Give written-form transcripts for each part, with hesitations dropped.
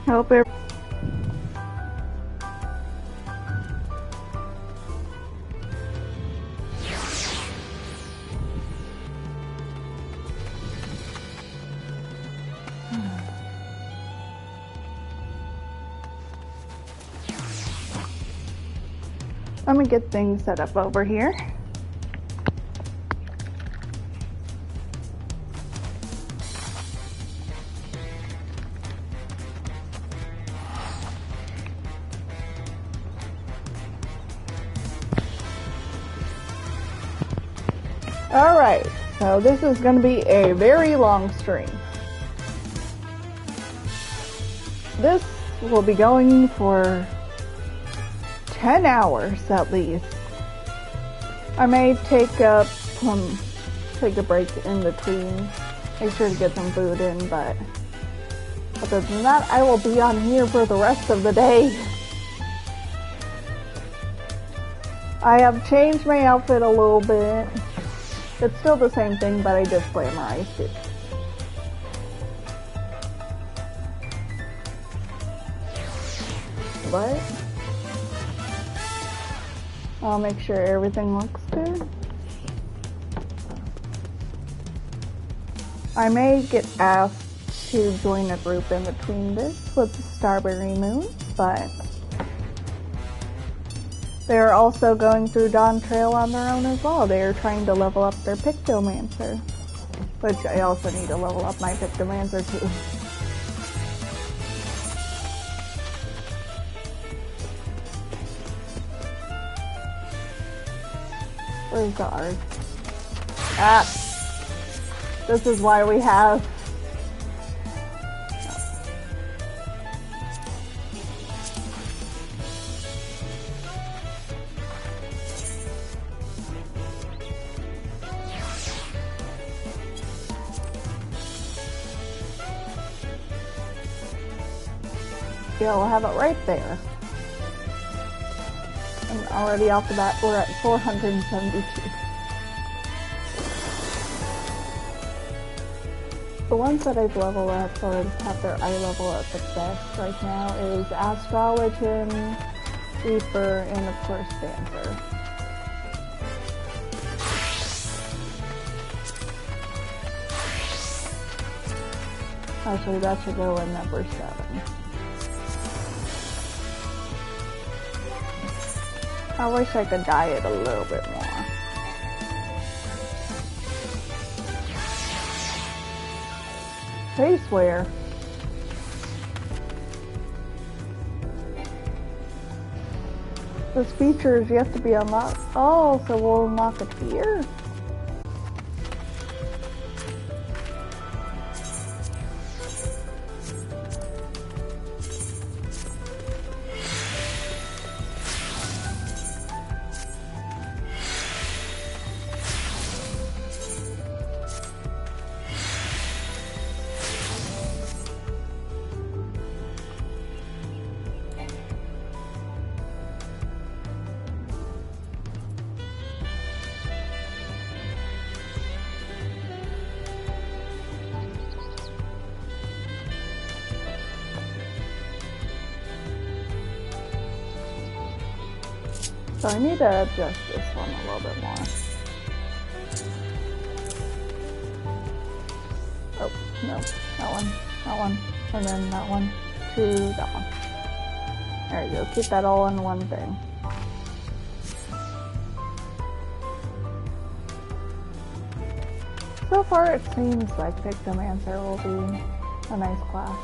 Hope it. Let me get things set up over here. Alright, so this is going to be a very long stream. This will be going for 10 hours at least. I may take a break in between, make sure to get some food in, but other than that, I will be on here for the rest of the day. I have changed my outfit a little bit. It's still the same thing, but I just glamorized it. But I'll make sure everything looks good. I may get asked to join a group in between this with the Starberry Moon, but they're also going through Dawntrail on their own as well. They are trying to level up their Pictomancer, which I also need to level up my Pictomancer too. Where's the art? Ah! This is why we have... Yeah, we'll have it right there. And already off the bat, we're at 472. The ones that I've leveled up or have their eye level at the best right now is Astrologian, Reaper, and of course Dancer. Actually, that should go in number 7. I wish I could dye it a little bit more. Face wear. This feature is yet to be unlocked. Oh, so we'll unlock it here? So I need to adjust this one a little bit more. Oh, no, that one, and then that one to that one. There you go, keep that all in one thing. So far it seems like Pictomancer will be a nice class.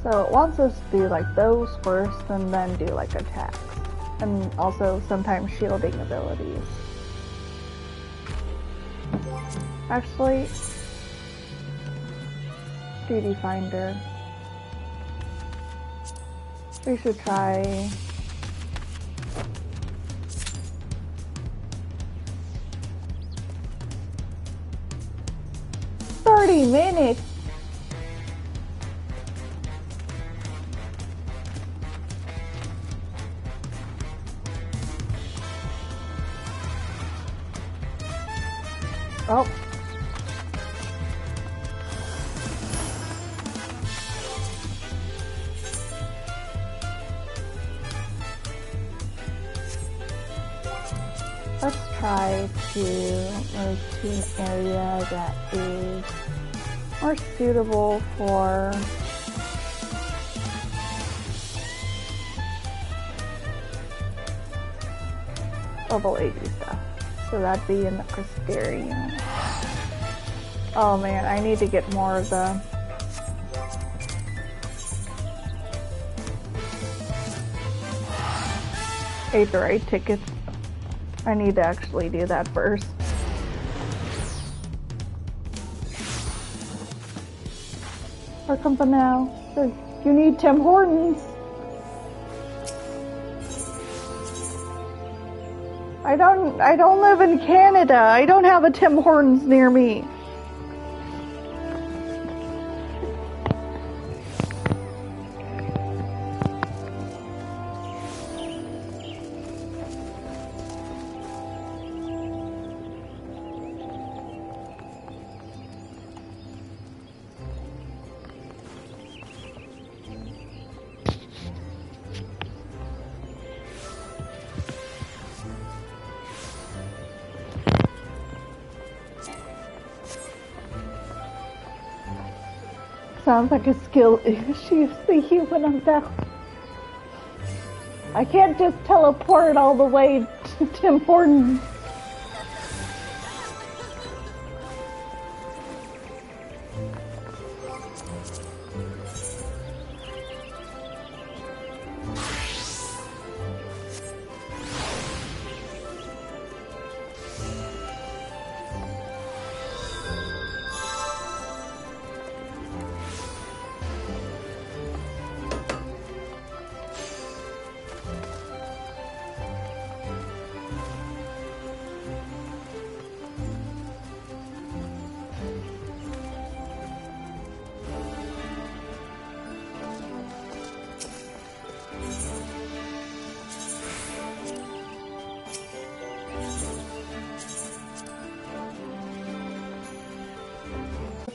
So it wants us to do like those first and then do like attacks. And also sometimes shielding abilities. Actually, Duty Finder. We should try... $30 minutes! Oh. Let's try to move to an area that is more suitable for level 80 stuff. So that'd be in the Crystarium. Oh man, I need to get more of the Aetherite tickets. I need to actually do that first. Or something now. You need Tim Hortons. I don't live in Canada. I don't have a Tim Hortons near me. Sounds like a skill issue. See when I'm down. I can't just teleport all the way to Tim Hortons.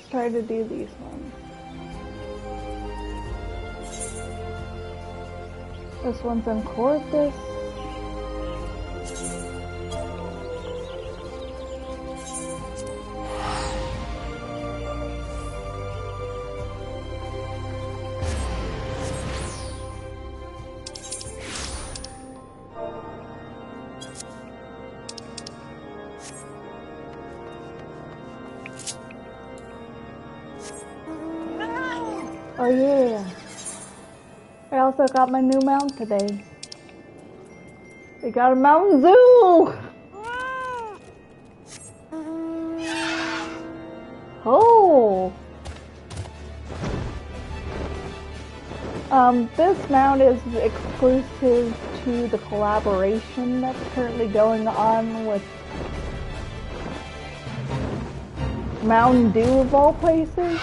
Try to do these ones. This one's in Corpus. Oh yeah. I also got my new mount today. We got a Mountain Zoo! Oh! This mount is exclusive to the collaboration that's currently going on with Mountain Dew of all places.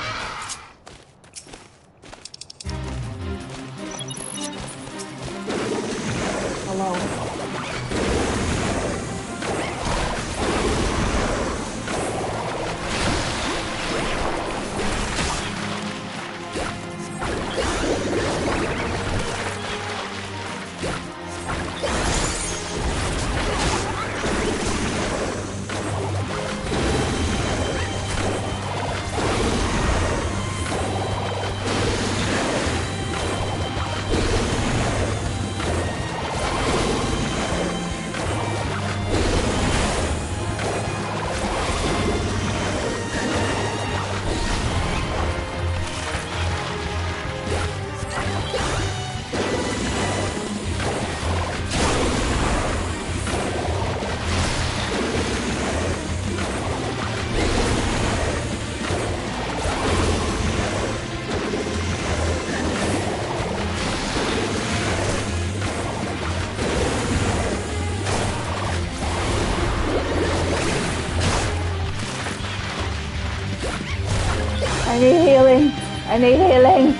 I need healing. I need healing.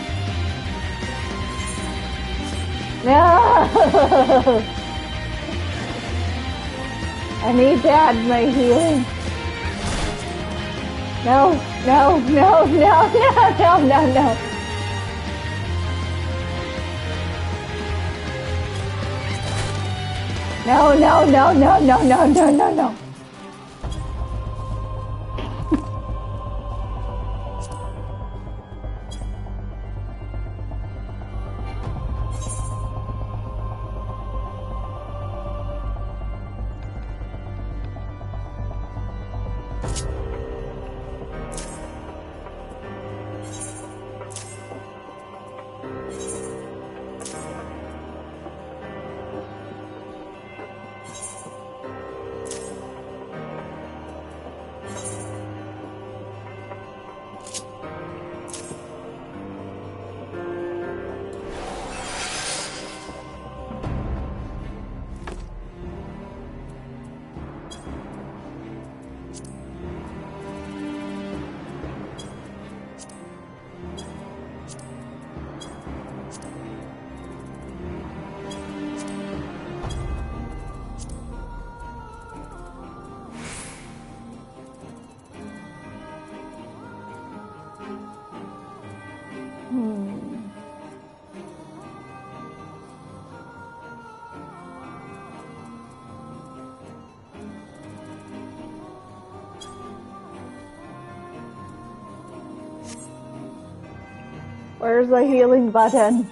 No! I need that, my healing. No, no, no, no, no, no, no, no. No, no, no, no, no, no, no, no, no. Where's the healing button?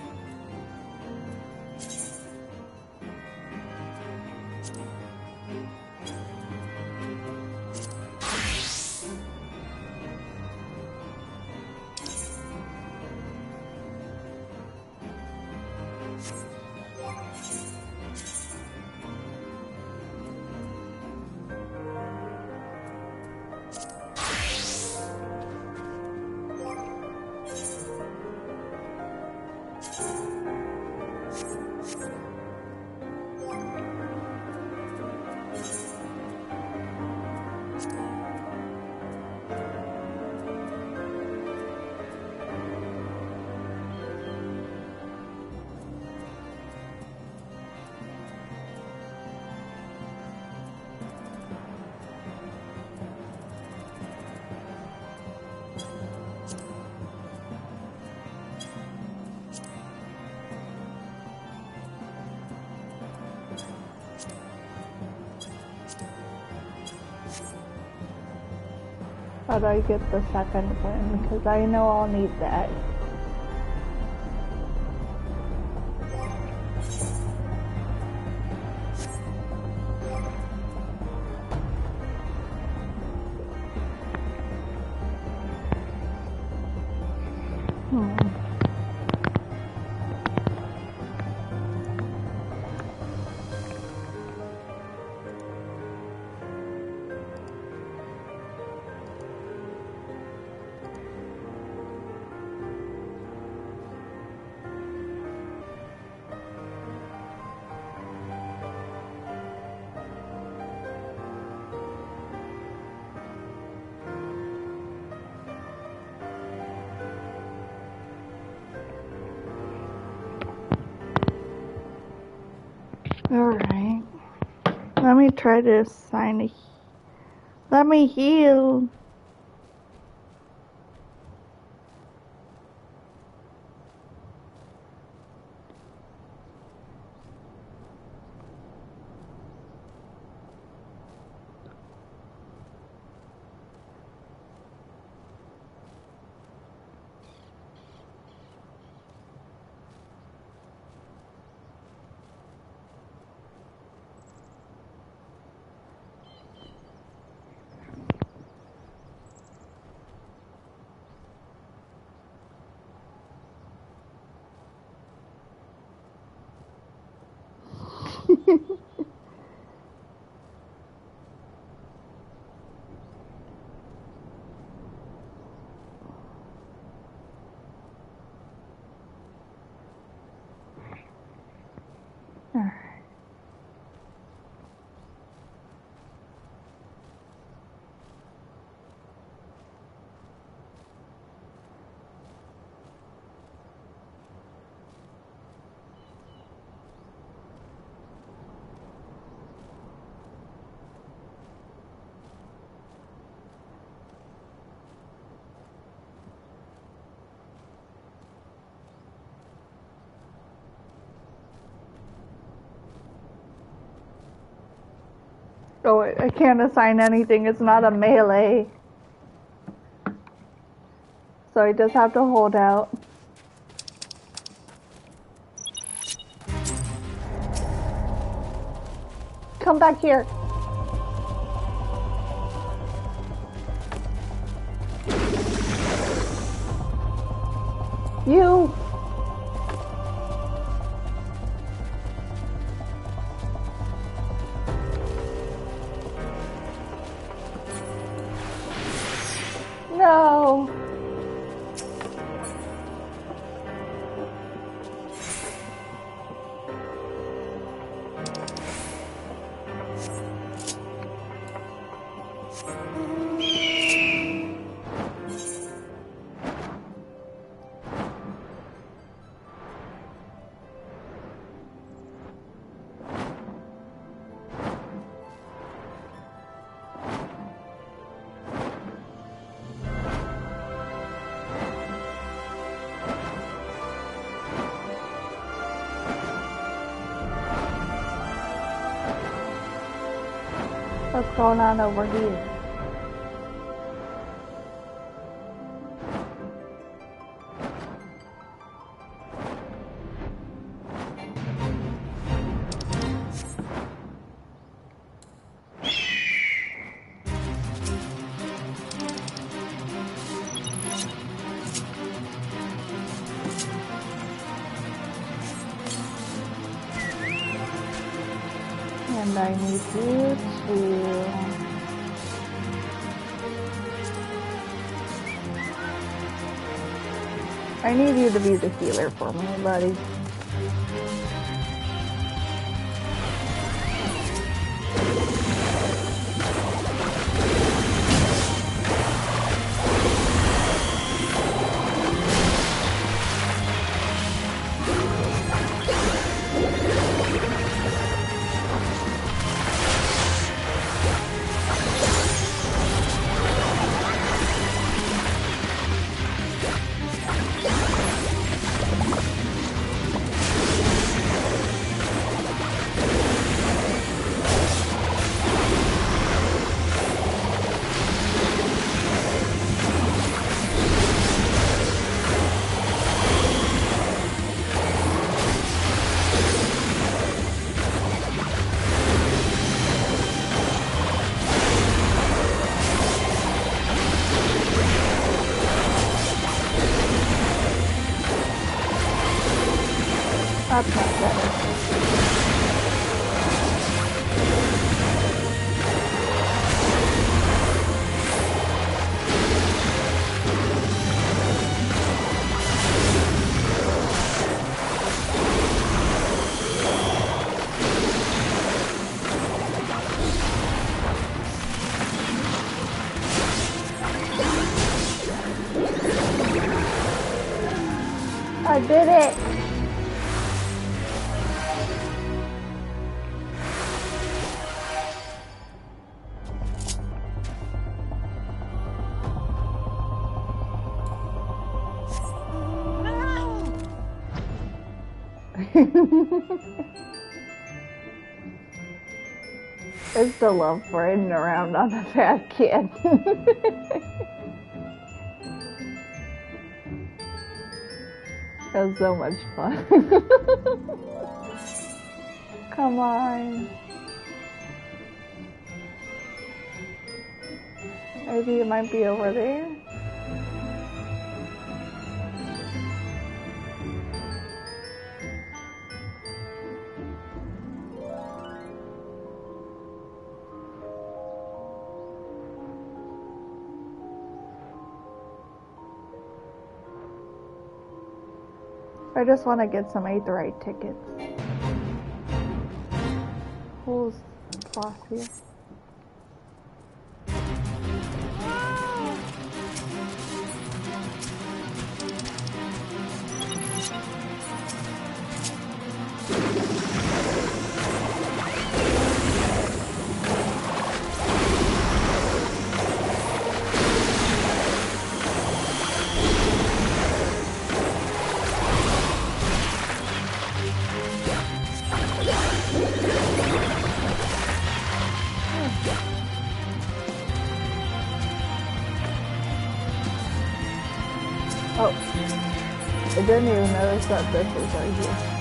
How do I get the second one? Because I know I'll need that. Alright. Let me try to assign a... Let me heal. Oh, I can't assign anything. It's not a melee. So I just have to hold out. Come back here. You. No. What's going on over here? And I need you to... I need you to be the healer for me, buddy. That's not better. I did it! It's the love for riding around on a fat kid. It was so much fun. Come on. Maybe it might be over there. I just want to get some Aetherite tickets. Who's boss here? I didn't even notice that this was right here.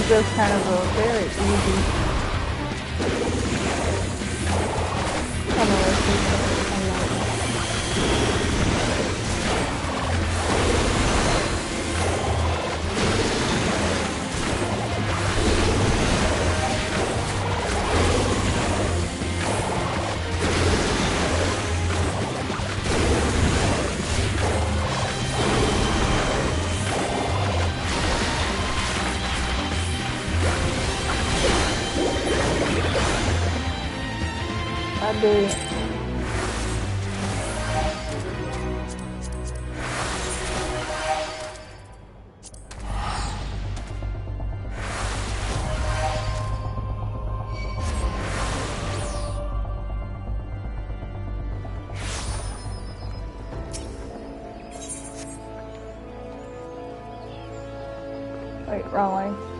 Just kind of a very easy I'd wait, wrong way.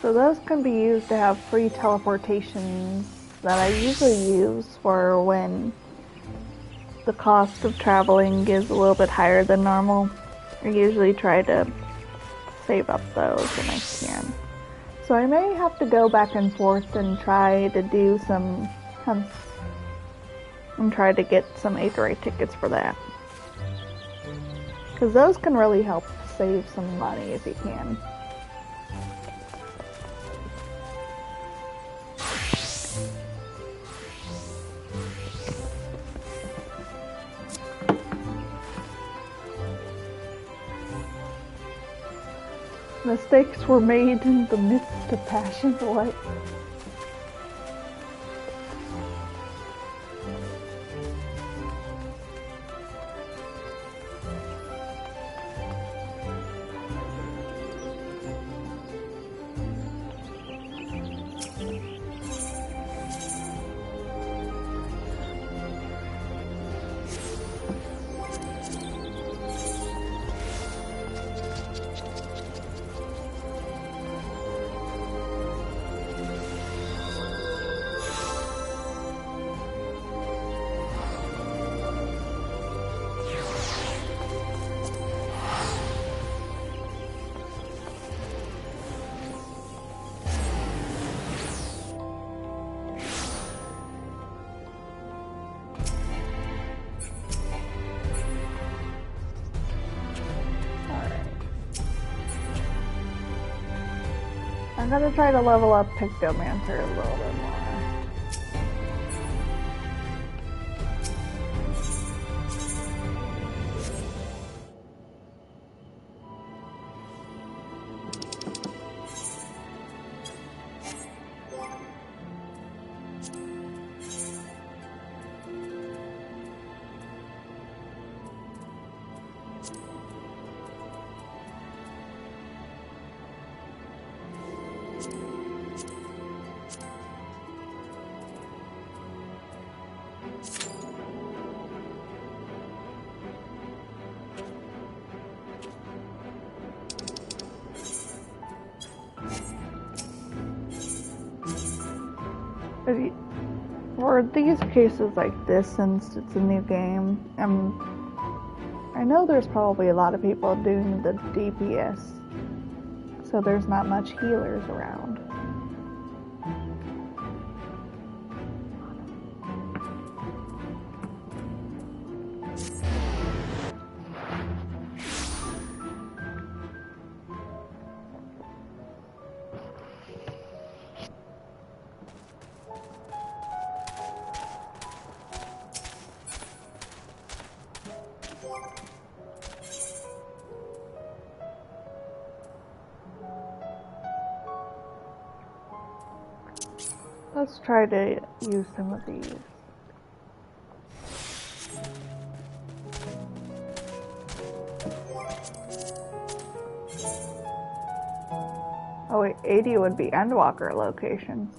So those can be used to have free teleportations that I usually use for when the cost of traveling is a little bit higher than normal. I usually try to save up those when I can. So I may have to go back and forth and try to do some hunts and try to get some 8th rate tickets for that. Because those can really help save some money if you can. Mistakes were made in the midst of passion. What? I'm gonna try to level up Pictomancer a little bit more. For these cases like this, since it's a new game, I know there's probably a lot of people doing the DPS, so there's not much healers around. Let's try to use some of these. Oh wait, 80 would be Endwalker locations.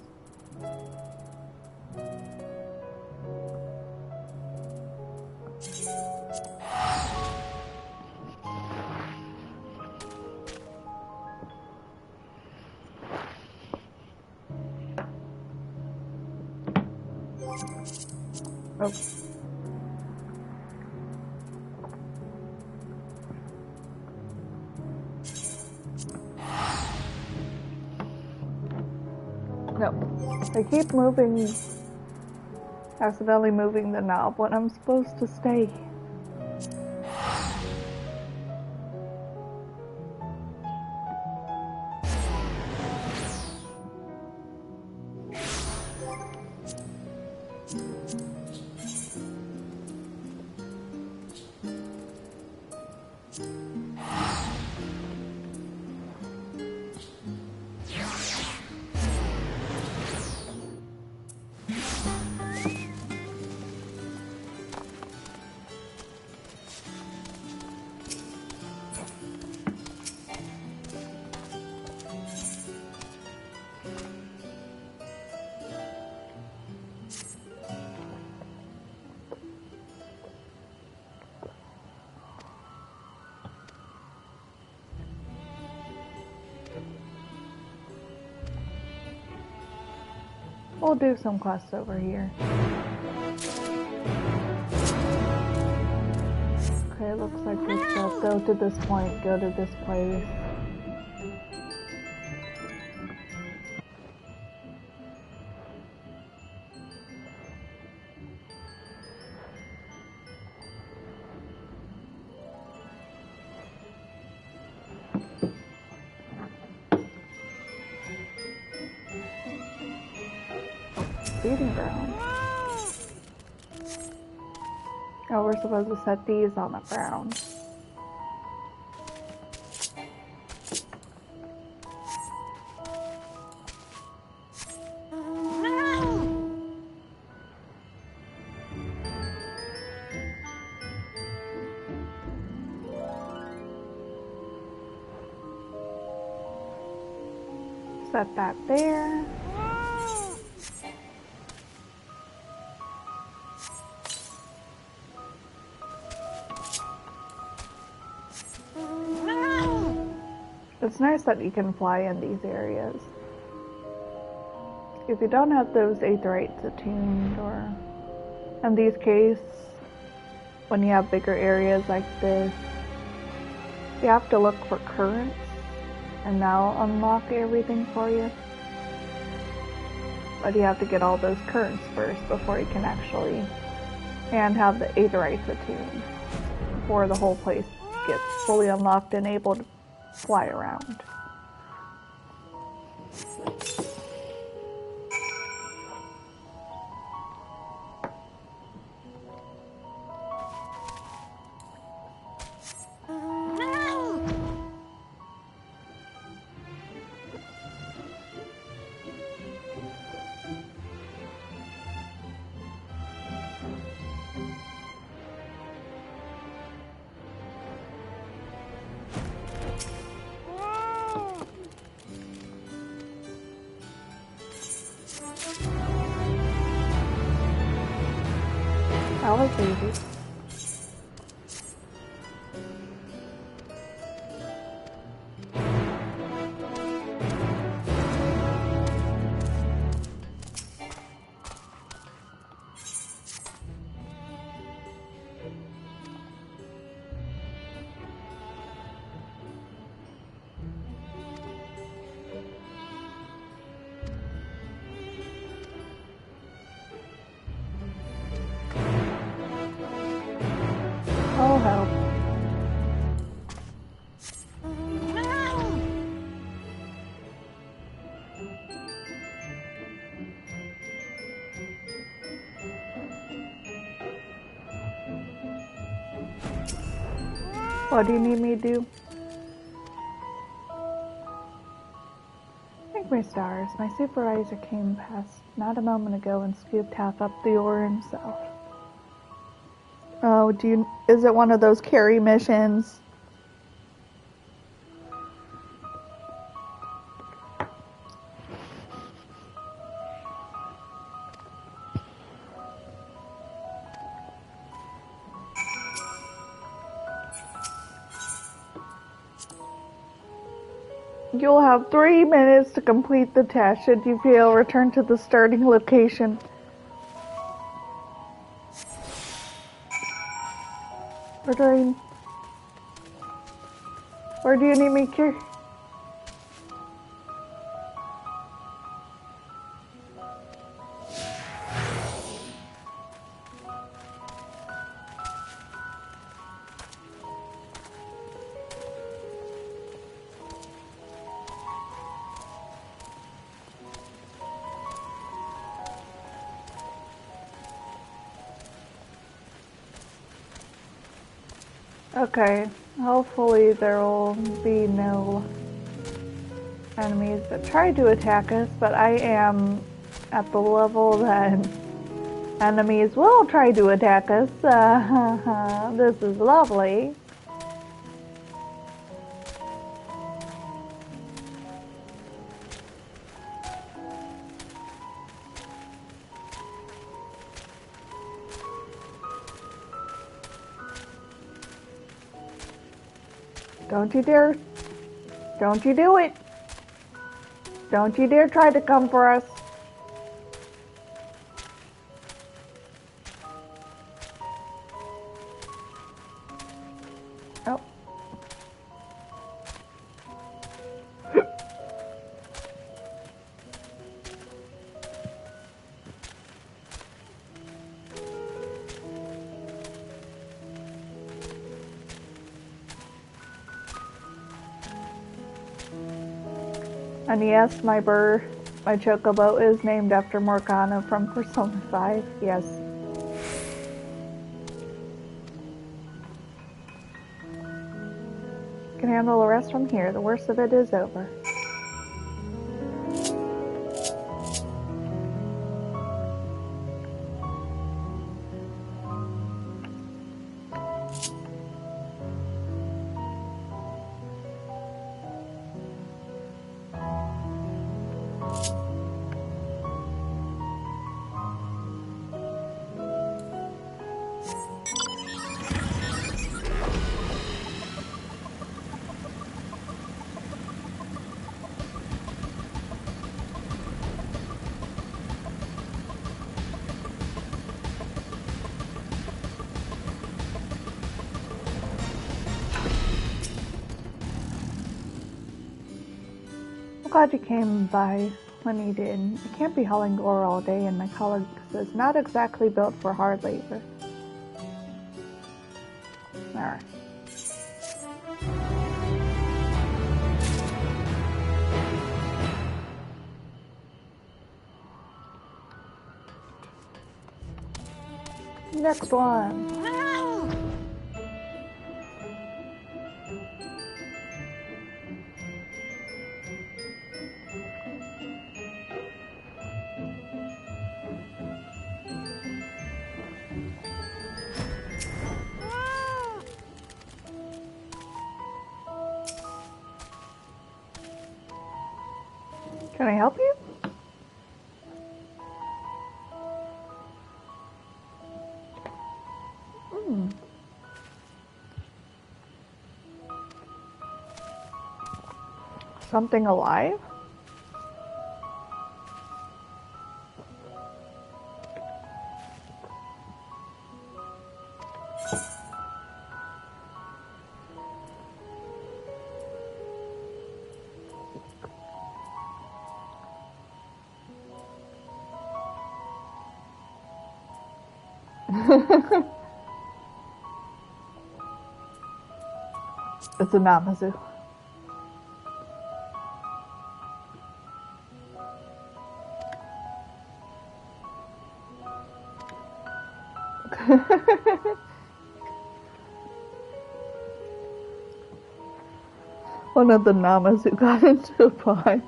Oh. No, I keep moving, accidentally moving the knob when I'm supposed to stay. We'll do some quests over here. Okay, looks like we said go to this point, go to this place. Feeding ground. Oh, we're supposed to set these on the ground. Set that there. It's nice that you can fly in these areas. If you don't have those aetherites attuned, or in these cases, when you have bigger areas like this, you have to look for currents, and that'll unlock everything for you. But you have to get all those currents first before you can actually, and have the aetherites attuned, before the whole place gets fully unlocked and able to fly around. was easy. Oh, help. What do you need me to do? Thank my stars. My supervisor came past not a moment ago and scooped half up the ore himself. Oh, is it one of those carry missions? You'll have 3 minutes to complete the test. Should you fail, return to the starting location. Where do you need me to? Okay, hopefully there will be no enemies that try to attack us, but I am at the level that enemies will try to attack us. This is lovely. Don't you dare. Don't you do it. Don't you dare try to come for us. Oh. And yes, my chocobo is named after Morgana from Persona 5, yes. Can handle the rest from here, the worst of it is over. Glad you came by when you did. I can't be hauling ore all day, and my colleague is not exactly built for hard labor. Alright. Next one. Can I help you? Something alive? It's a Namazu. One of the Namazu got into a pond.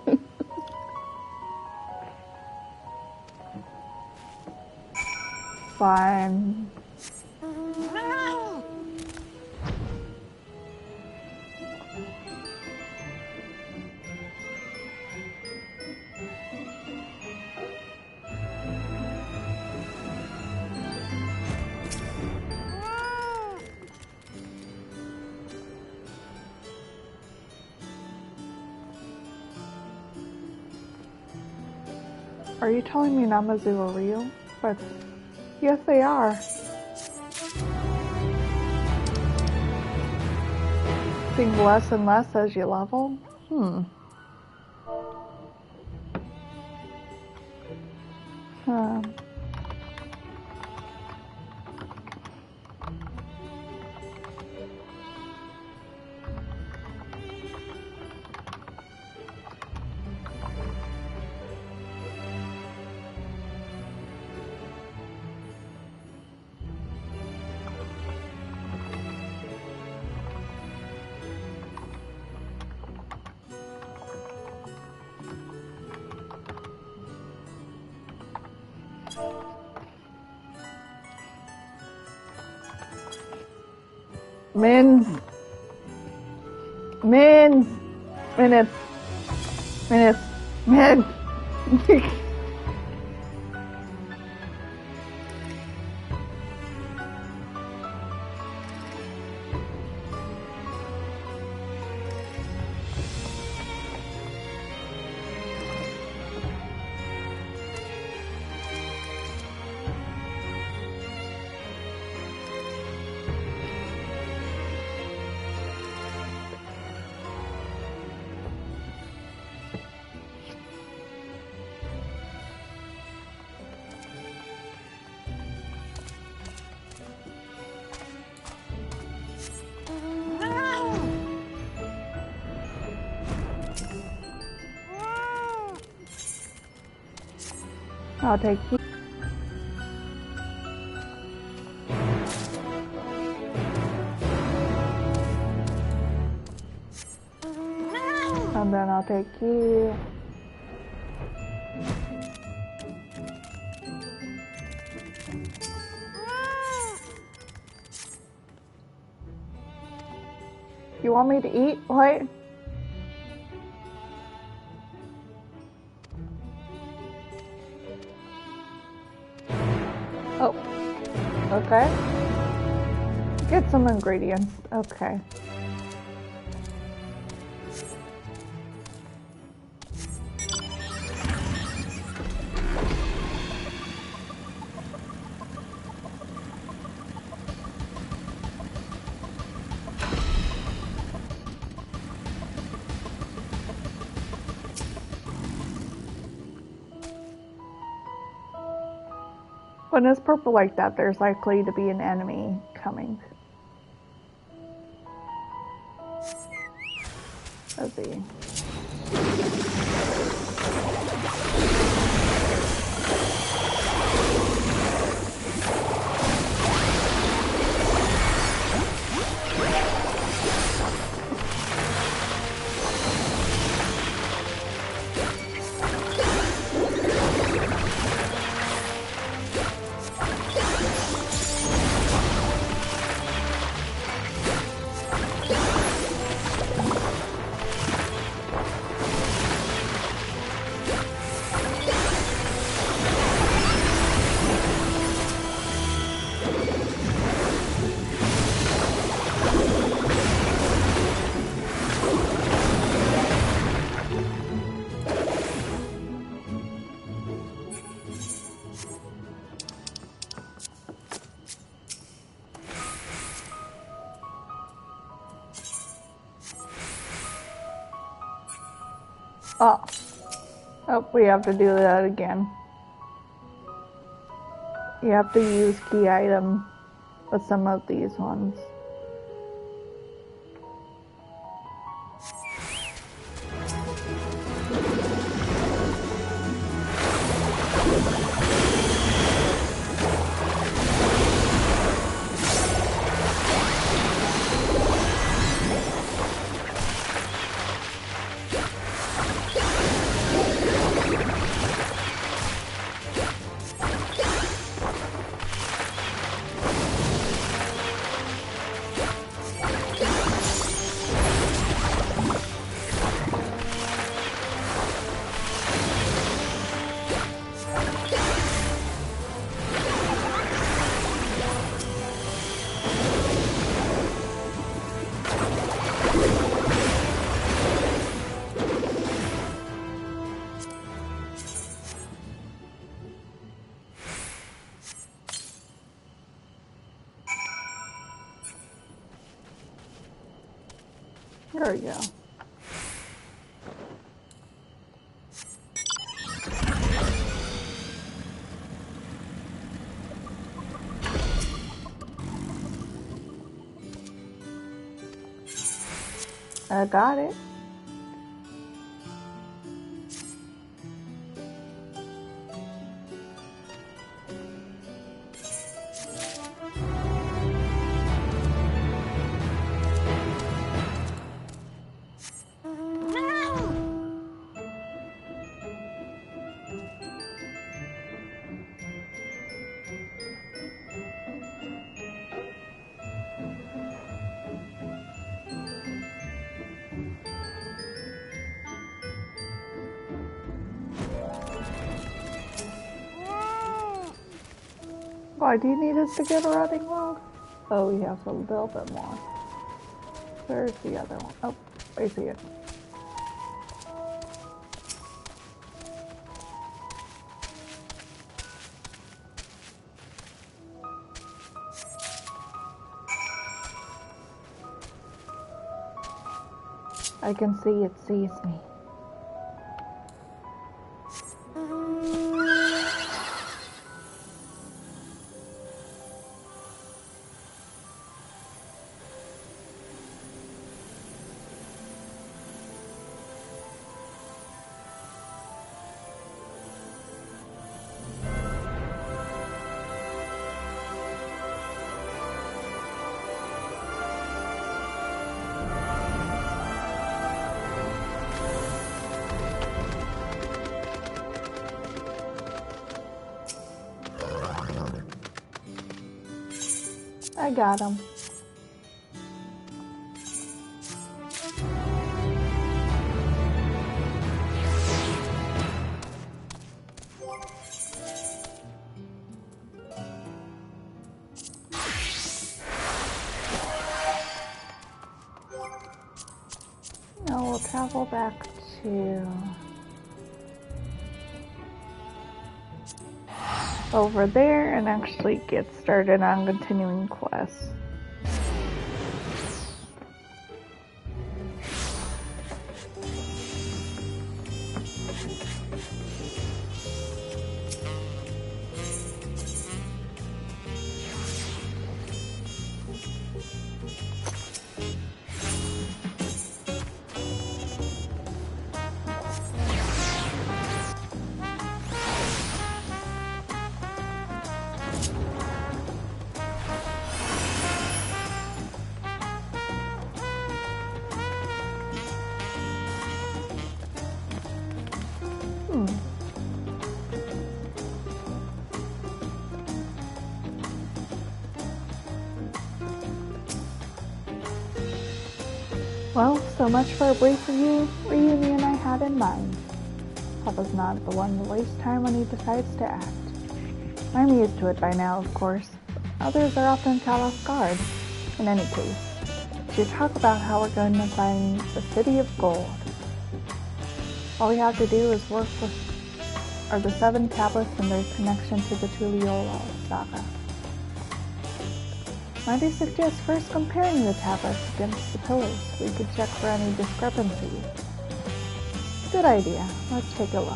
Fine. Are you telling me Namazu are real? But yes, they are. Seem less and less as you level? Minutes. I'll take you. And then I'll take you. You want me to eat? What? Oh, okay. Get some ingredients. Okay. When it's purple like that, there's likely to be an enemy coming. Let's see. Oh. Oh, we have to do that again. You have to use key item with some of these ones. There we go. I got it. Why do you need us to get a running log? Oh, we have a little bit more. Where's the other one? Oh, I see it. I can see it sees me. I got him. Now we'll travel back to over there and actually get started on continuing quests. Well, so much for a brief reunion I had in mind. Papa's not the one to waste time when he decides to act. I'm used to it by now, of course. Others are often caught off guard. In any case, to talk about how we're going to find the City of Gold. All we have to do is work with the 7 tablets and their connection to the Tuliyola saga. Might I suggest first comparing the tablets against the pillars so we could check for any discrepancies. Good idea. Let's take a look.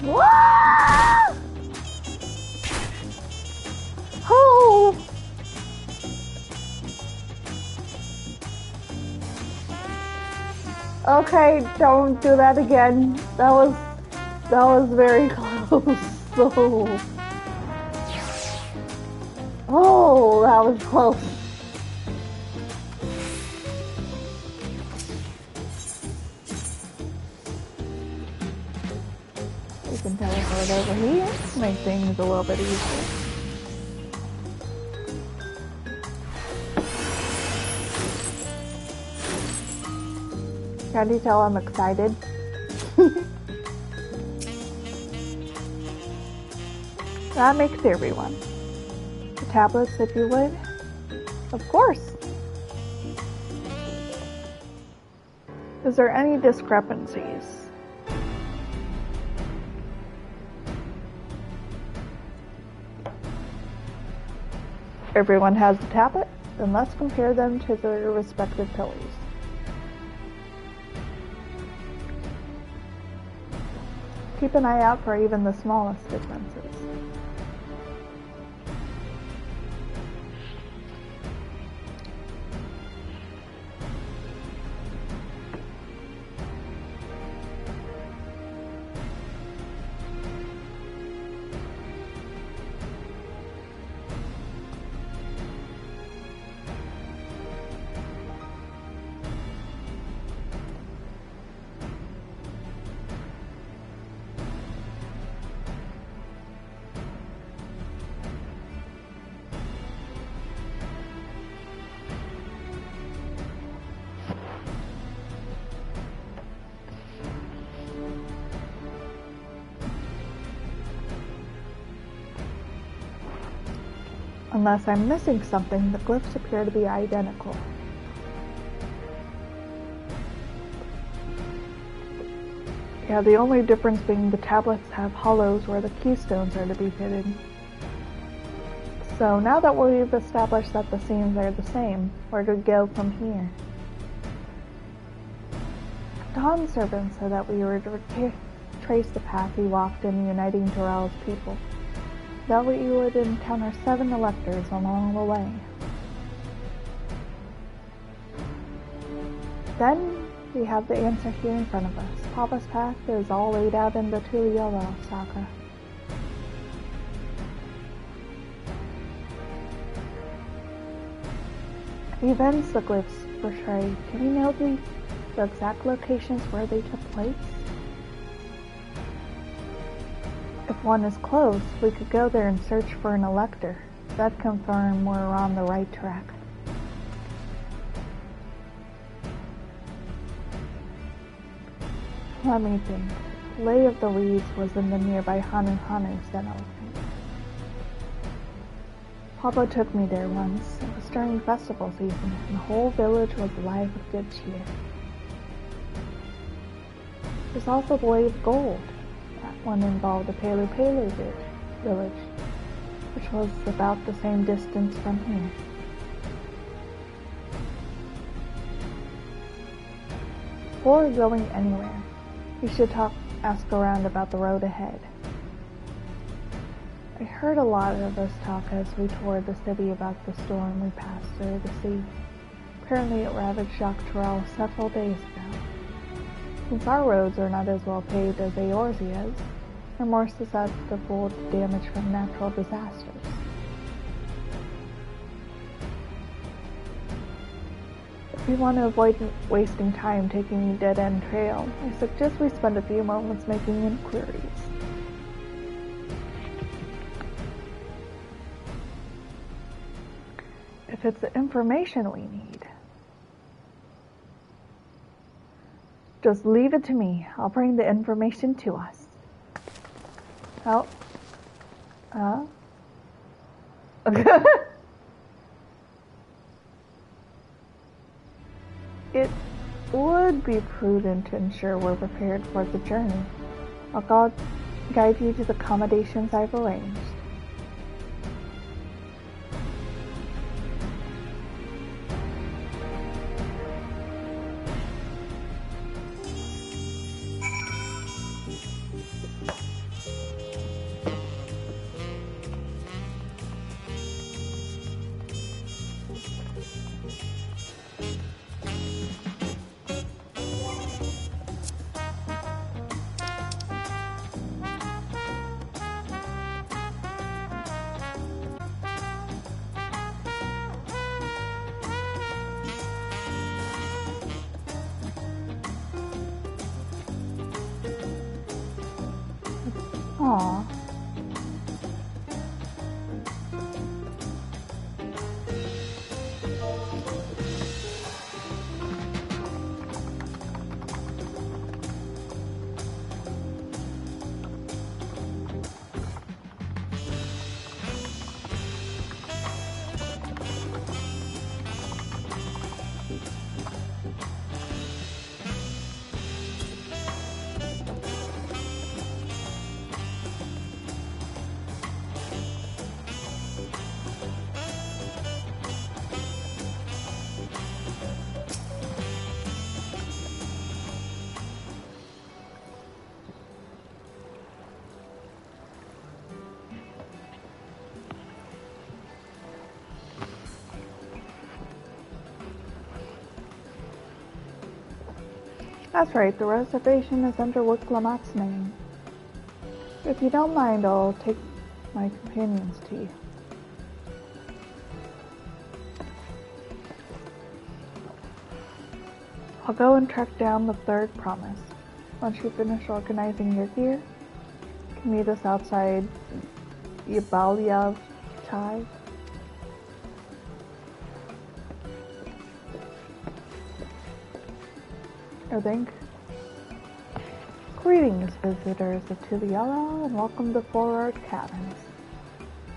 Whoa! Oh! Okay, don't do that again. That was very close. Oh, that was close. You can teleport over here, make things a little bit easier. Can you tell I'm excited? That makes everyone. The tablets, if you would. Of course. Is there any discrepancies? Everyone has a tablet, then let's compare them to their respective pillars. Keep an eye out for even the smallest differences. Unless I'm missing something, the glyphs appear to be identical. Yeah, the only difference being the tablets have hollows where the keystones are to be hidden. So now that we've established that the scenes are the same, where to go from here? Dawn's servant said that we were to trace the path he walked in uniting Doral's people. That we would encounter 7 electors along the way. Then we have the answer here in front of us. Papa's path is all laid out in the Tuliyala saga. The events the glyphs portray, can we know the exact locations where they took place? If one is close, we could go there and search for an elector. That'd confirm we're on the right track. Let me think. Lay of the Reeds was in the nearby Hanu Sen elephant. Papa took me there once. It was during festival season, and the whole village was alive with good cheer. There's also the Lay of Gold. One involved a Pelu village, which was about the same distance from here. Before going anywhere, we should ask around about the road ahead. I heard a lot of us talk as we toured the city about the storm we passed through the sea. Apparently it ravaged Dawntrail several days ago. Since our roads are not as well paved as Eorzea's, they're more susceptible to damage from natural disasters. If we want to avoid wasting time taking a dead-end trail, I suggest we spend a few moments making inquiries. If it's the information we need, just leave it to me. I'll bring the information to us. Oh. It would be prudent to ensure we're prepared for the journey. I'll guide you to the accommodations I've arranged. Aww. That's right, the reservation is under Wicklamat's name. If you don't mind, I'll take my companion's tea. I'll go and track down the third promise. Once you finish organizing your gear, you can meet us outside Yabalyav Chai. I think. Greetings, visitors of Tiliala, and welcome to Four Art Caverns.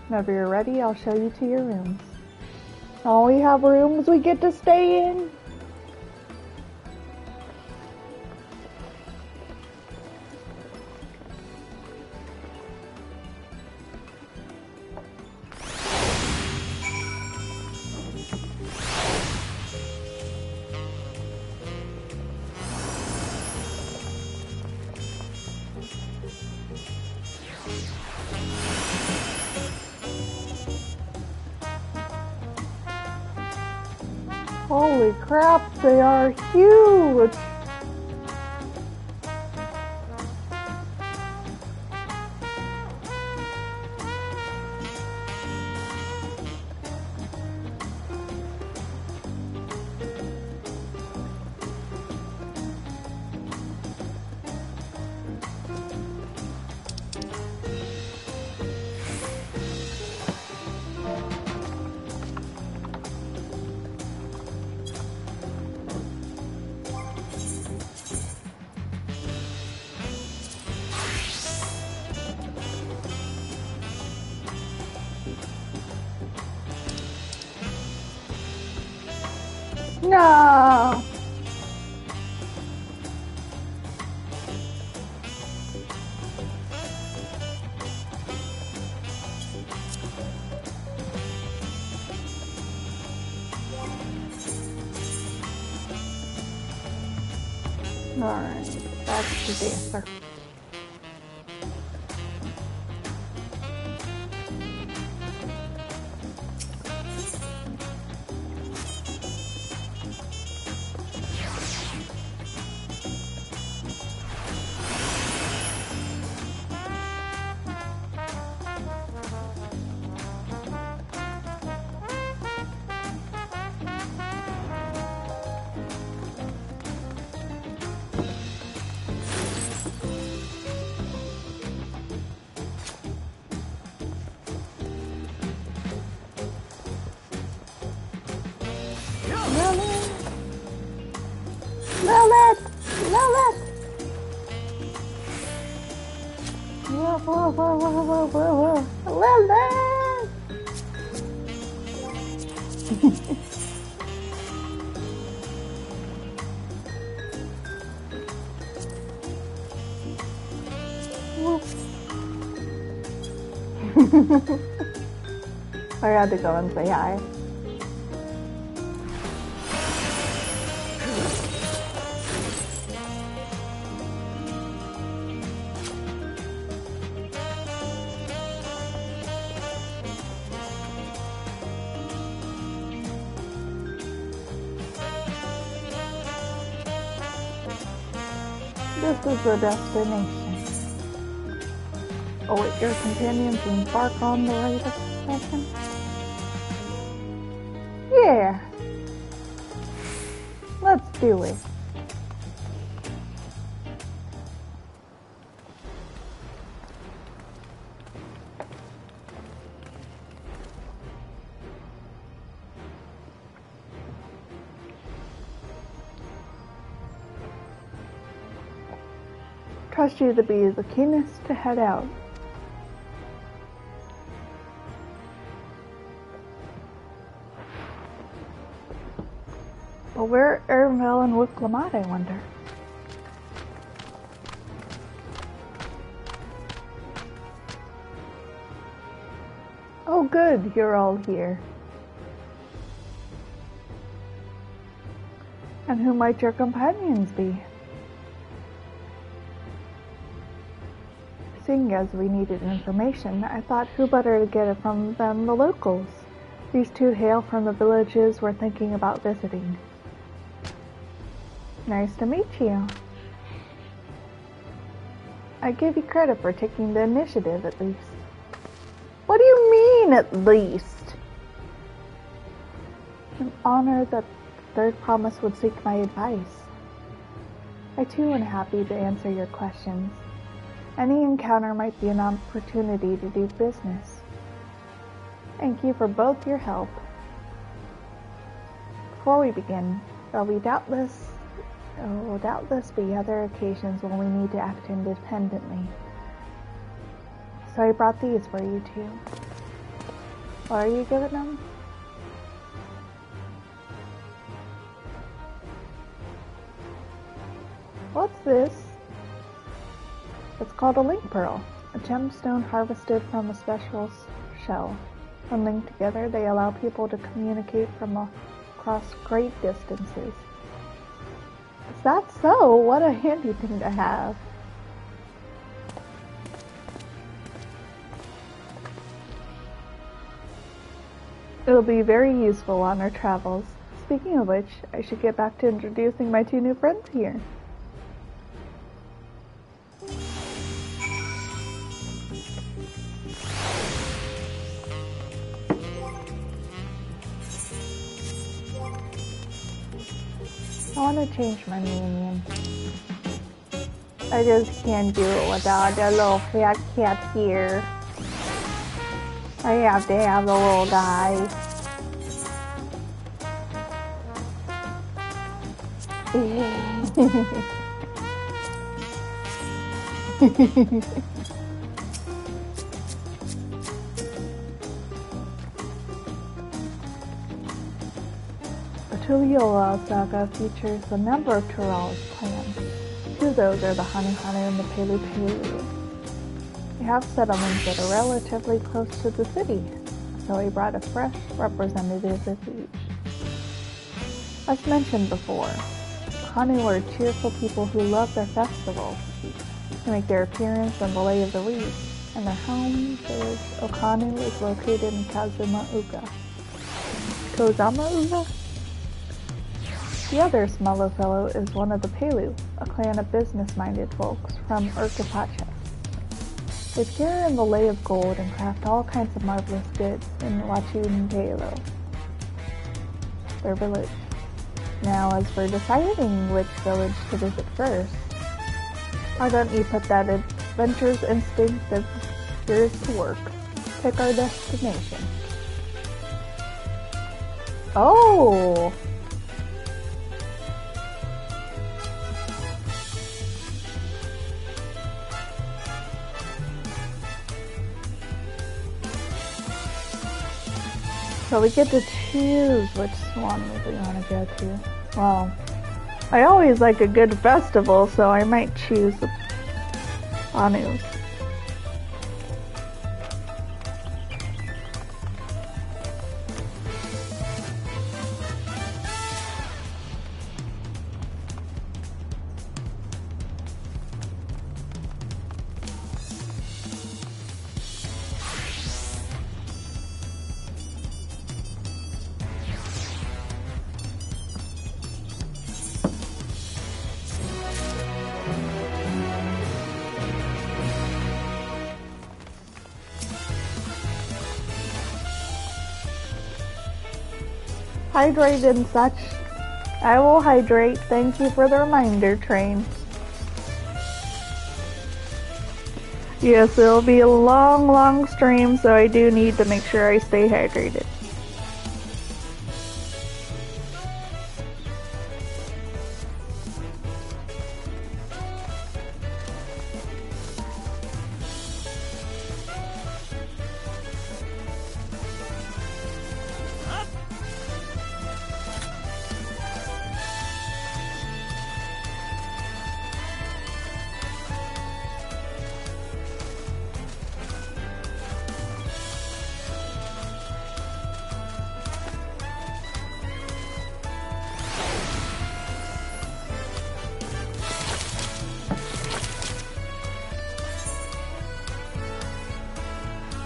Whenever you're ready, I'll show you to your rooms. Oh, we have rooms we get to stay in? Holy crap, they are huge! No! Alright, that's the dancer. Lilith! Lilith! Whoa, whoa, whoa, whoa, whoa, whoa, whoa. Lilith! Whoa. I had to go and say hi. This is the destination. Await your companions and embark on the rite of passage. Yeah. Let's do it. Trust you to be the keenest to head out. But where are Ermel and Wicklamat, I wonder? Oh good, you're all here. And who might your companions be? Seeing as we needed information, I thought who better to get it from than the locals. These two hail from the villages we're thinking about visiting. Nice to meet you. I give you credit for taking the initiative, at least. What do you mean, at least? I'm honored that the Third Promise would seek my advice. I too am happy to answer your questions. Any encounter might be an opportunity to do business. Thank you for both your help. Before we begin, there will doubtless be other occasions when we need to act independently. So I brought these for you two. What are you giving them? What's this? It's called a link pearl, a gemstone harvested from a special shell. When linked together, they allow people to communicate from across great distances. Is that so? What a handy thing to have. It'll be very useful on our travels. Speaking of which, I should get back to introducing my two new friends here. I want to change my minion. I just can't do it without the little fat cat here. I have to have the little guy. Tuliola Saga features a number of Turals clans. Two of those are the Hanu Hanu and the Pelu Pelu. We have settlements that are relatively close to the city, so we brought a fresh representative of each. As mentioned before, Hanu are cheerful people who love their festivals, who make their appearance on the Lay of the Reed, and their home village Okanu is located in Kazuma-uga. Kozama-uga? The other smaller fellow is one of the Pelu, a clan of business-minded folks from Urkapacha. They appear in the Lay of Gold and craft all kinds of marvelous goods in Wachunpelo, their village. Now, as for deciding which village to visit first, why don't you put that adventurous instinct of yours to work? Pick our destination. Oh! So we get to choose which one we want to go to. Well, I always like a good festival, so I might choose the Anus. hydrate and such. I will hydrate. Thank you for the reminder, Train. Yes, it'll be a long, long stream, so I do need to make sure I stay hydrated.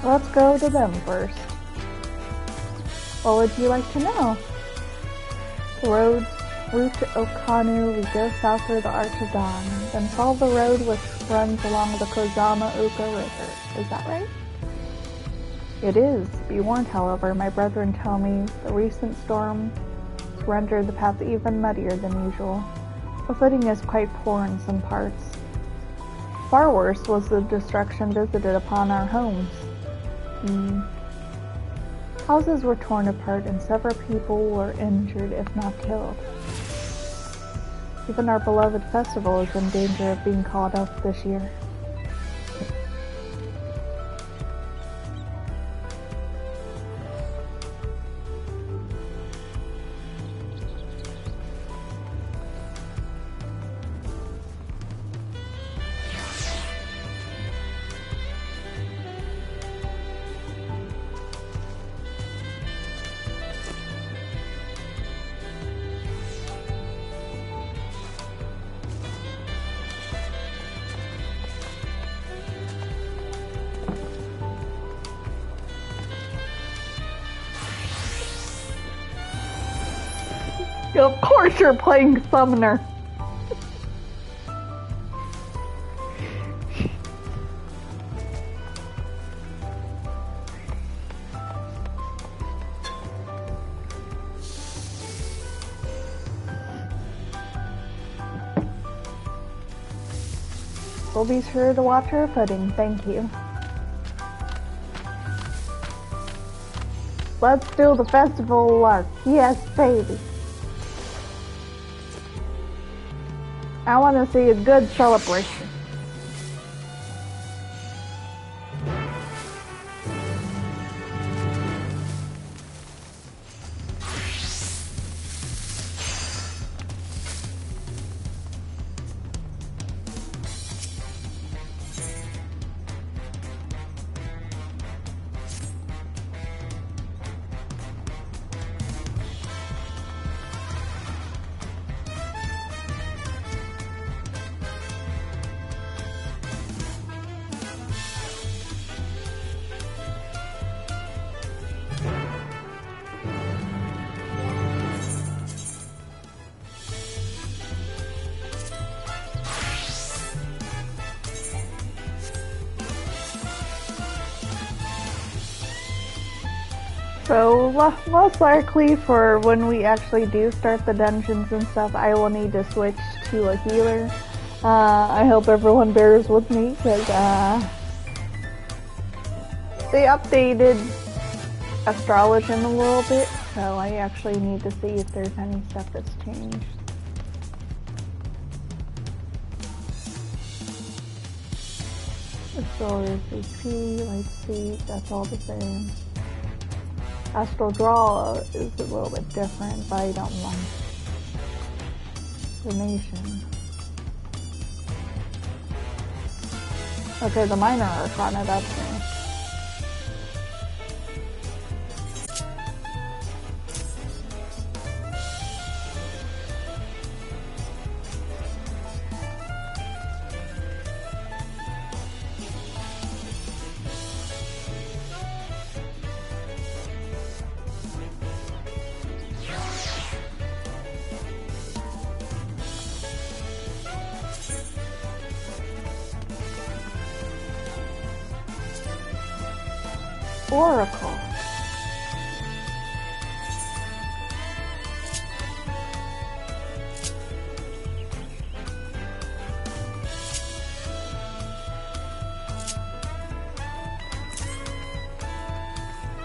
Let's go to them first. What would you like to know? Route to Okanu, we go south through the Arch of Dawn, then follow the road which runs along the Kozama-Uka River. Is that right? It is. Be warned, however, my brethren tell me the recent storm rendered the path even muddier than usual. The footing is quite poor in some parts. Far worse was the destruction visited upon our homes. Houses were torn apart and several people were injured, if not killed. Even our beloved festival is in danger of being called off this year. Of course you're playing Summoner. We'll be sure to watch her footing, thank you. Let's do the festival lark. Yes, baby. I want to see a good celebration. So, most likely for when we actually do start the dungeons and stuff, I will need to switch to a healer. I hope everyone bears with me, because they updated Astrologian a little bit, so I actually need to see if there's any stuff that's changed. Solar HP, Light Speed, that's all the same. Astral Draw is a little bit different, but I don't mind. Formation. Okay, the Minor Arcana, that's new. Oracle.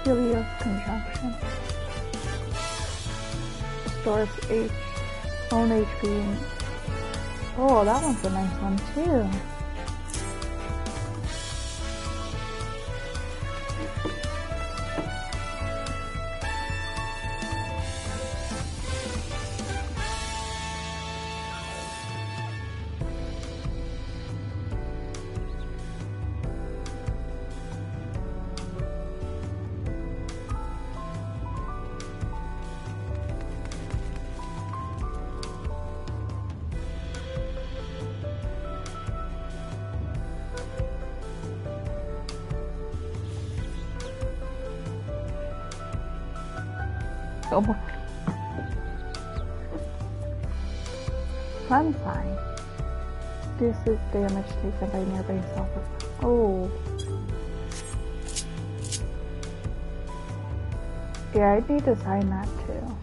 Helios conjunction. Restores own HP. Oh, that one's a nice one too. Oh boy. Fun sign. Reduces damage taken by nearby self. Oh. Yeah, I need to sign that too.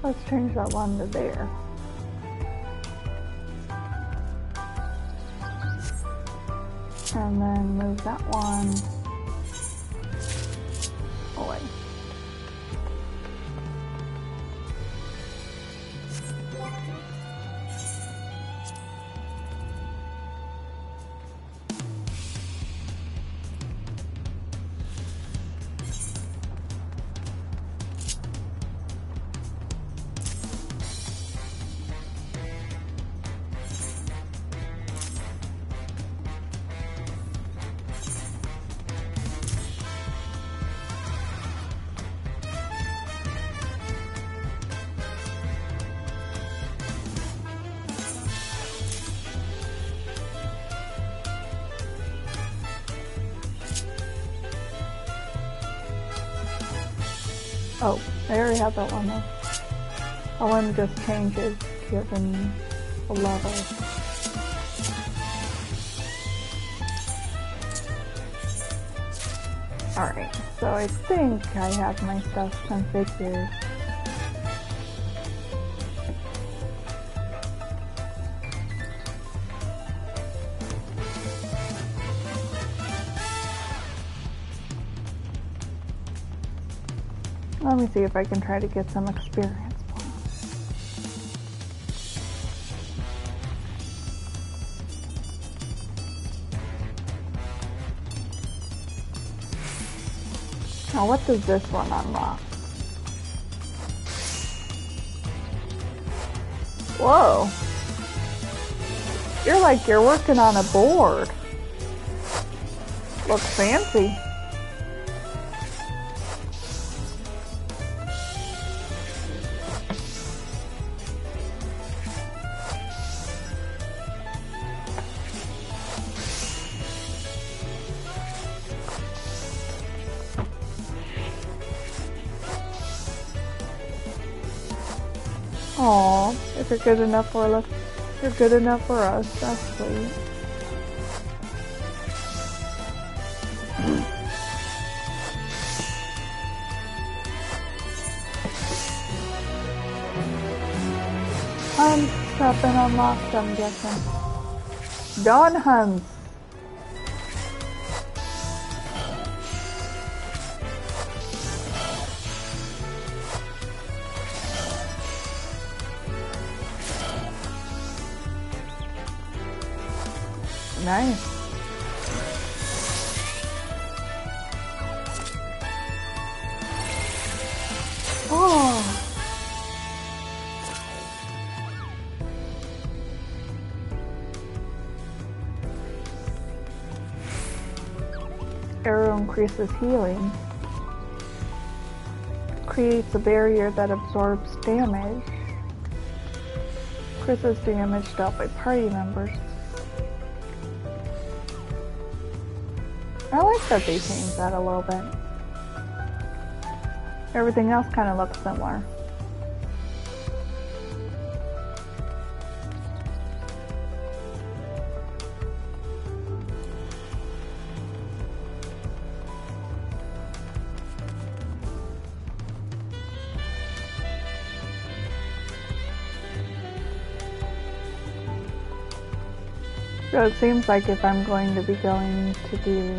Let's change that one to there. And then move that one away. Oh, I already have that one though. I want to just change it given the level. Alright, so I think I have my stuff configured. Let me see if I can try to get some experience points. Now what does this one unlock? Whoa. You're like you're working on a board. Looks fancy. Aw, if you're good enough for us, you're good enough for us. That's sweet. Hunts have been unlocked, I'm guessing. Dawn hunts. Nice. Oh. Arrow increases healing. creates a barrier that absorbs damage. Causes damage dealt by party members. I like that they changed that a little bit. Everything else kind of looks similar. So it seems like if I'm going to be going to do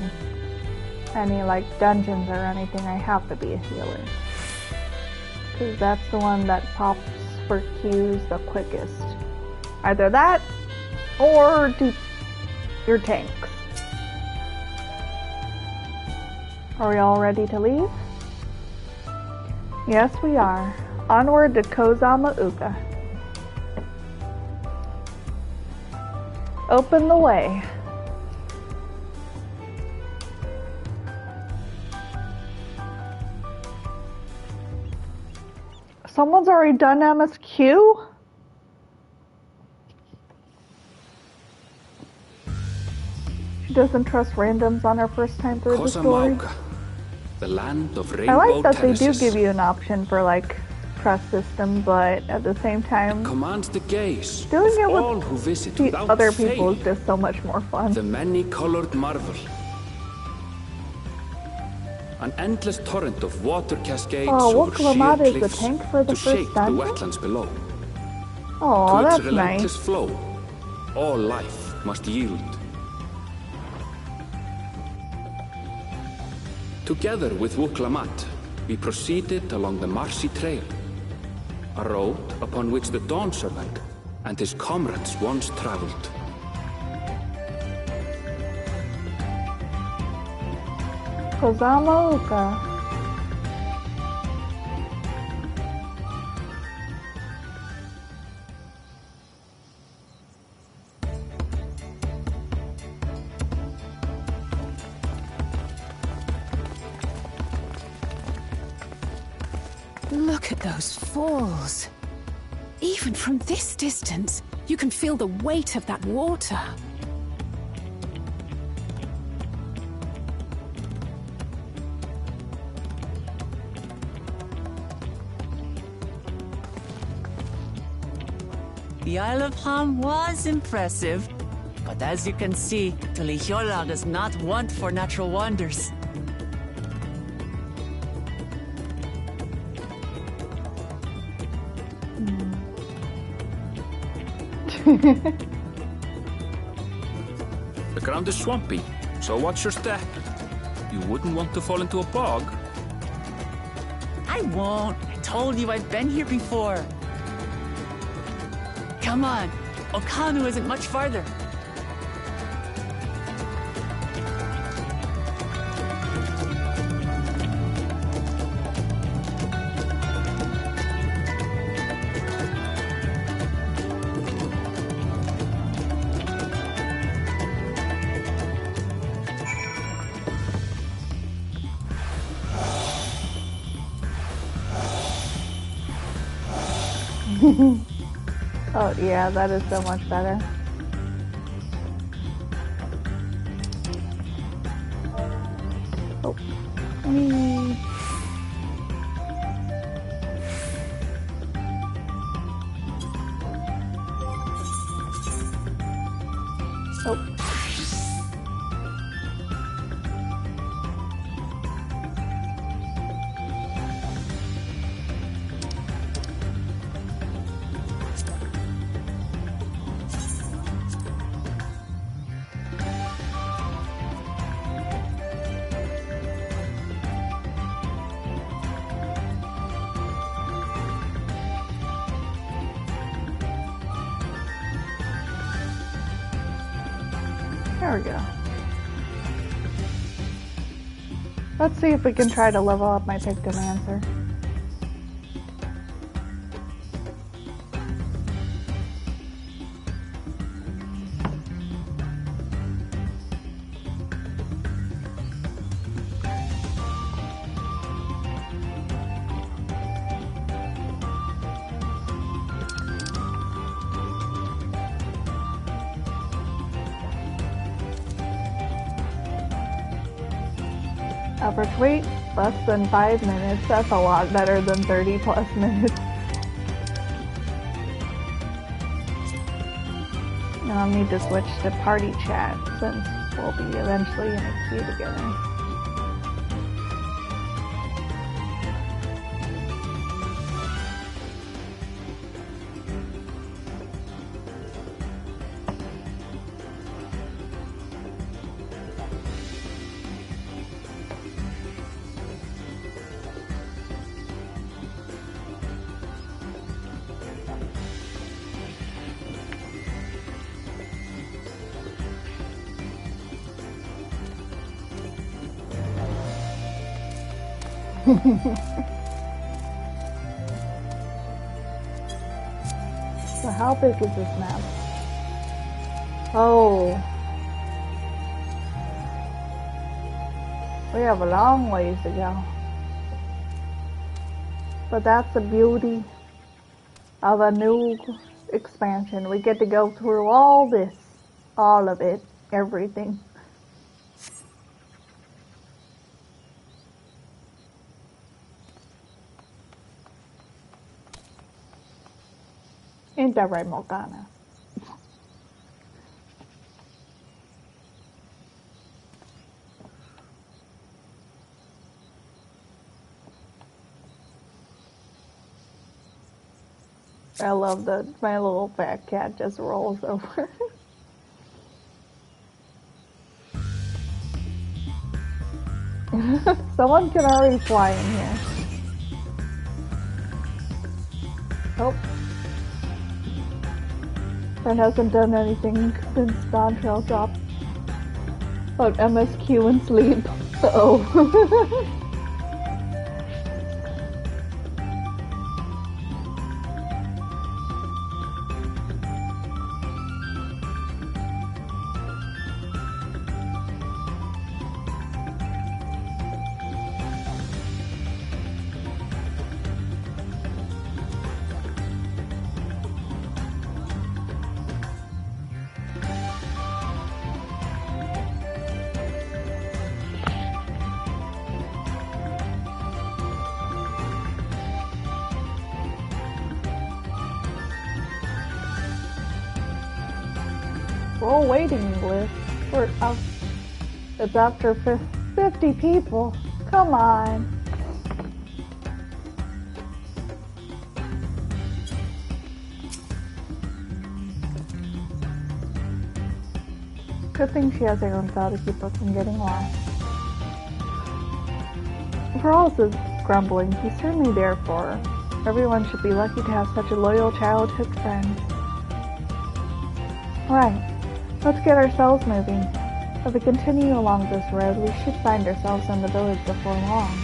any like dungeons or anything, I have to be a healer. Because that's the one that pops for Qs the quickest. Either that, or do your tanks. Are we all ready to leave? Yes, we are. Onward to Kozama Uka. Open the way. Someone's already done MSQ? She doesn't trust randoms on her first time through the story. The land of rainbow I like that terraces. they do give you an option for like trust system, but at the same time, commands the gaze doing of it with all who visit other people is just so much more fun. The many-colored marvel. An endless torrent of water cascades over sheer Wuklamata is the cliffs tank for the to first shape the dungeon? wetlands below. Oh, To its that's relentless nice. flow, all life must yield. Together with Wuklamat, we proceeded along the marshy trail, a road upon which the Dawn Servant and his comrades once traveled. Kozama Uka. Look at those falls. Even from this distance, you can feel the weight of that water. The Isle of Ham was impressive, but as you can see, Tulihiola does not want for natural wonders. The ground is swampy, so watch your step. You wouldn't want to fall into a bog. I won't. I told you I've been here before. Come on. Okanu isn't much farther. Oh yeah, that is so much better. Oh. Whee. Oh. There we go. Let's see if we can try to level up my Pictomancer. Average wait, less than 5 minutes. That's a lot better than 30 plus minutes. Now I'll need to switch to party chat since we'll be eventually in a queue together. So how big is this map? Oh. We have a long ways to go. But that's the beauty of a new expansion. We get to go through all this. All of it. Everything. Ain't that right, Morgana? I love that my little fat cat just rolls over. Someone can already fly in here. Oh. That hasn't done anything since Dawntrail dropped. About MSQ and sleep. Uh-oh. We're all waiting list. We're up. It's after 50 people. Come on. Good thing she has Aaron Fell to keep us from getting lost. For all his grumbling, he's certainly there for her. Everyone should be lucky to have such a loyal childhood friend. Alright. Let's get ourselves moving. If we continue along this road, we should find ourselves in the village before long.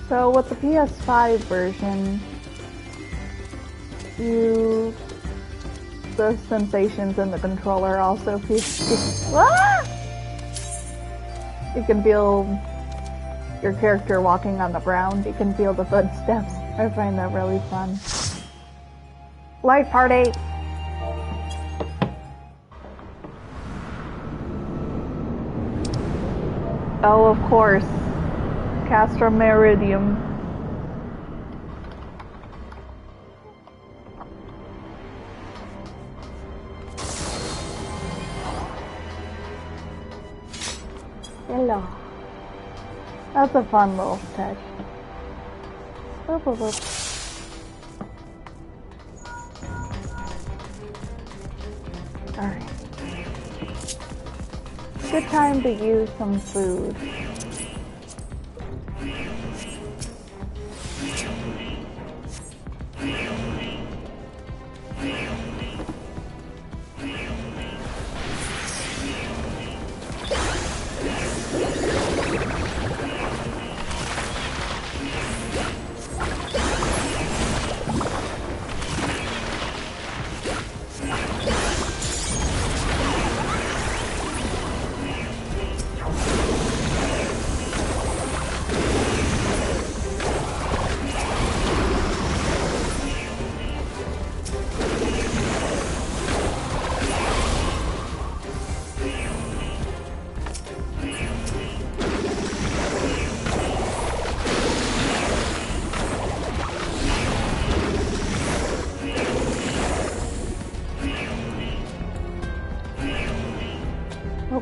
So with the PS5 version, the sensations in the controller also feel. You can feel your character walking on the ground. You can feel the footsteps. I find that really fun. Light party! Oh, of course. Castra Meridium. Hello. That's a fun little touch. Whoop, whoop, whoop. Alright. Good time to use some food.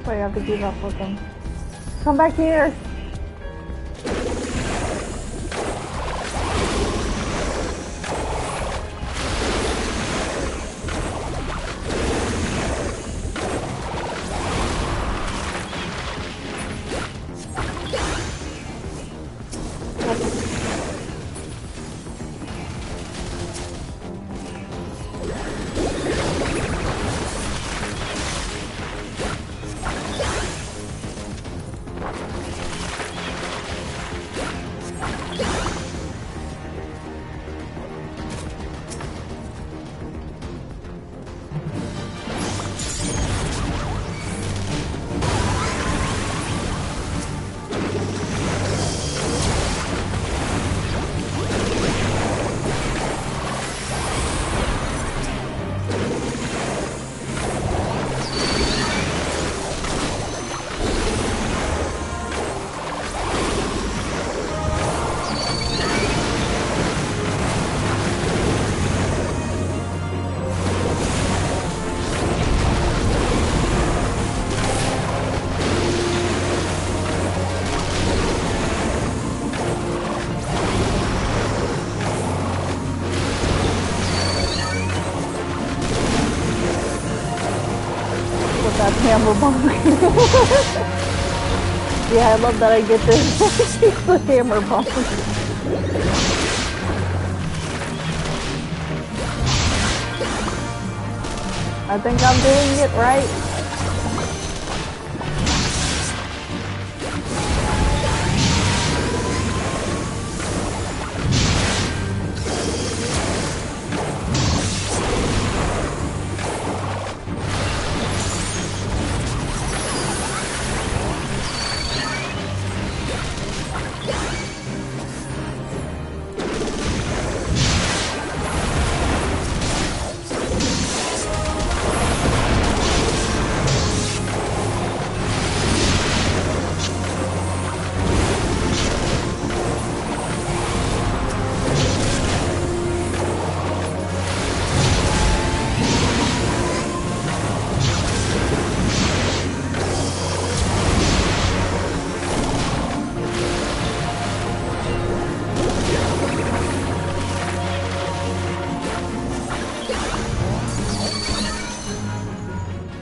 So you have to give up with them. Come back here! Hammer bomb. Yeah, I love that I get this. She's the hammer bomb. I think I'm doing it right.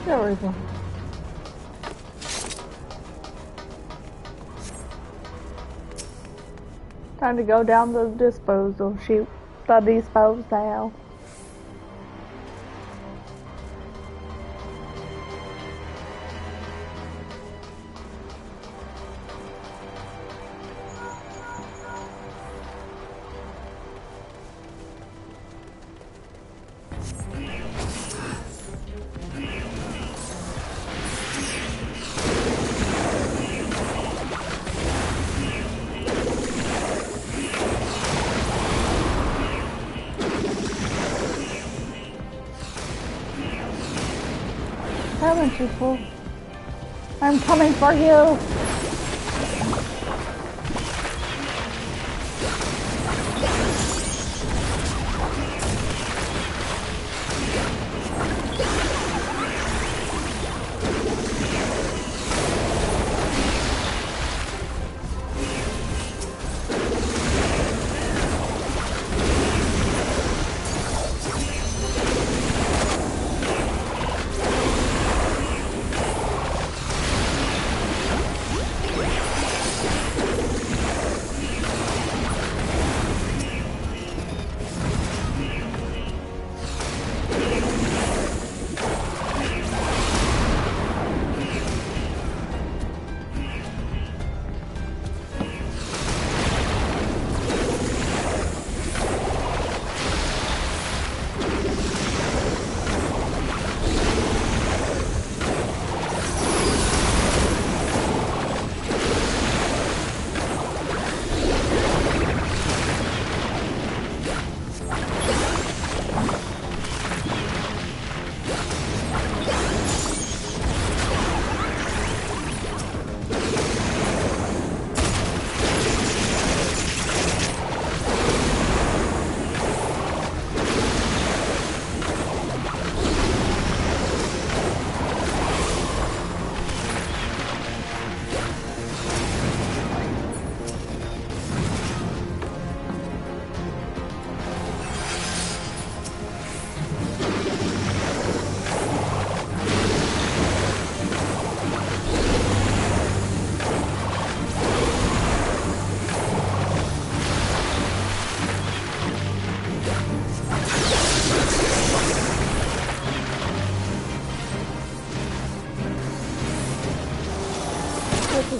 There we go. Time to go down the disposal chute. The disposal. Haven't you, fool? I'm coming for you!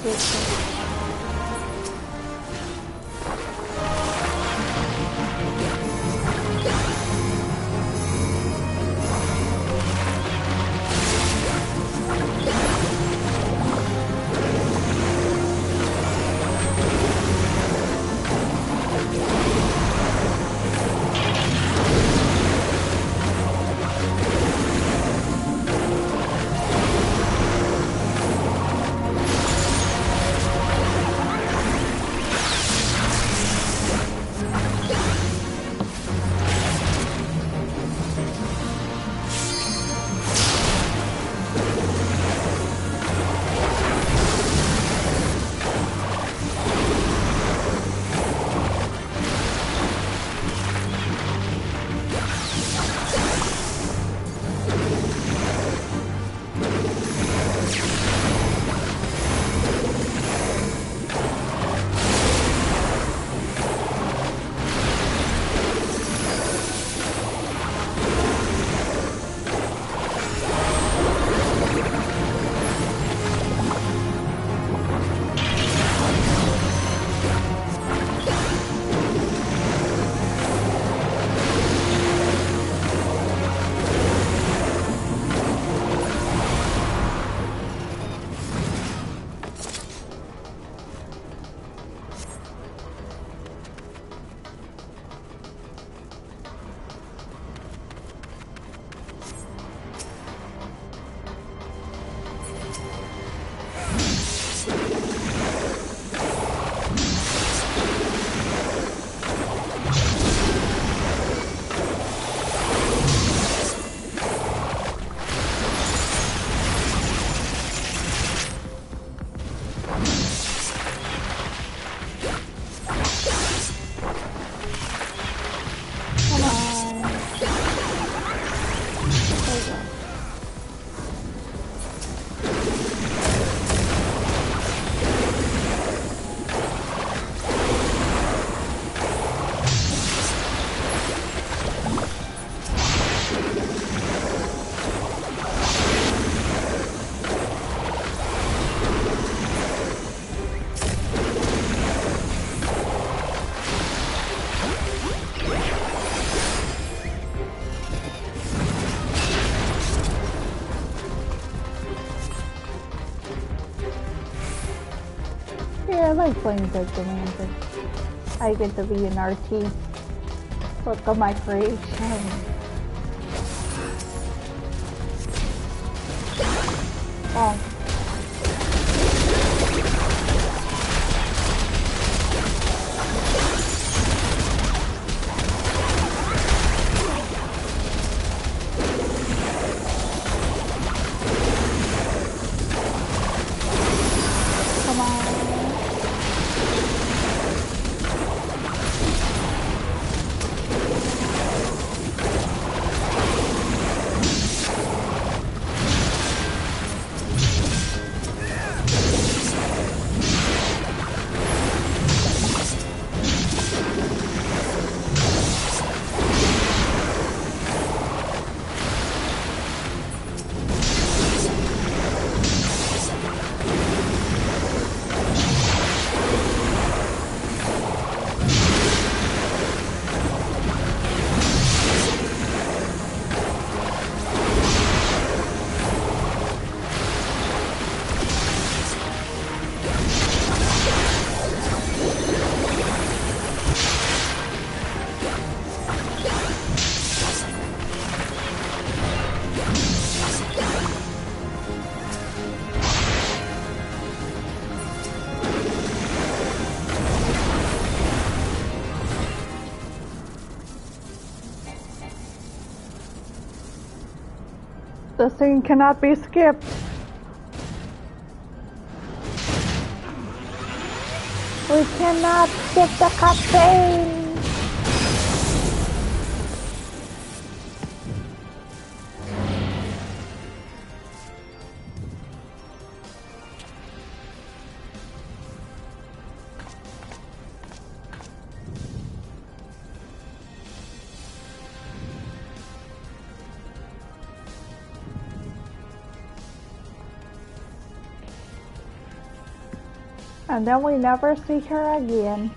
distance. Yeah, I like playing Dead Commander. I get to be an RT. Look at my creation. Oh. Come on. The scene cannot be skipped. We cannot skip the cutscene. And then we never see her again.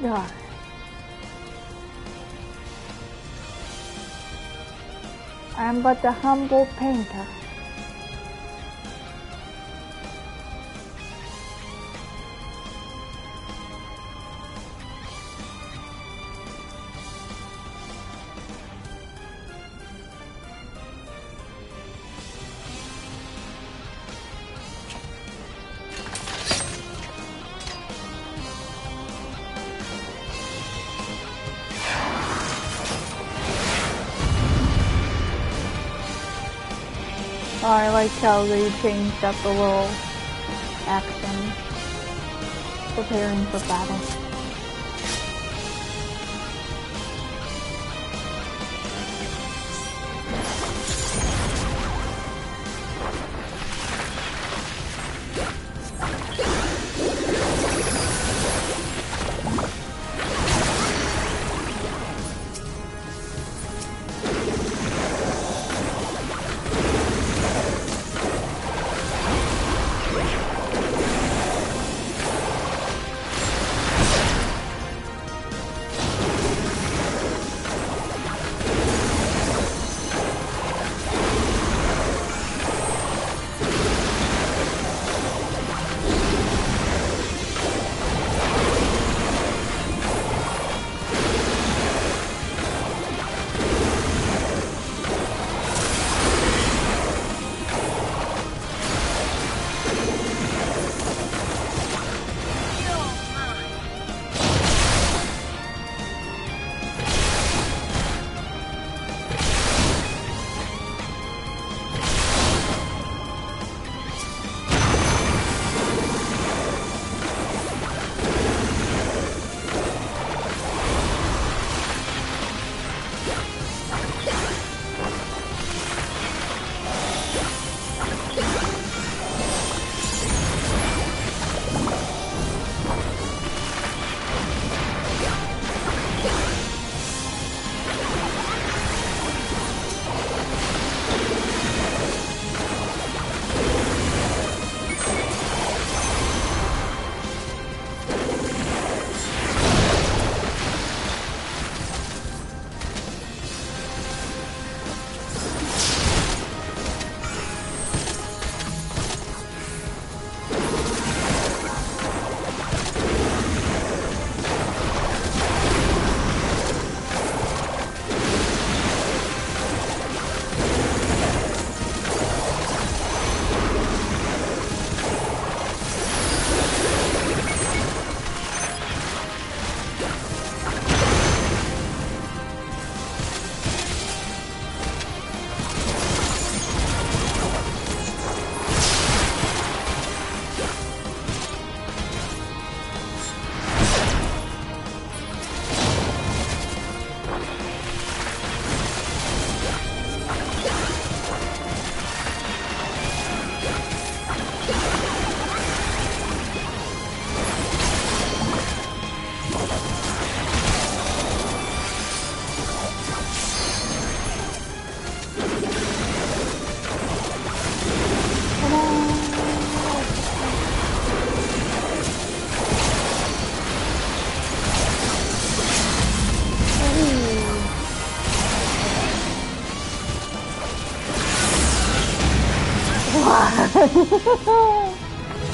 Yeah. I'm but a humble painter. I like how they changed up the little action, preparing for battle.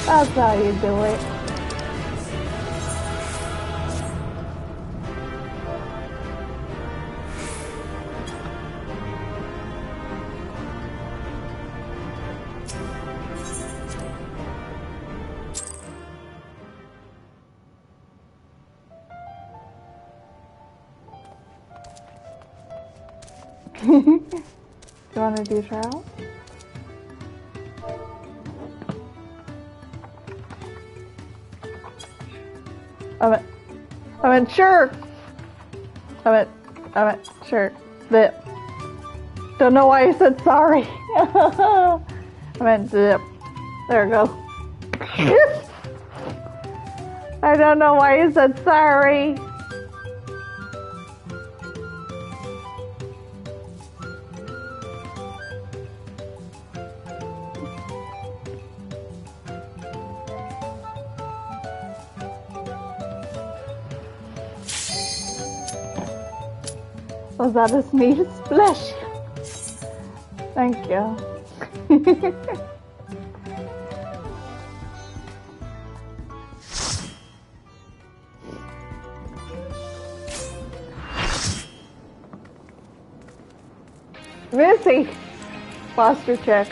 That's how you do it. You want to do trial? I meant sure. I meant sure. Zip. Don't know why I said sorry. I meant zip. There we go. I don't know why I said sorry. Was that a sneeze? Splash! Thank you. Missy! Posture check.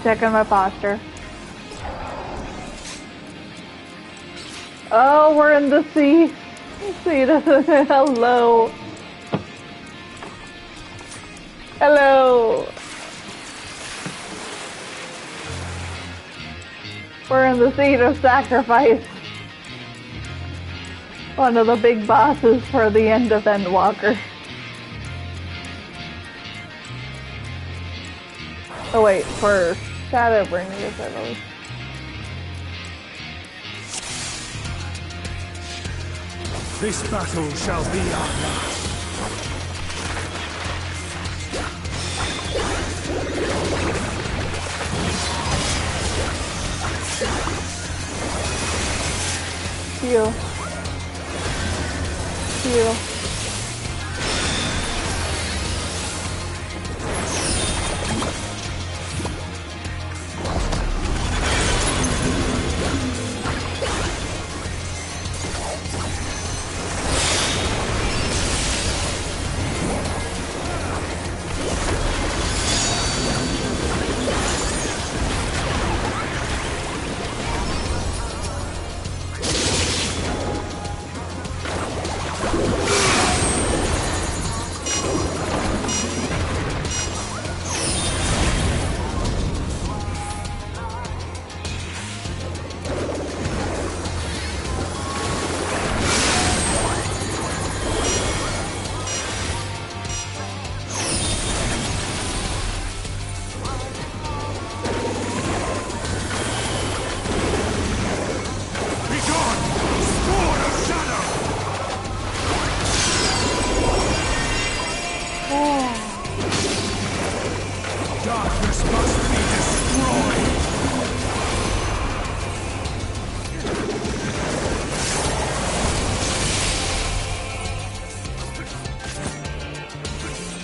Checking my posture. Oh, we're in the sea. See, hello. Hello. We're in the seat of sacrifice. One of the big bosses for the end of Endwalker. Oh wait, for Shadowbringers, I believe. This battle shall be our last. Heal. Heal.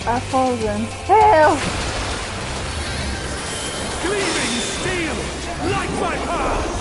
I've frozen. Hell! Gleaming steel, light my path!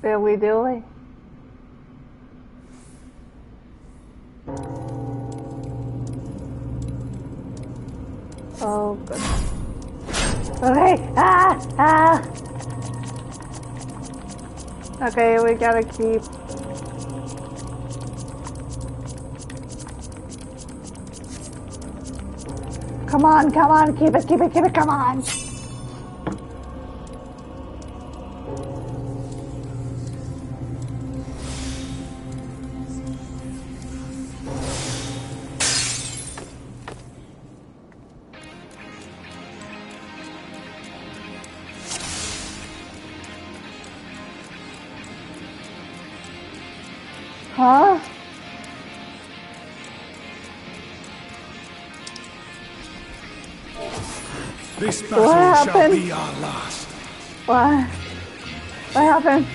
Dilly dilly. Oh goodness. Okay. Okay, we gotta keep. Come on, keep it, come on. Huh? This battle shall happened? be our last. What? What happened?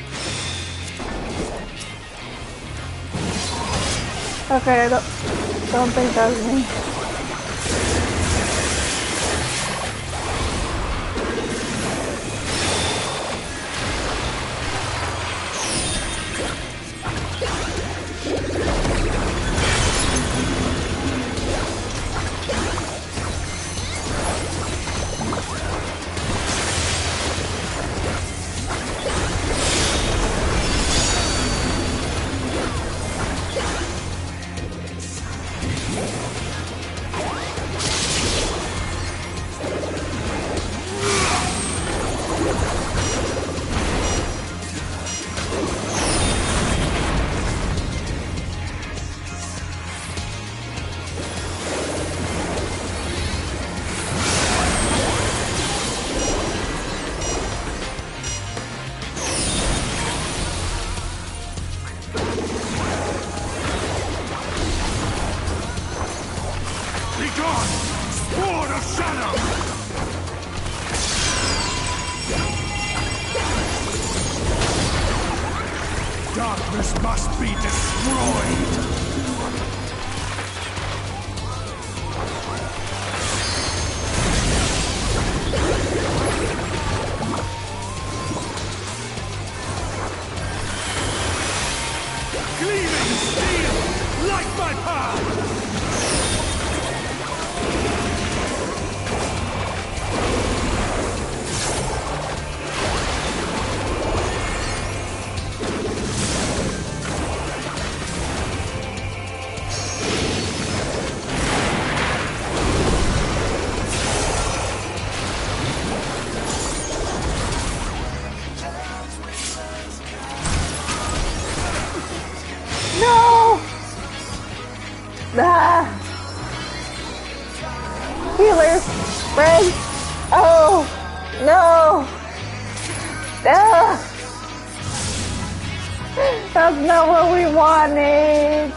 Okay, I don't think that was me. Darkness must be destroyed! Gleaming steel! Light my path! No! Ah! Healers! Friends! Oh! No! Ah! That's not what we wanted!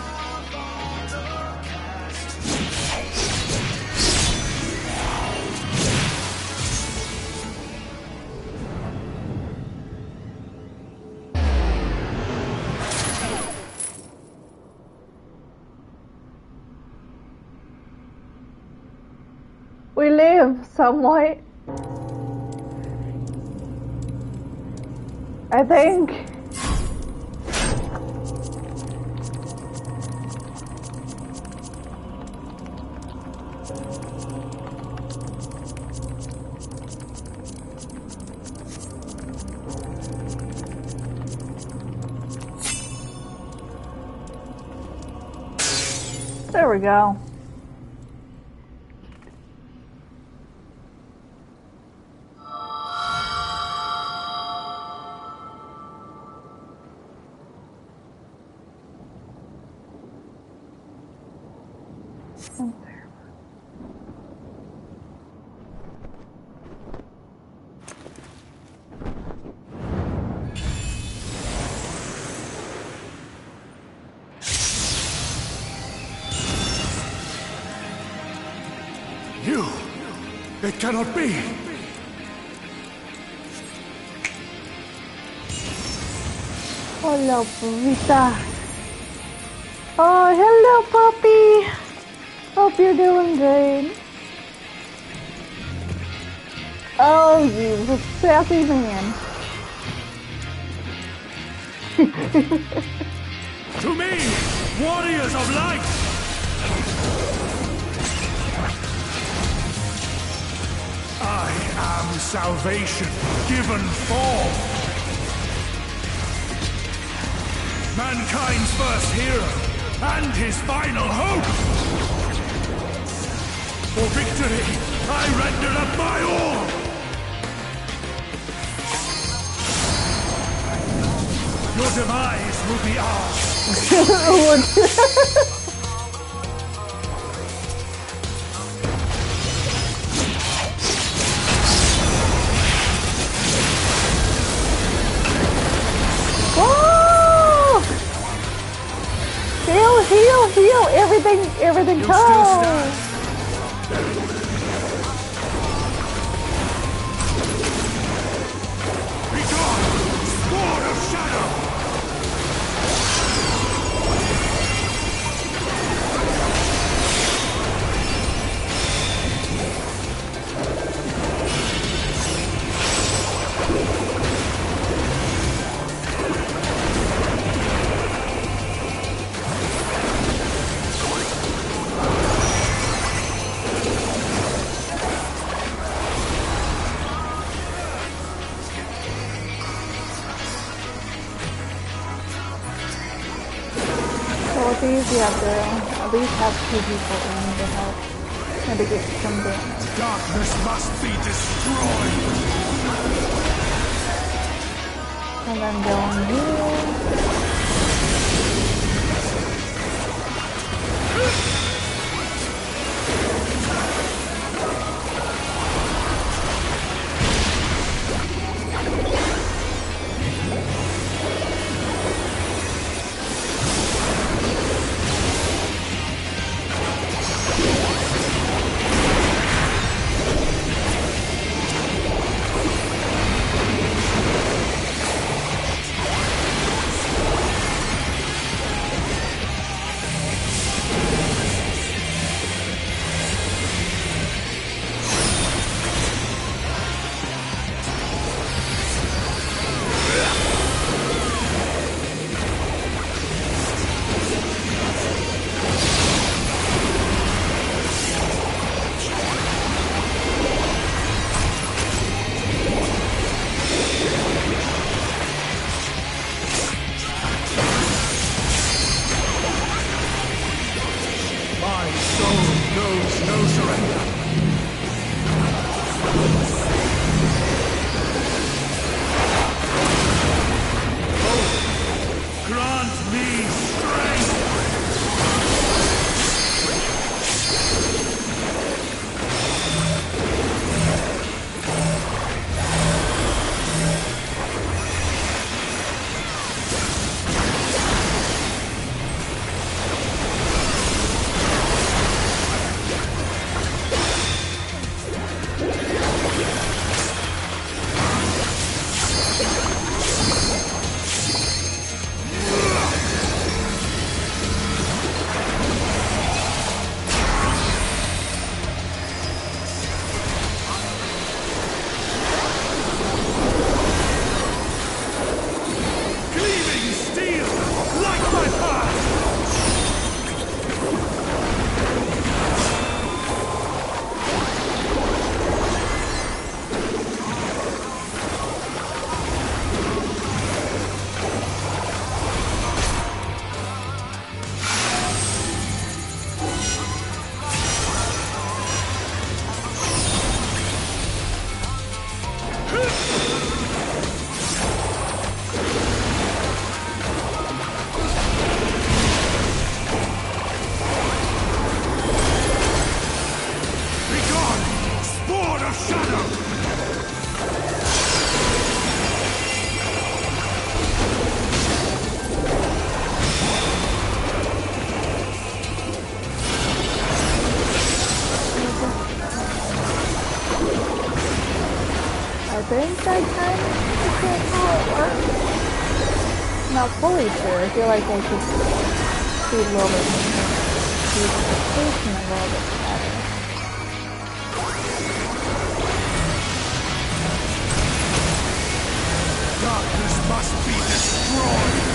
We live somewhat. I think. There we go. You! It cannot be! Hello, Vita. Oh, hello, puppy. Hope you're doing great. Oh, you sassy man. To me, warriors of light! I am salvation given form. Mankind's first hero and his final hope. For victory, I render up my all. Your demise will be ours. Everything You go! still stand? Be gone! Sword of Shadow! These you have to at least have 2 people in to help mitigate some damage. Darkness must be destroyed! And then go on here. think I kind of understand how it works. Not fully sure. I feel like I should see a little bit more. See the station a little bit better. Darkness must be destroyed!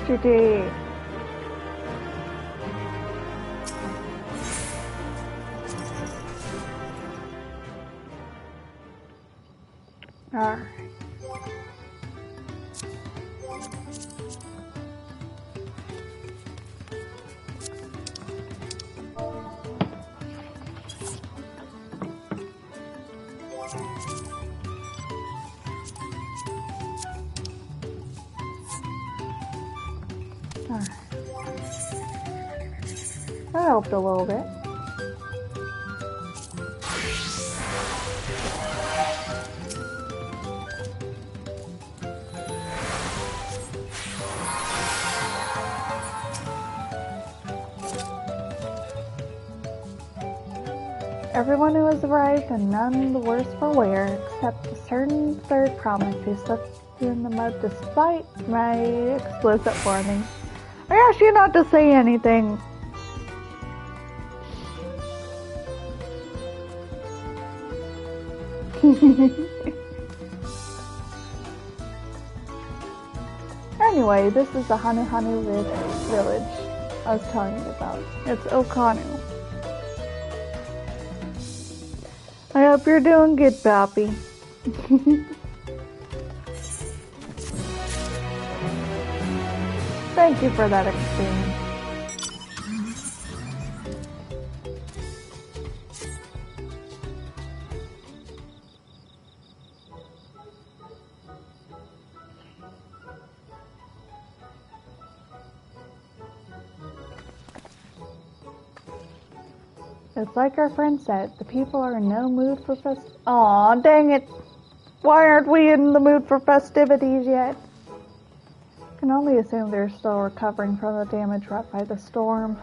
you did. Alright. That helped a little bit. Everyone who has arrived and none the worse for wear, except a certain third promise who slipped in the mud despite my explicit warning. I asked you not to say anything. Anyway, this is the Hanu village I was telling you about. It's Okanu. I hope you're doing good, Pappy. Thank you for that experience. It's like our friend said, the people are in no mood for Aw, dang it! Why aren't we in the mood for festivities yet? I can only assume they're still recovering from the damage wrought by the storm.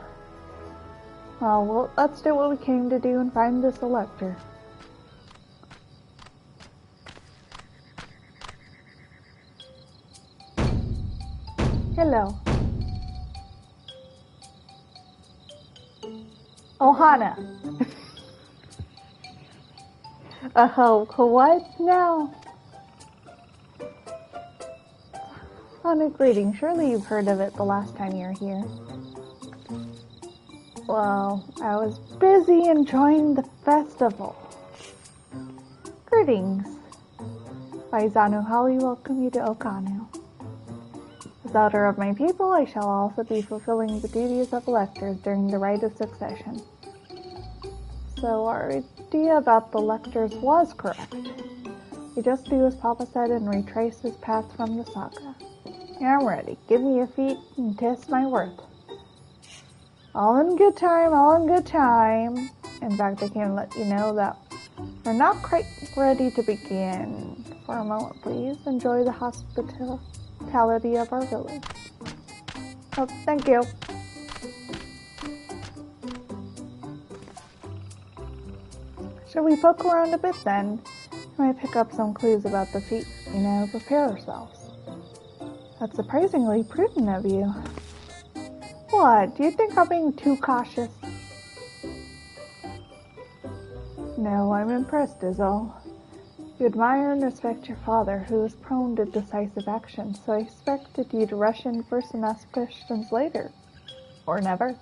Well, let's do what we came to do and find this elector. Hello. Ohana. What now? Ohana greeting. Surely you've heard of it the last time you were here. Well, I was busy enjoying the festival. Greetings. Faizanu Holly, welcome you to Okanu. As elder of my people, I shall also be fulfilling the duties of electors during the rite of succession. So our idea about the electors was correct. You just do as Papa said and retrace his path from the saga. I'm ready. Give me a feat and test my worth. All in good time, all in good time. In fact, I can let you know that we're not quite ready to begin. For a moment, please. Enjoy the hospitality of our village. Oh, thank you. Shall we poke around a bit then? We might pick up some clues about the feat, prepare ourselves. That's surprisingly prudent of you. What? Do you think I'm being too cautious? No, I'm impressed is all. You admire and respect your father, who is prone to decisive action, so I expected you to rush in first and ask questions later. Or never.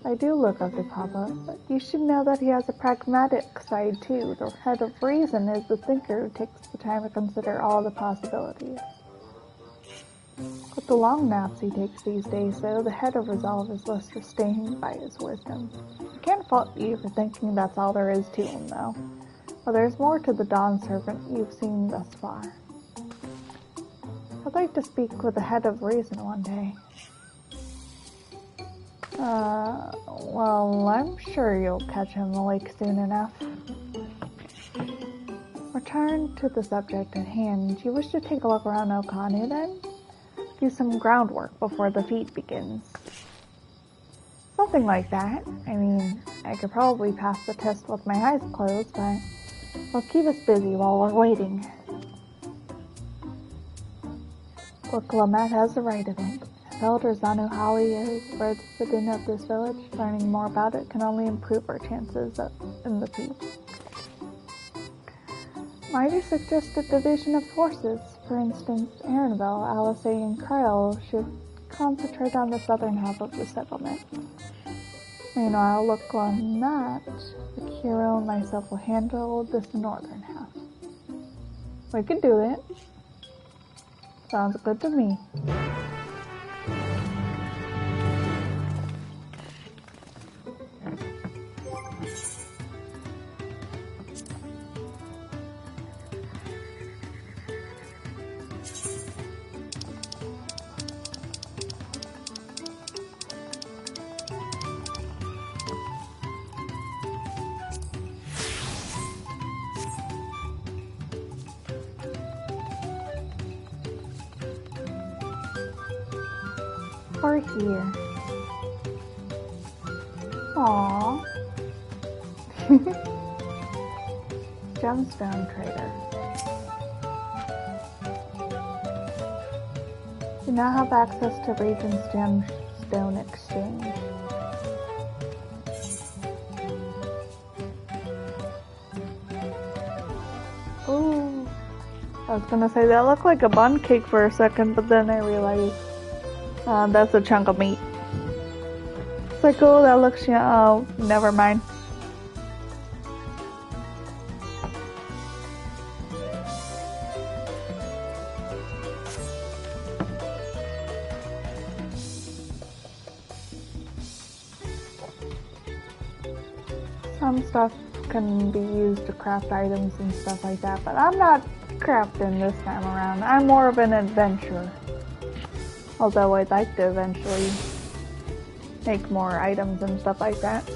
I do look up to Papa, but you should know that he has a pragmatic side too. The head of reason is the thinker who takes the time to consider all the possibilities. With the long naps he takes these days, though, the head of resolve is less restrained by his wisdom. I can't fault you for thinking that's all there is to him, though. Well, there's more to the Dawn Servant you've seen thus far. I'd like to speak with the head of reason one day. Well, I'm sure you'll catch him awake soon enough. Return to the subject at hand. Do you wish to take a look around Okanu, then? Do some groundwork before the feat begins. Something like that. I mean, I could probably pass the test with my eyes closed, but it'll keep us busy while we're waiting. Look, Lamet has the right of it. If Elder Zanu Holly is resident of this village, learning more about it can only improve our chances in the feat. Might you suggest a division of forces? for instance, Arenville, Alice, and Kyle should concentrate on the southern half of the settlement. Meanwhile, look on that. Akira and myself will handle this northern half. We could do it. Sounds good to me. Or here. Aww. Gemstone trader. You now have access to Regent's Gemstone Exchange. Ooh. I was gonna say that looked like a bun cake for a second, but then I realized that's a chunk of meat. It's like, oh, that looks, oh, never mind. Some stuff can be used to craft items and stuff like that, but I'm not crafting this time around. I'm more of an adventurer. Although I'd like to eventually make more items and stuff like that.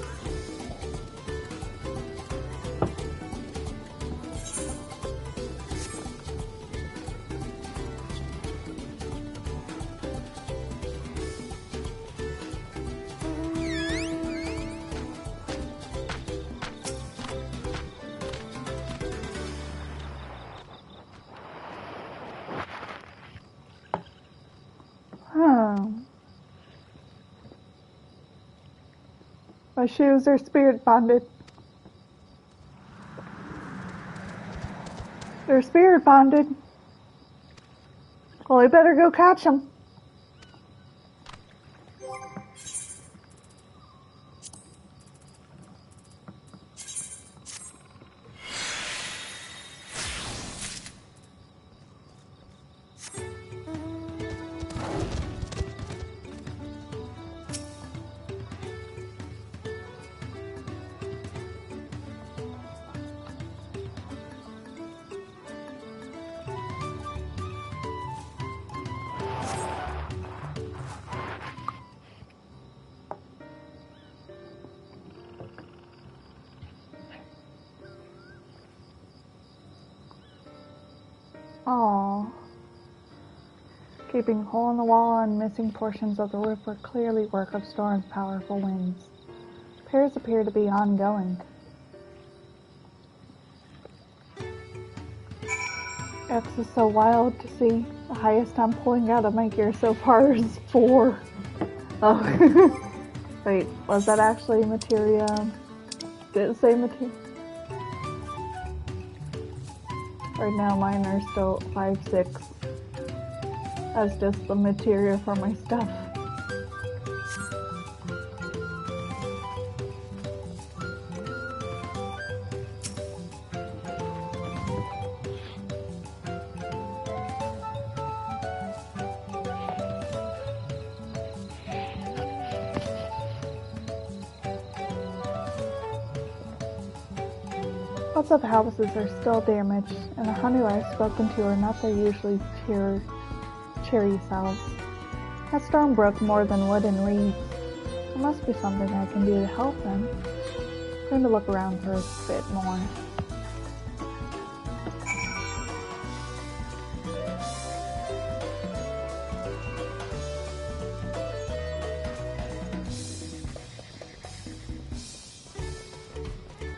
My shoes are spirit bonded. They're spirit bonded. Well, I better go catch them. Aww. Keeping hole in the wall and missing portions of the roof were clearly work of Storm's powerful winds. Repairs appear to be ongoing. X is so wild to see. The highest I'm pulling out of my gear so far is 4. Oh. Wait, was that actually materia? Did it say materia? Right now mine are still 5, 6. That's just the material for my stuff. Lots of houses are still damaged, and the honey I've spoken to are not their usually cheery selves. That storm broke more than wood and reeds. There must be something I can do to help them. I'm going to look around for a bit more.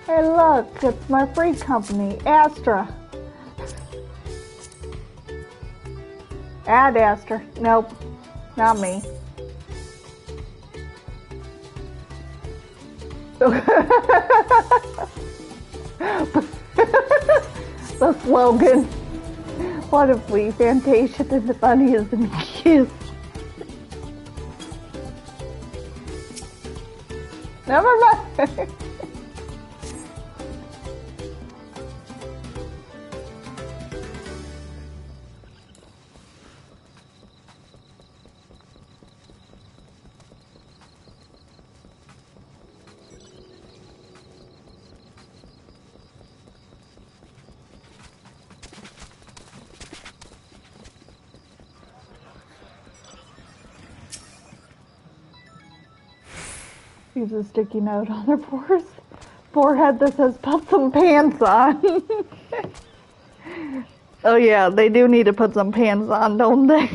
Hey look, it's my free company, Astra. Ad Astra. Nope, not me. The slogan. What if we Fantasia and the bunnies and kiss? Never mind. Use a sticky note on their forehead that says, put some pants on. Oh yeah, they do need to put some pants on, don't they?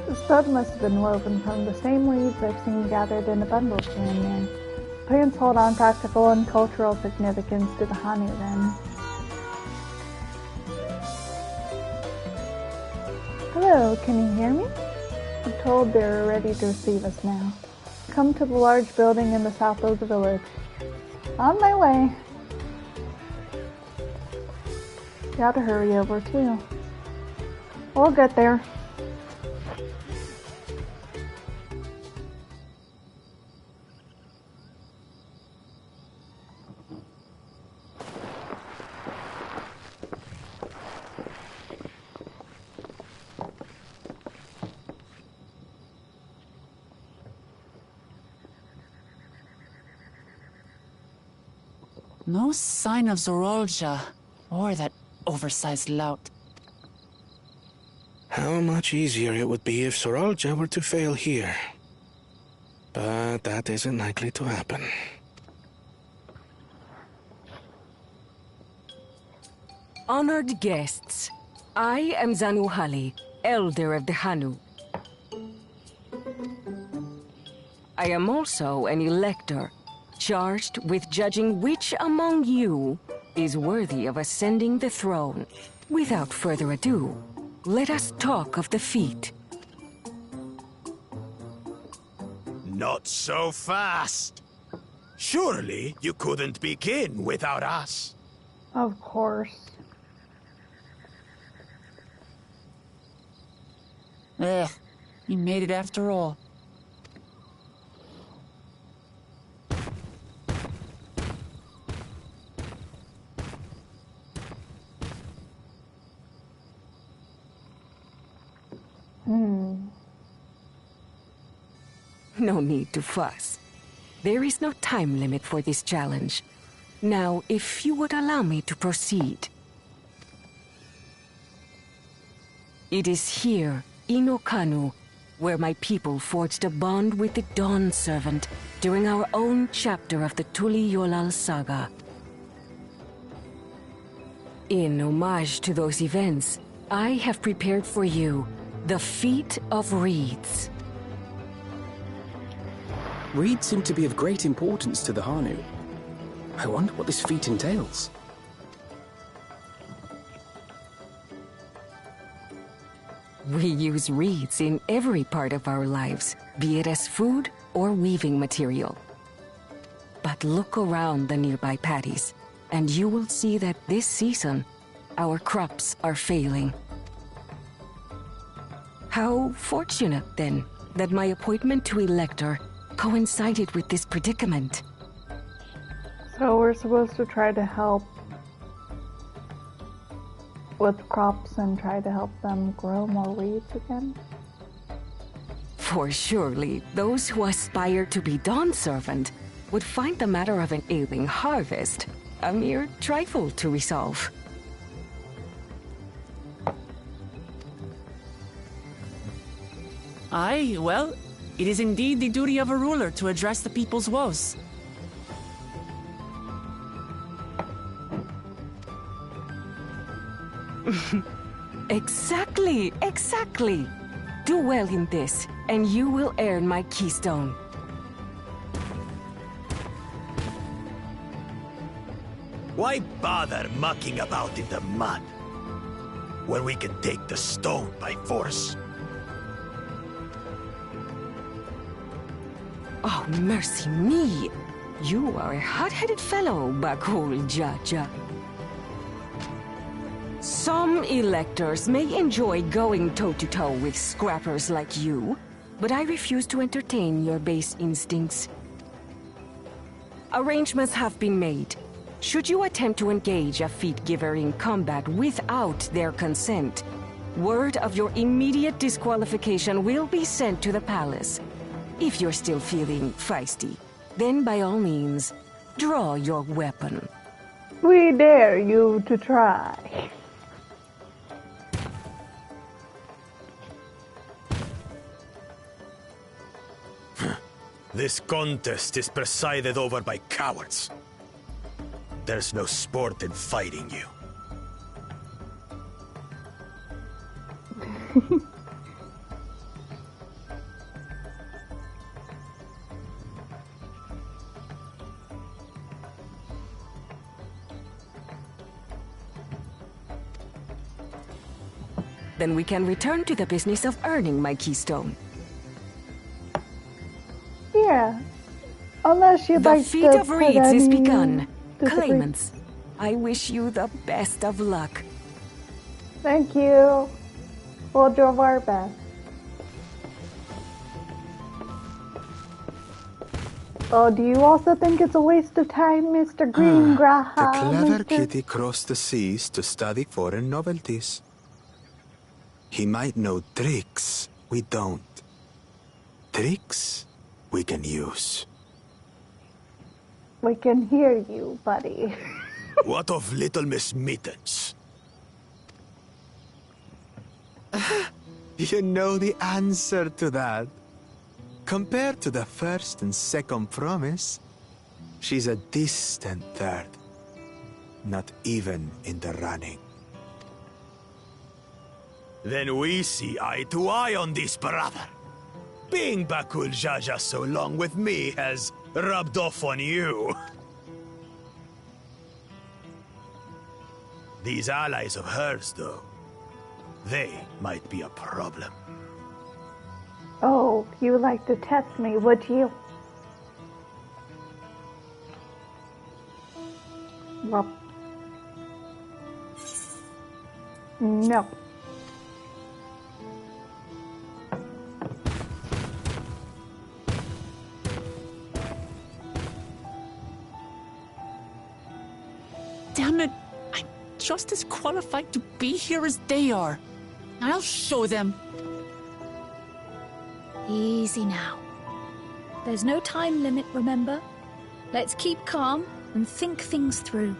The stud must have been woven from the same leaves I've seen gathered in a bundle here and there. Plants hold on practical and cultural significance to the Hanu then. Hello, can you hear me? I'm told they're ready to receive us now. Come to the large building in the south of the village. On my way. Gotta hurry over too. We'll get there. No sign of Zorolja, or that oversized lout. How much easier it would be if Zorolja were to fail here. But that isn't likely to happen. Honored guests, I am Zanuhali, Elder of the Hanu. I am also an elector, charged with judging which among you is worthy of ascending the throne. Without further ado, let us talk of the feat. Not so fast. Surely you couldn't begin without us. Of course. Ugh, you made it after all. No need to fuss. There is no time limit for this challenge. Now, if you would allow me to proceed. It is here, in Okanu, where my people forged a bond with the Dawn Servant during our own chapter of the Tuli Yolal saga. In homage to those events, I have prepared for you the Feat of Reeds. Reeds seem to be of great importance to the Hanu. I wonder what this feat entails. We use reeds in every part of our lives, be it as food or weaving material. But look around the nearby paddies, and you will see that this season, our crops are failing. How fortunate, then, that my appointment to Elector coincided with this predicament. So we're supposed to try to help with crops and try to help them grow more weeds again? For surely those who aspire to be Dawn Servant would find the matter of an ailing harvest a mere trifle to resolve. Aye, well, it is indeed the duty of a ruler to address the people's woes. Exactly, exactly. Do well in this, and you will earn my keystone. Why bother mucking about in the mud when we can take the stone by force? Oh, mercy me! You are a hot-headed fellow, Bakul Jaja. Some electors may enjoy going toe-to-toe with scrappers like you, but I refuse to entertain your base instincts. Arrangements have been made. Should you attempt to engage a feat giver in combat without their consent, word of your immediate disqualification will be sent to the palace. If you're still feeling feisty, then by all means, draw your weapon. We dare you to try. This contest is presided over by cowards. There's no sport in fighting you. Then we can return to the business of earning my keystone. Yeah. Unless you'd The like feat to of put reeds is any begun. disagree- Claimants, I wish you the best of luck. Thank you. We'll do our best. Oh, do you also think it's a waste of time, Mr. Greengrass? The clever kitty crossed the seas to study foreign novelties. He might know tricks we don't. Tricks we can use. We can hear you, buddy. What of Little Miss Mittens? You know the answer to that. Compared to the first and second promise, she's a distant third. Not even in the running. Then we see eye to eye on this, brother. Being Bakul Jaja so long with me has rubbed off on you. These allies of hers, though, they might be a problem. Oh, you would like to test me, would you? Well, no. Damn it! I'm just as qualified to be here as they are. I'll show them. Easy now. There's no time limit, remember? Let's keep calm and think things through.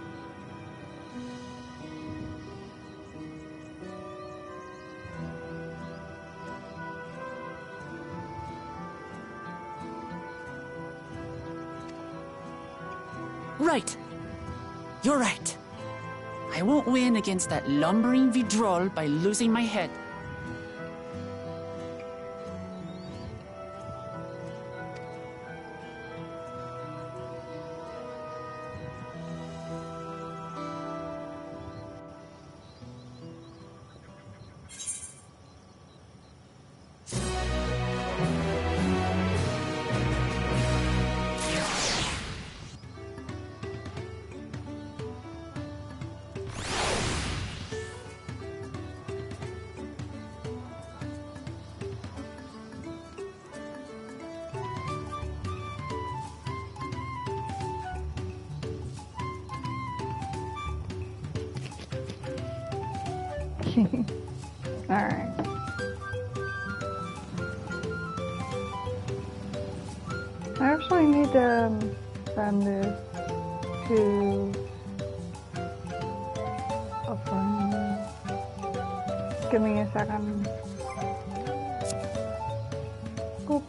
Right. You're right. I won't win against that lumbering Vidrol by losing my head. Alright. need to send this to a friend. Give me a second. Cool.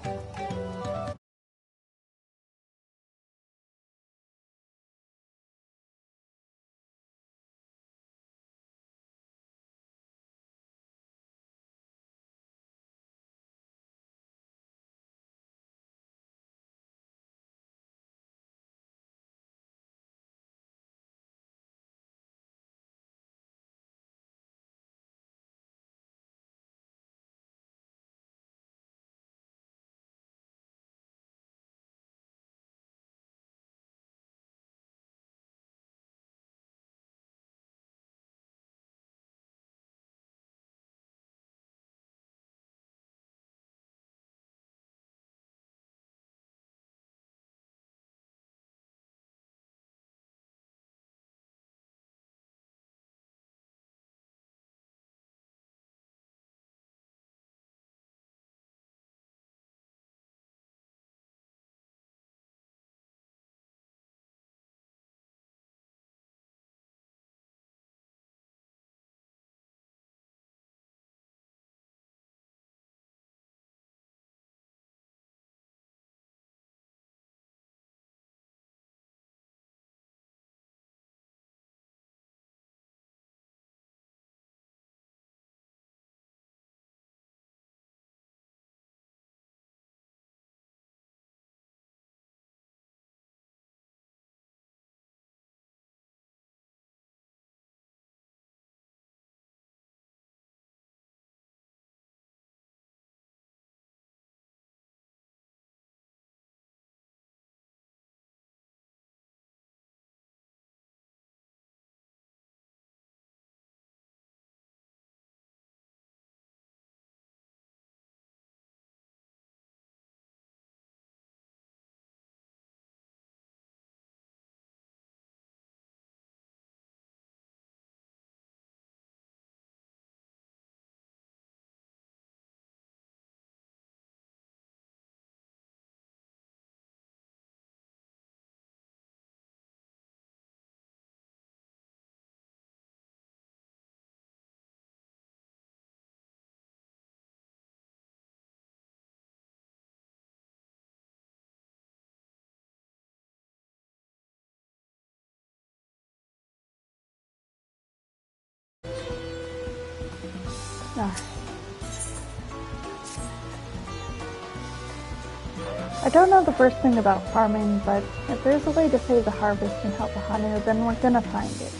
I don't know the first thing about farming, but if there's a way to save the harvest and help the Hanu, then we're gonna find it.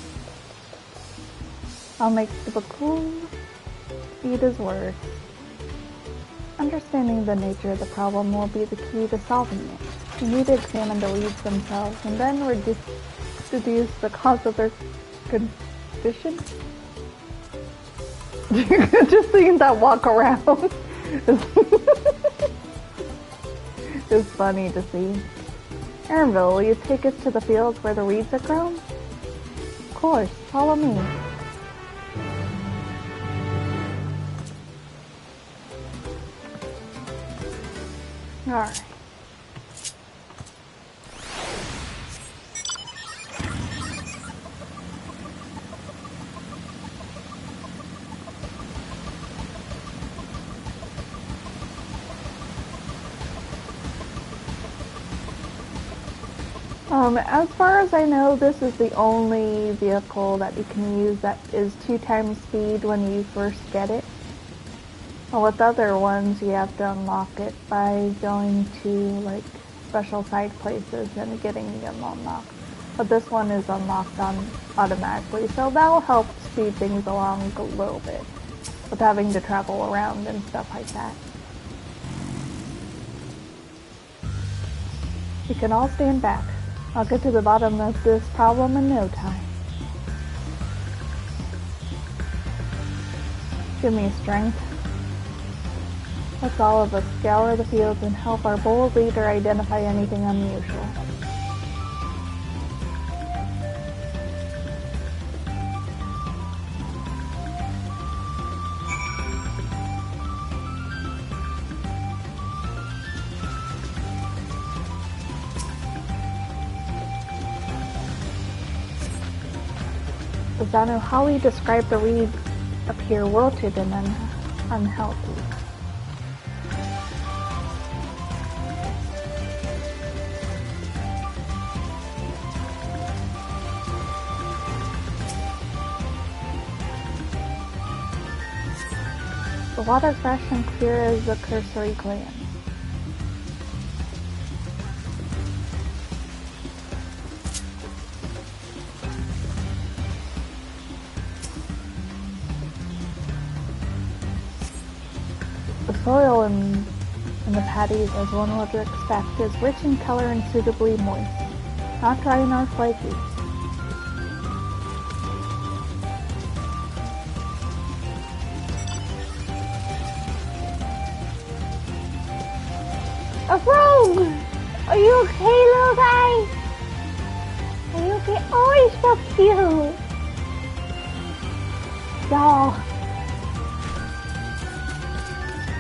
I'll make the Bakul eat his words. Understanding the nature of the problem will be the key to solving it. We need to examine the leads themselves and then deduce the cause of their condition. Just seeing that walk around is funny to see. Aaronville, will you take us to the fields where the reeds are grown? Of course, follow me. Alright. As far as I know, this is the only vehicle that you can use that is 2 times speed when you first get it. Well, with other ones, you have to unlock it by going to, like, special side places and getting them unlocked. But this one is unlocked automatically, so that'll help speed things along a little bit with having to travel around and stuff like that. You can all stand back. I'll get to the bottom of this problem in no time. Give me strength. Let's all of us scour the fields and help our bold leader identify anything unusual. Zanu Holly described the reeds appear wilted and unhealthy. The water fresh and clear as a cursory glance. The soil in the paddies, as one would expect, is rich in color and suitably moist, not dry nor flaky. A frog! Are you okay, little guy? Are you okay? Oh, he's so cute! Y'all.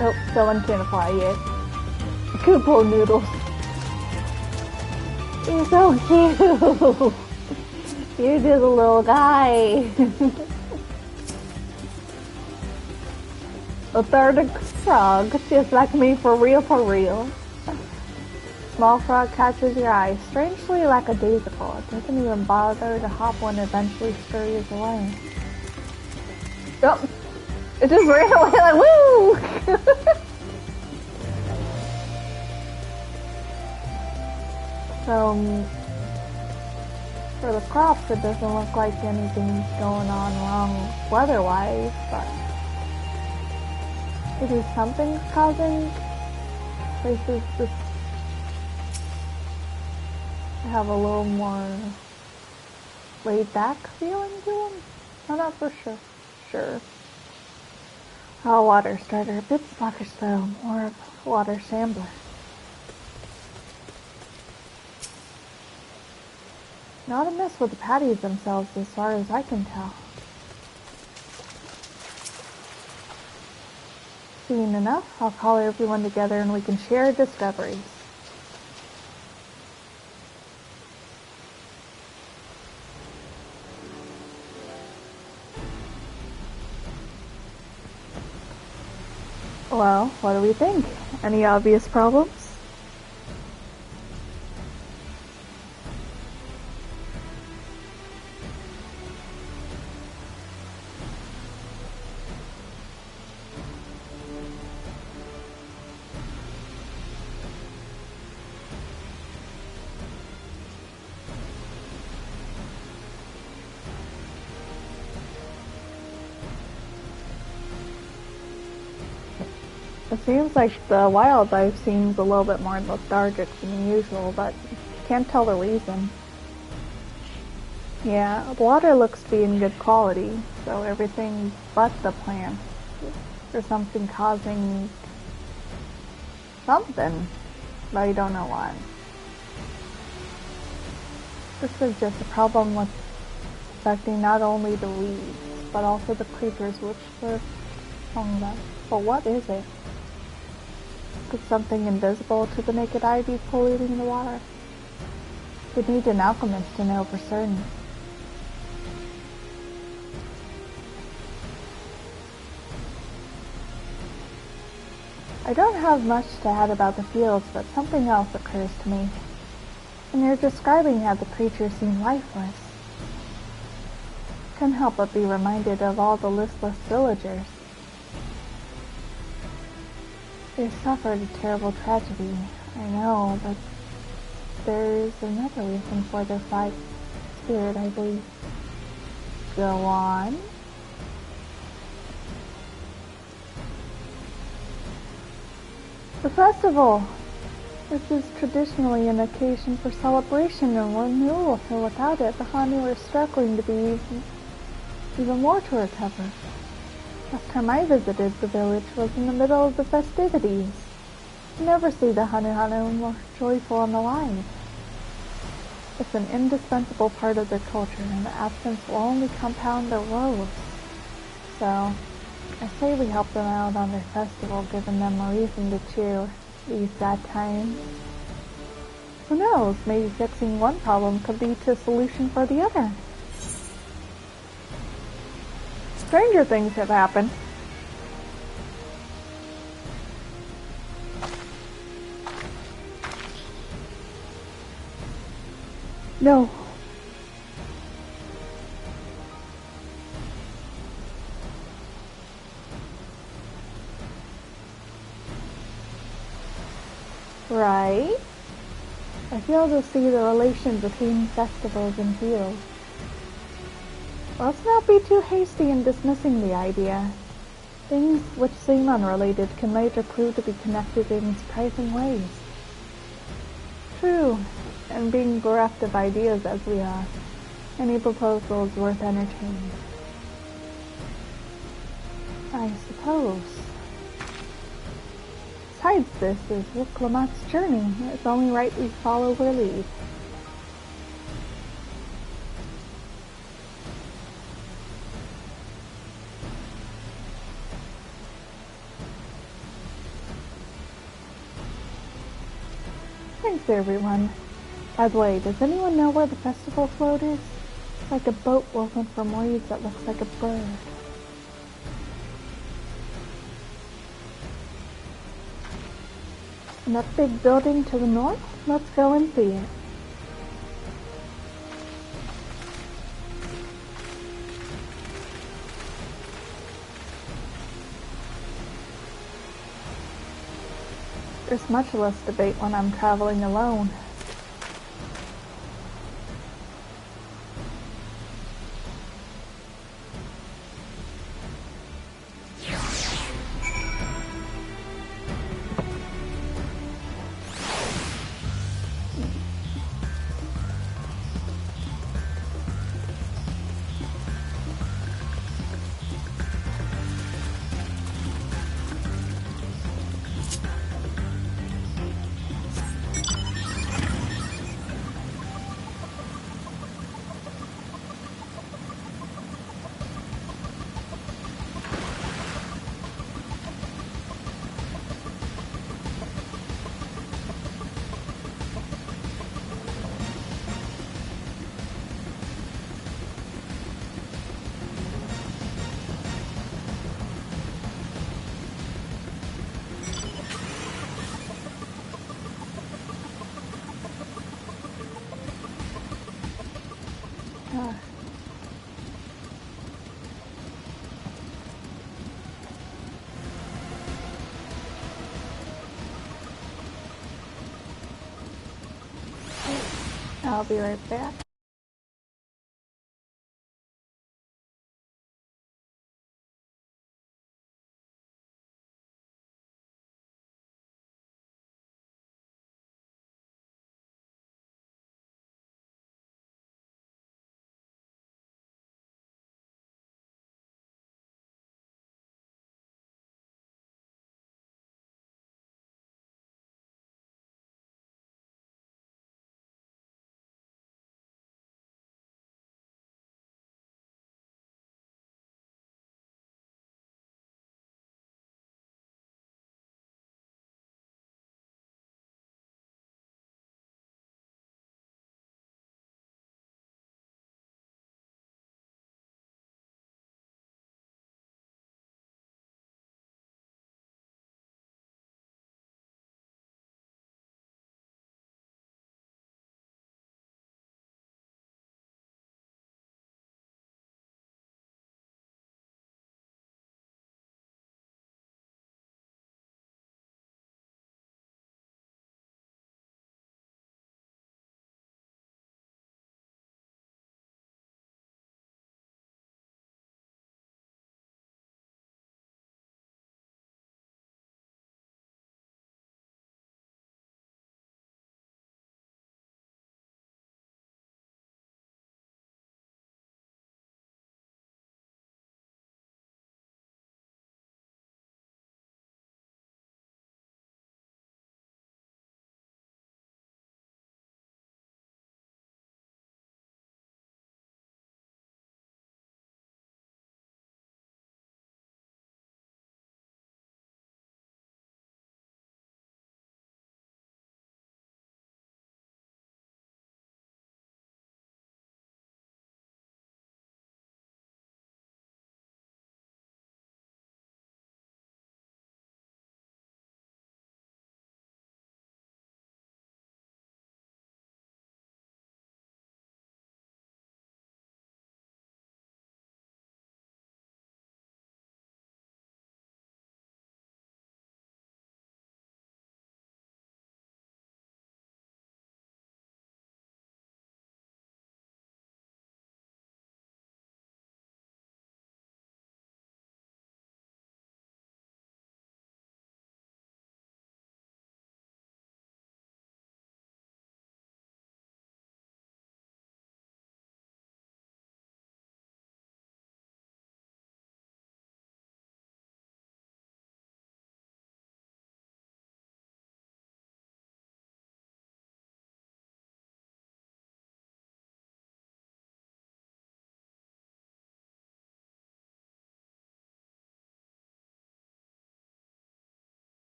Nope, still one can't fly yet. Koopo noodles. You're so cute! You're just a little guy. A third frog, just like me for real, for real. Small frog catches your eye, strangely lackadaisical. It doesn't even bother to hop when it eventually scurries away. Oh, it just ran away like, woo! So, for the crops, it doesn't look like anything's going on wrong weather-wise, but maybe something's causing places to have a little more laid-back feeling to them. I'm not for sure. Oh, water starter, a bit sluggish though, more of a water shambler. Not amiss with the patties themselves as far as I can tell. Seeing enough, I'll call everyone together and we can share discoveries. Well, what do we think? Any obvious problems? It seems like the wildlife seems a little bit more lethargic than usual, but can't tell the reason. Yeah, the water looks to be in good quality, so everything but the plant. There's something causing something, but I don't know what. This is just a problem with affecting not only the weeds, but also the creatures which live among them. But what is it? Could something invisible to the naked eye be polluting the water? We'd need an alchemist to know for certain. I don't have much to add about the fields, but something else occurs to me. When you're describing how the creatures seem lifeless, I can't help but be reminded of all the listless villagers. They suffered a terrible tragedy, I know, but there's another reason for their spirit, I believe. Go on. The festival! This is traditionally an occasion for celebration and renewal, so without it, the Hanu are struggling to be even more to recover. Last time I visited the village was in the middle of the festivities. You never see the Hanu more joyful and alive. It's an indispensable part of their culture, and the absence will only compound their woes. So, I say we help them out on their festival, giving them a reason to cheer these sad times. Who knows, maybe fixing one problem could lead to a solution for the other. Stranger things have happened. No. Right? I fail to see the relation between festivals and fields. Let's not be too hasty in dismissing the idea. Things which seem unrelated can later prove to be connected in surprising ways. True, and being bereft of ideas as we are, any proposal is worth entertaining. I suppose. Besides, this is Woklamat's journey. It's only right we follow her lead. Thanks, everyone. By the way, does anyone know where the festival float is? It's like a boat woven from reeds that looks like a bird. And that big building to the north? Let's go and see it. There's much less debate when I'm traveling alone. I'll be right back.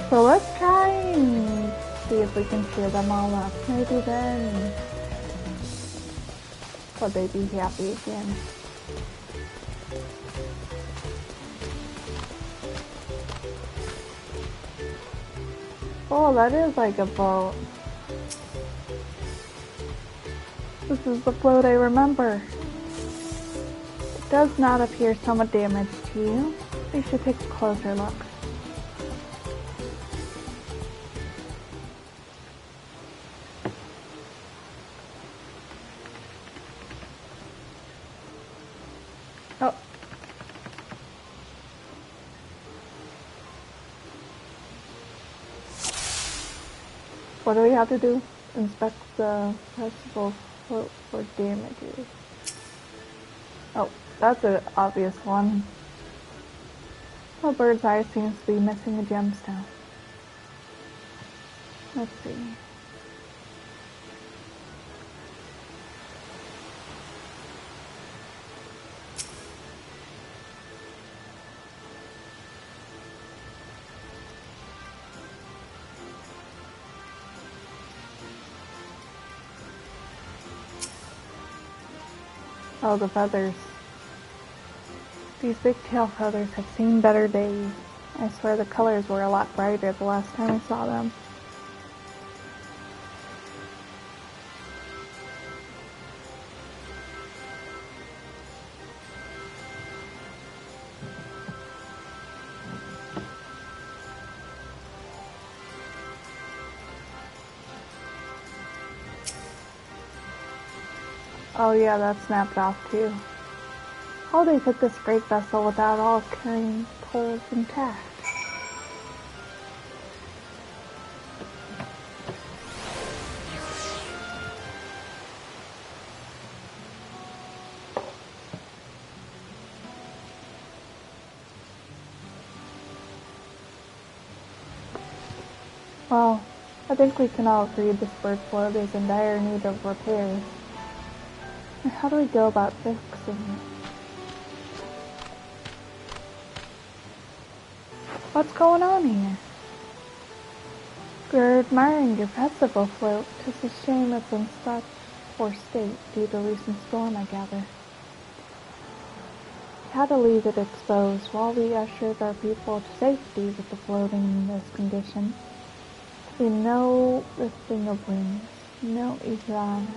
So let's try and see if we can cheer them all up. Maybe then will they be happy again. Oh, that is like a boat. This is the float I remember. It does not appear somewhat damaged to you. We should take a closer look. Oh. What do we have to do? Inspect the festival float for damages. Oh, that's an obvious one. The bird's eye seems to be missing a gemstone. Let's see. Oh, the feathers. These big tail feathers have seen better days. I swear the colors were a lot brighter the last time I saw them. Oh yeah, that snapped off too. How they fit this great vessel without all carrying poles intact? Well, I think we can all agree this bird float is in dire need of repairs. And how do we go about fixing it? What's going on here? We're admiring your festival float. It's a shame it's in such poor state due to recent storm, I gather. We had to leave it exposed while we ushered our people to safety with the floating in this condition. There'll be no lifting of wings, no iguana.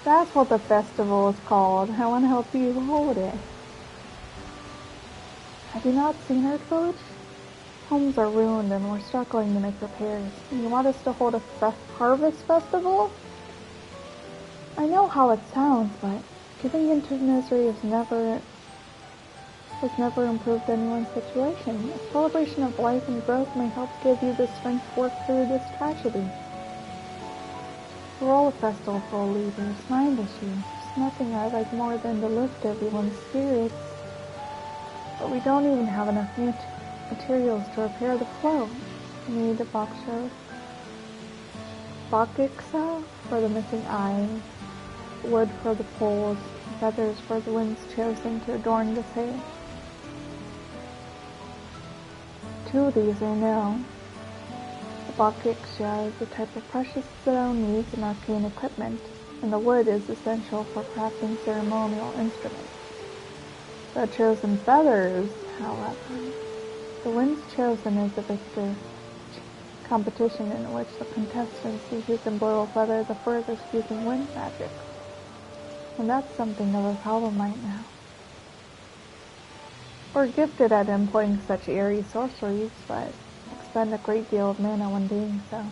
That's what the festival is called. I want to help you hold it. Have you not seen our village? Homes are ruined and we're struggling to make repairs. And you want us to hold a harvest festival? I know how it sounds, but giving into misery has never improved anyone's situation. A celebration of life and growth may help give you the strength to work through this tragedy. We're all a festival full of leaders. Mind issue. There's nothing I like more than to lift everyone's spirits. But we don't even have enough materials to repair the float. We need a box for the missing eye, wood for the poles, feathers for the winds chosen to adorn the sail. 2 of these I know. The Bakixia is a type of precious stone used in arcane equipment, and the wood is essential for crafting ceremonial instruments. The chosen feathers, however, the winds chosen is a victor competition in which the contestants see who can blow a feather the furthest using wind magic. And that's something of a problem right now. We're gifted at employing such airy sorceries, but expend a great deal of mana when doing so.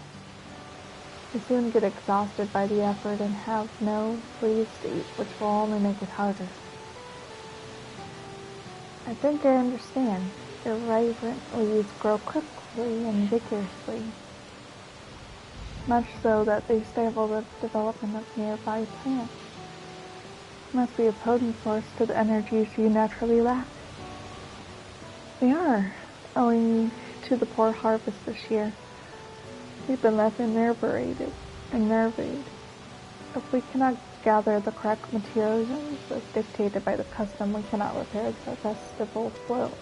We soon get exhausted by the effort and have no free state, which will only make it harder. I think I understand. Your vibrant leaves grow quickly and vigorously, much so that they stifle the development of nearby plants. Must be a potent source to the energies you naturally lack. They are, owing to the poor harvest this year. We've been left enervated. If we cannot gather the correct materials as dictated by the custom, we cannot repair the festival float.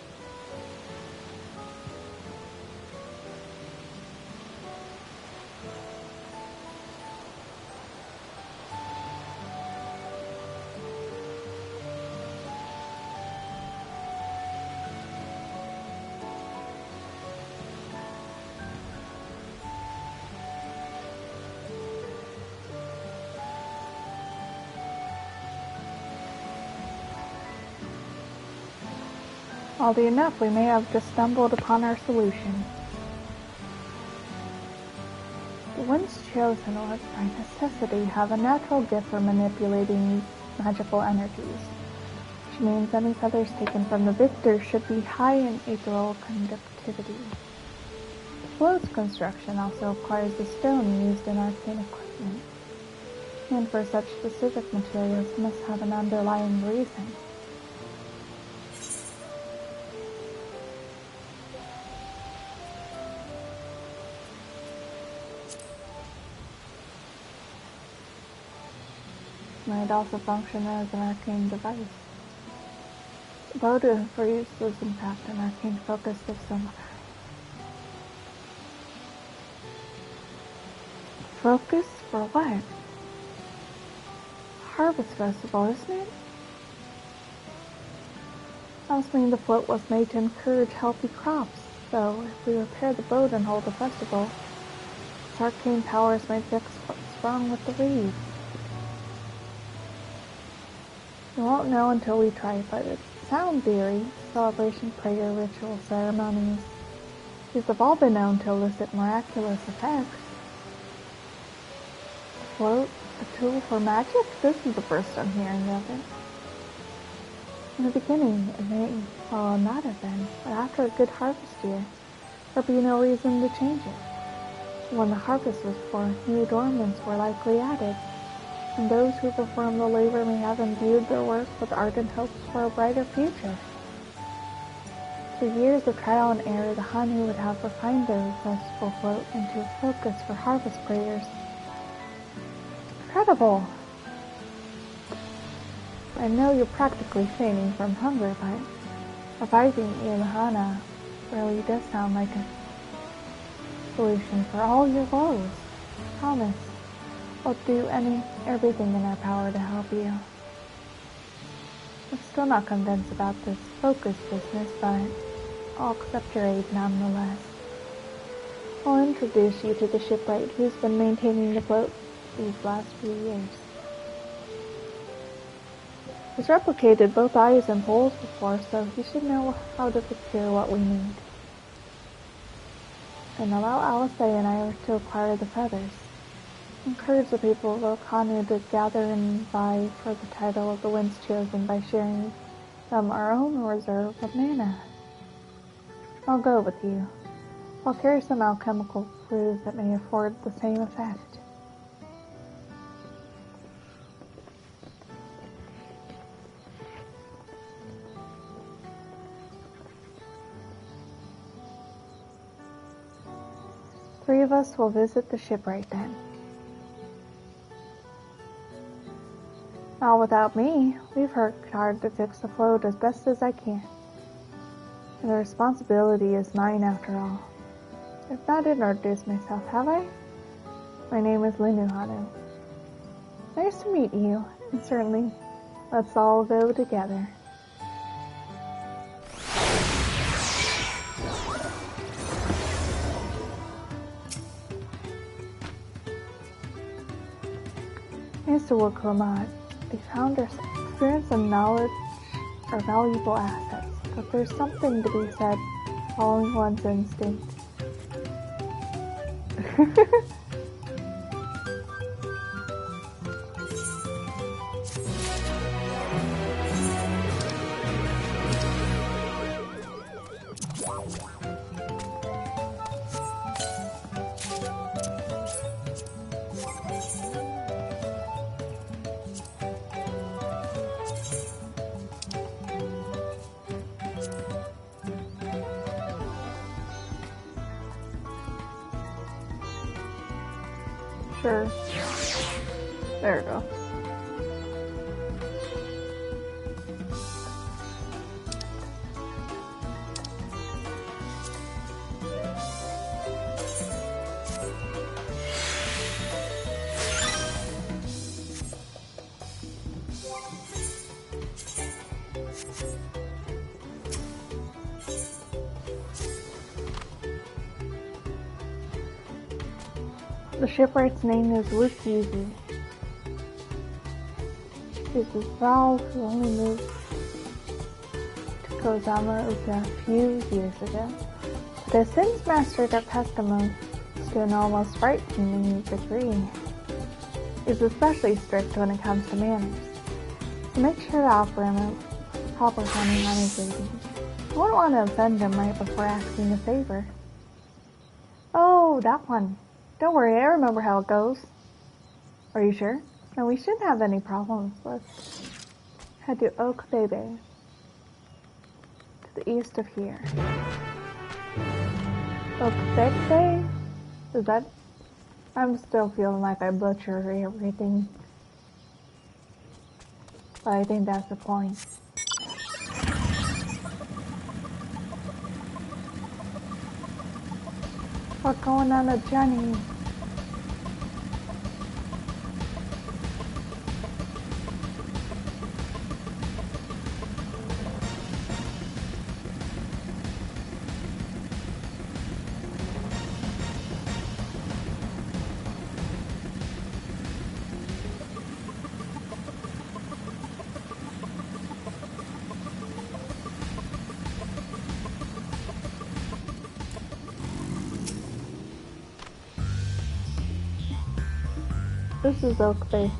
Oddly enough, we may have just stumbled upon our solution. The Wind's Chosen would, by necessity, have a natural gift for manipulating magical energies, which means any feathers taken from the victor should be high in ethereal conductivity. The float's construction also requires the stone used in arcane equipment, and for such specific materials must have an underlying reason. Might also function as an arcane device. Votive for use was in fact an arcane focus of some. Focus for what? Harvest festival, isn't it? Must mean the float was made to encourage healthy crops, so if we repair the boat and hold a festival, its arcane powers might fix what's wrong with the reed. We won't know until we try, but it's sound theory, celebration, prayer, ritual, ceremonies. These have all been known to elicit miraculous effects. Float, a tool for magic? This is the first I'm hearing of it. In the beginning, it may well not have been, but after a good harvest year, there'd be no reason to change it. When the harvest was poor, new adornments were likely added, and those who perform the labor may have imbued their work with ardent hopes for a brighter future. Through years of trial and error, the Hanu would have refined their festival float into a focus for harvest prayers. Incredible! I know you're practically fainting from hunger, but reviving Ilhana really does sound like a solution for all your woes. Promise. We'll do everything in our power to help you. I'm still not convinced about this focus business, but I'll accept your aid nonetheless. I'll introduce you to the shipwright who's been maintaining the float these last few years. He's replicated both eyes and poles before, so he should know how to procure what we need. And allow Alice and I to acquire the feathers. Encourage the people of Okanu to gather and vie for the title of the Wind's Chosen by sharing them our own reserve of mana. I'll go with you. I'll carry some alchemical clues that may afford the same effect. Three of us will visit the shipwright then. Not without me. We've worked hard to fix the float as best as I can. And the responsibility is mine after all. I've not introduced myself, have I? My name is Linuhanu. Nice to meet you, and certainly, let's all go together. Mr. Woklamat, the founder's experience and knowledge are valuable assets, but there's something to be said following one's instinct. Sure. There we go. The shipwright's name is XIV. He's a Val who only moved to Kozama Uka a few years ago, but has since mastered our custom to an almost frightening degree. He's especially strict when it comes to manners, so make sure to offer him a proper honey on his greeting. I wouldn't want to offend him right before asking a favor. Oh, that one. Don't worry, I remember how it goes. Are you sure? No, we shouldn't have any problems. Let's head to Oak Bebe, to the east of here. Oak Bebe? Is that... I'm still feeling like I butcher everything. But I think that's the point. We're going on a journey. This is Oak Bay.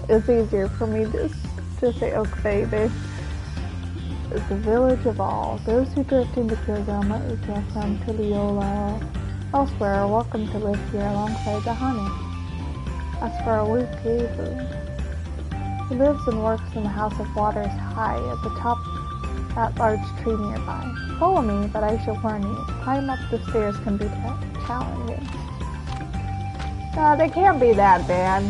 It's easier for me to say Oak Bay. It's the village of all. Those who drift into Kyozama Uka from Tuliola elsewhere are welcome to live here alongside the Hanu. As for Awukivu, he lives and works in the House of Waters high at the top of that large tree nearby. Follow me, but I shall warn you, climb up the stairs can be challenging. They can't be that bad.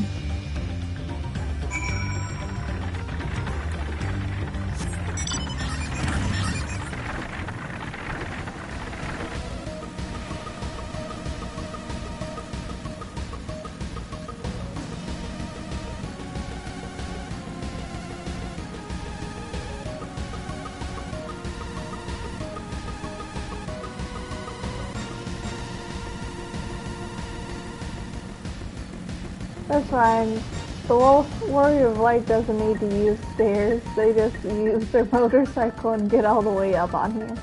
That's fine. The Warrior of Light doesn't need to use stairs. They just use their motorcycle and get all the way up on here.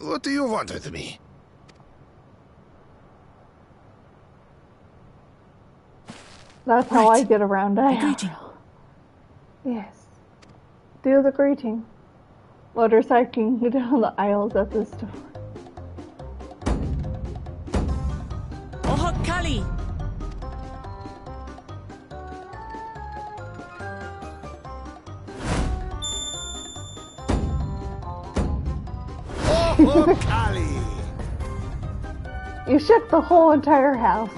What do you want with me? That's how I get around Dawntrail. Yes. Do the greeting. Motorcycling down the aisles at the store. Oh, Kali! Oh, Kali! You shook the whole entire house.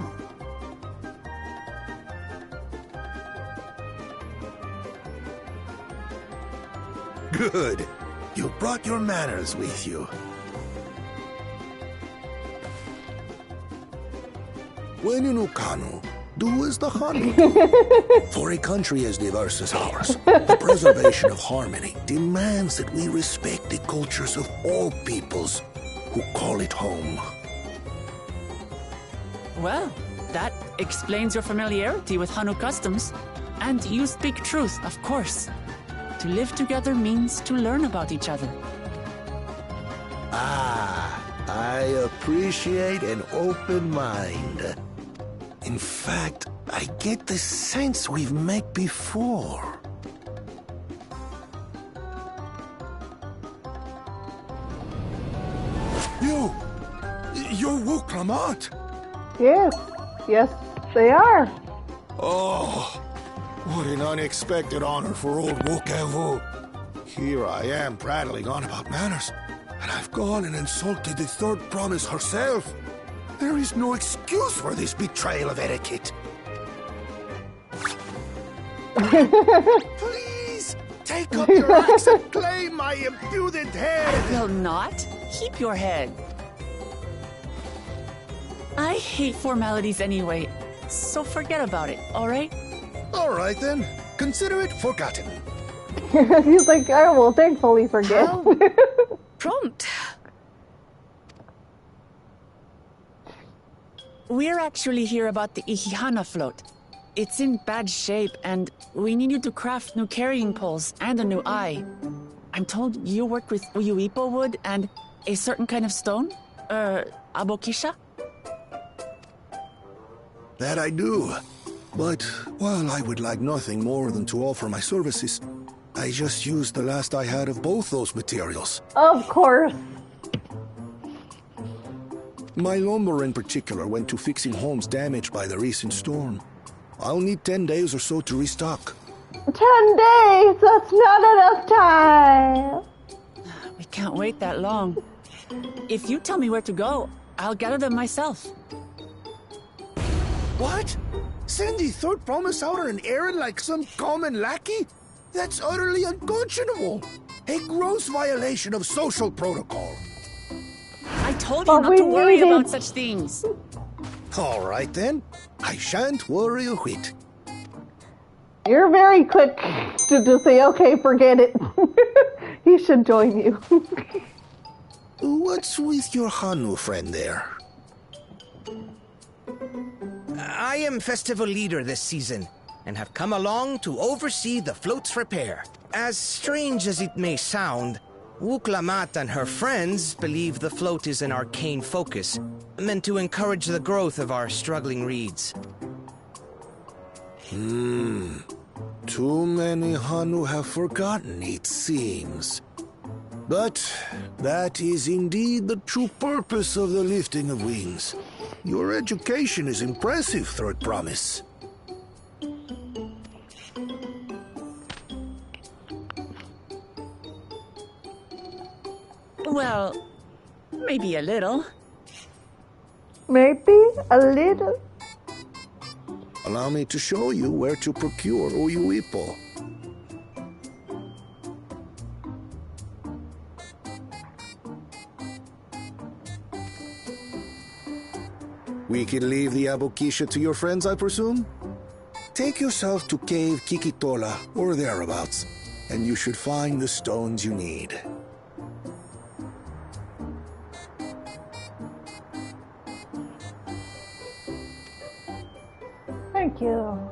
Good. You brought your manners with you. When in Ukanu, do as the Hanu do. For a country as diverse as ours, the preservation of harmony demands that we respect the cultures of all peoples who call it home. Well, that explains your familiarity with Hanu customs. And you speak truth, of course. To live together means to learn about each other. Ah, I appreciate an open mind. In fact, I get the sense we've met before. You're Woklamat? Yes, they are. Oh, what an unexpected honor for old Wokevu. Here I am prattling on about manners, and I've gone and insulted the third promise herself. There is no excuse for this betrayal of etiquette. Please, take up your axe and claim my impudent head. I will not. Keep your head. I hate formalities anyway, so forget about it, alright? Alright then, consider it forgotten. He's like, I will thankfully forget. Prompt. we're actually here about the Ihihana float. It's in bad shape, and we need you to craft new carrying poles and a new eye. I'm told you worked with Uyuipo wood and a certain kind of stone? Abokisha? That I do. But while I would like nothing more than to offer my services, I just used the last I had of both those materials. Of course. My lumber in particular went to fixing homes damaged by the recent storm. I'll need 10 days or so to restock. 10 days? That's not enough time. We can't wait that long. If you tell me where to go, I'll gather them myself. What? Send the third promise out on an errand like some common lackey? That's utterly unconscionable. A gross violation of social protocol. I told you not to worry about such things. All right then. I shan't worry a whit. You're very quick to just say, okay, forget it. He should join you. What's with your Hanu friend there? I am festival leader this season, and have come along to oversee the float's repair. As strange as it may sound, Wuklamat and her friends believe the float is an arcane focus, meant to encourage the growth of our struggling reeds. Too many Hanu have forgotten, it seems. But that is indeed the true purpose of the lifting of wings. Your education is impressive, Third Promise. Well, maybe a little. Maybe a little. Allow me to show you where to procure Uyuipo. We can leave the Abokisha to your friends, I presume? Take yourself to Cave Kikitola or thereabouts, and you should find the stones you need. Thank you.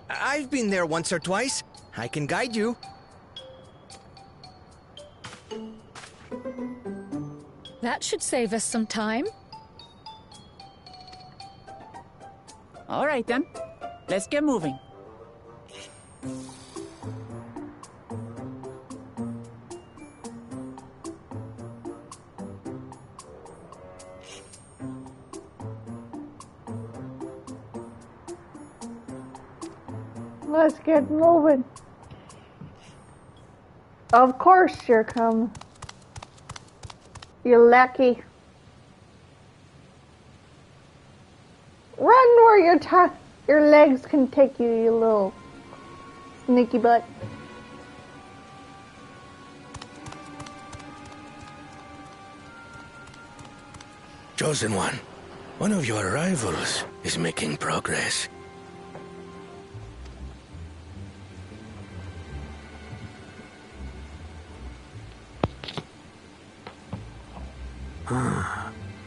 I've been there once or twice. I can guide you. That should save us some time. All right then. Let's get moving. Let's get moving. Of course you're coming. You lackey. Run where your legs can take you, you little sneaky butt. Chosen one of your rivals is making progress.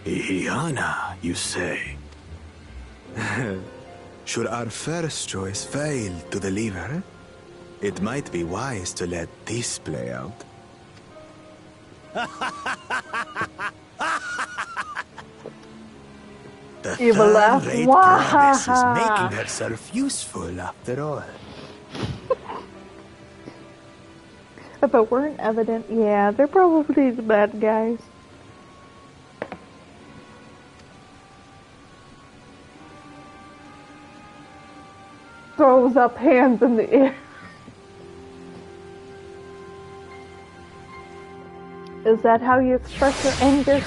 Ihihana, you say? Should our first choice fail to deliver, it might be wise to let this play out. The third-rate promise is making herself useful after all. If it weren't evident, yeah, they're probably the bad guys. Throws up hands in the air. Is that how you express your anger?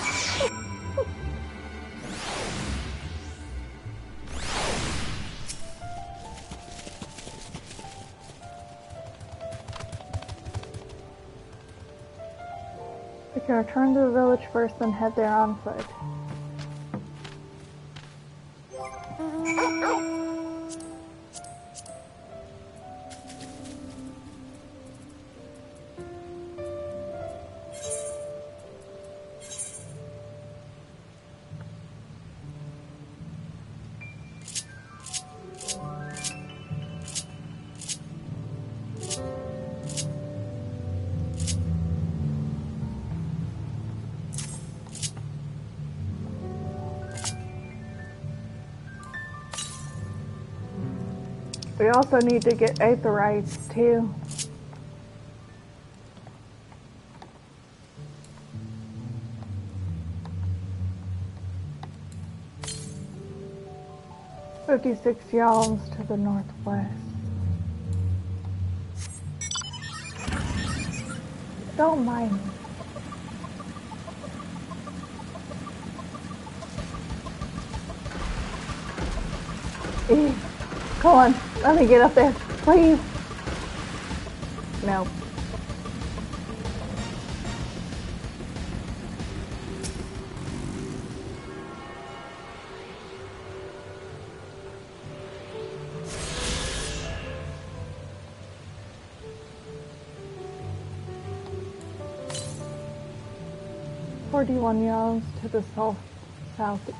We can return to the village first and head there on foot. We also need to get aetherites too. $56 yalms to the northwest. Don't mind me. Come on, let me get up there, please. No. $41 yards to the southeast.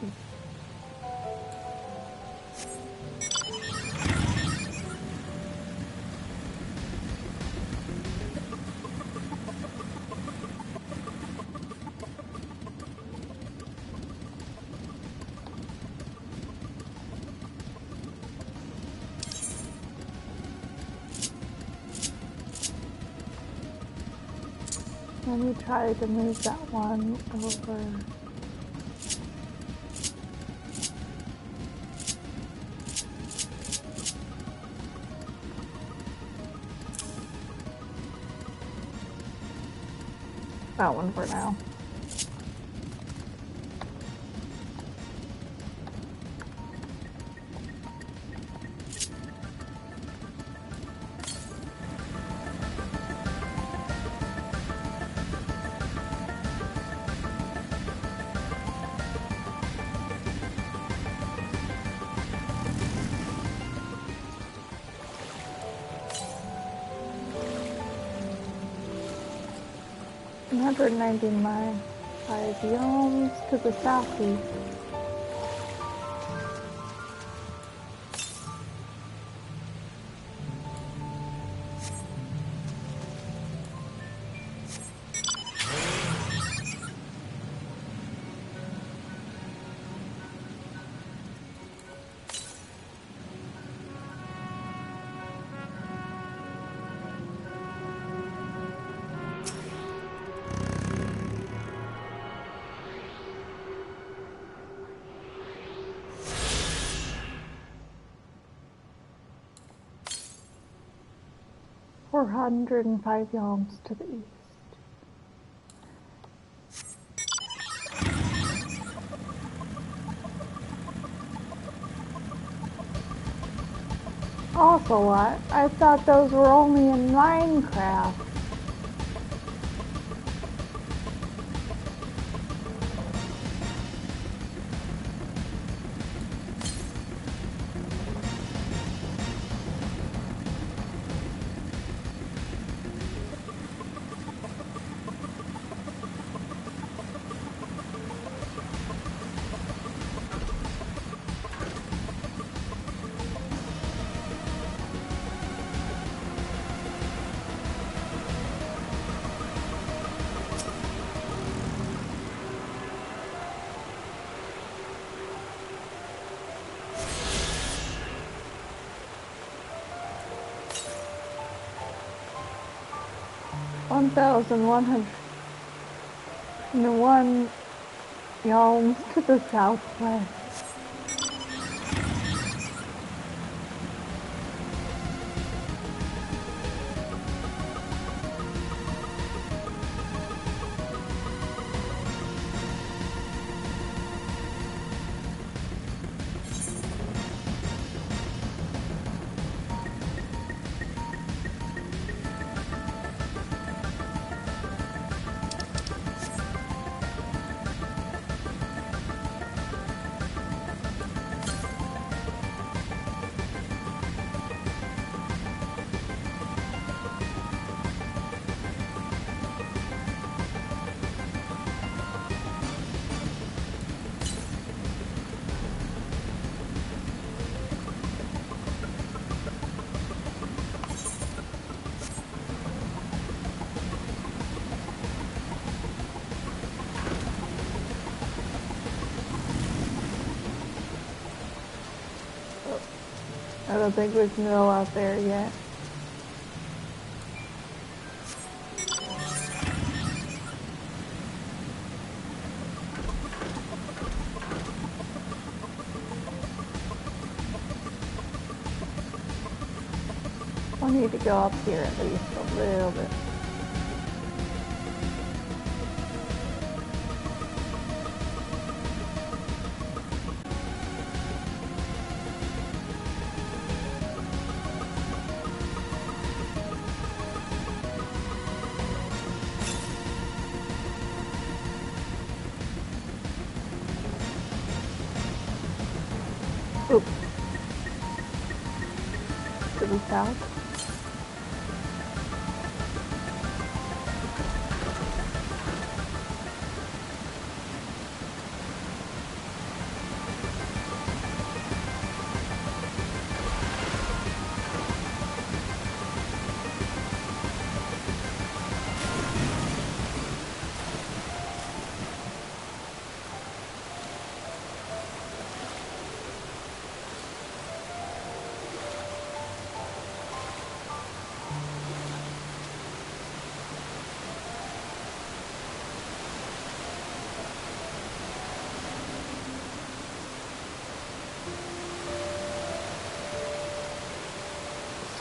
Let me try to move that one over. That one for now. $199 yalms to the southeast. $405 yalms to the east. Ocelot? I thought those were only in Minecraft. $1,101 yalms to the southwest. don't think we can go out there yet. I need to go up here at least a little bit. Oops. To the south.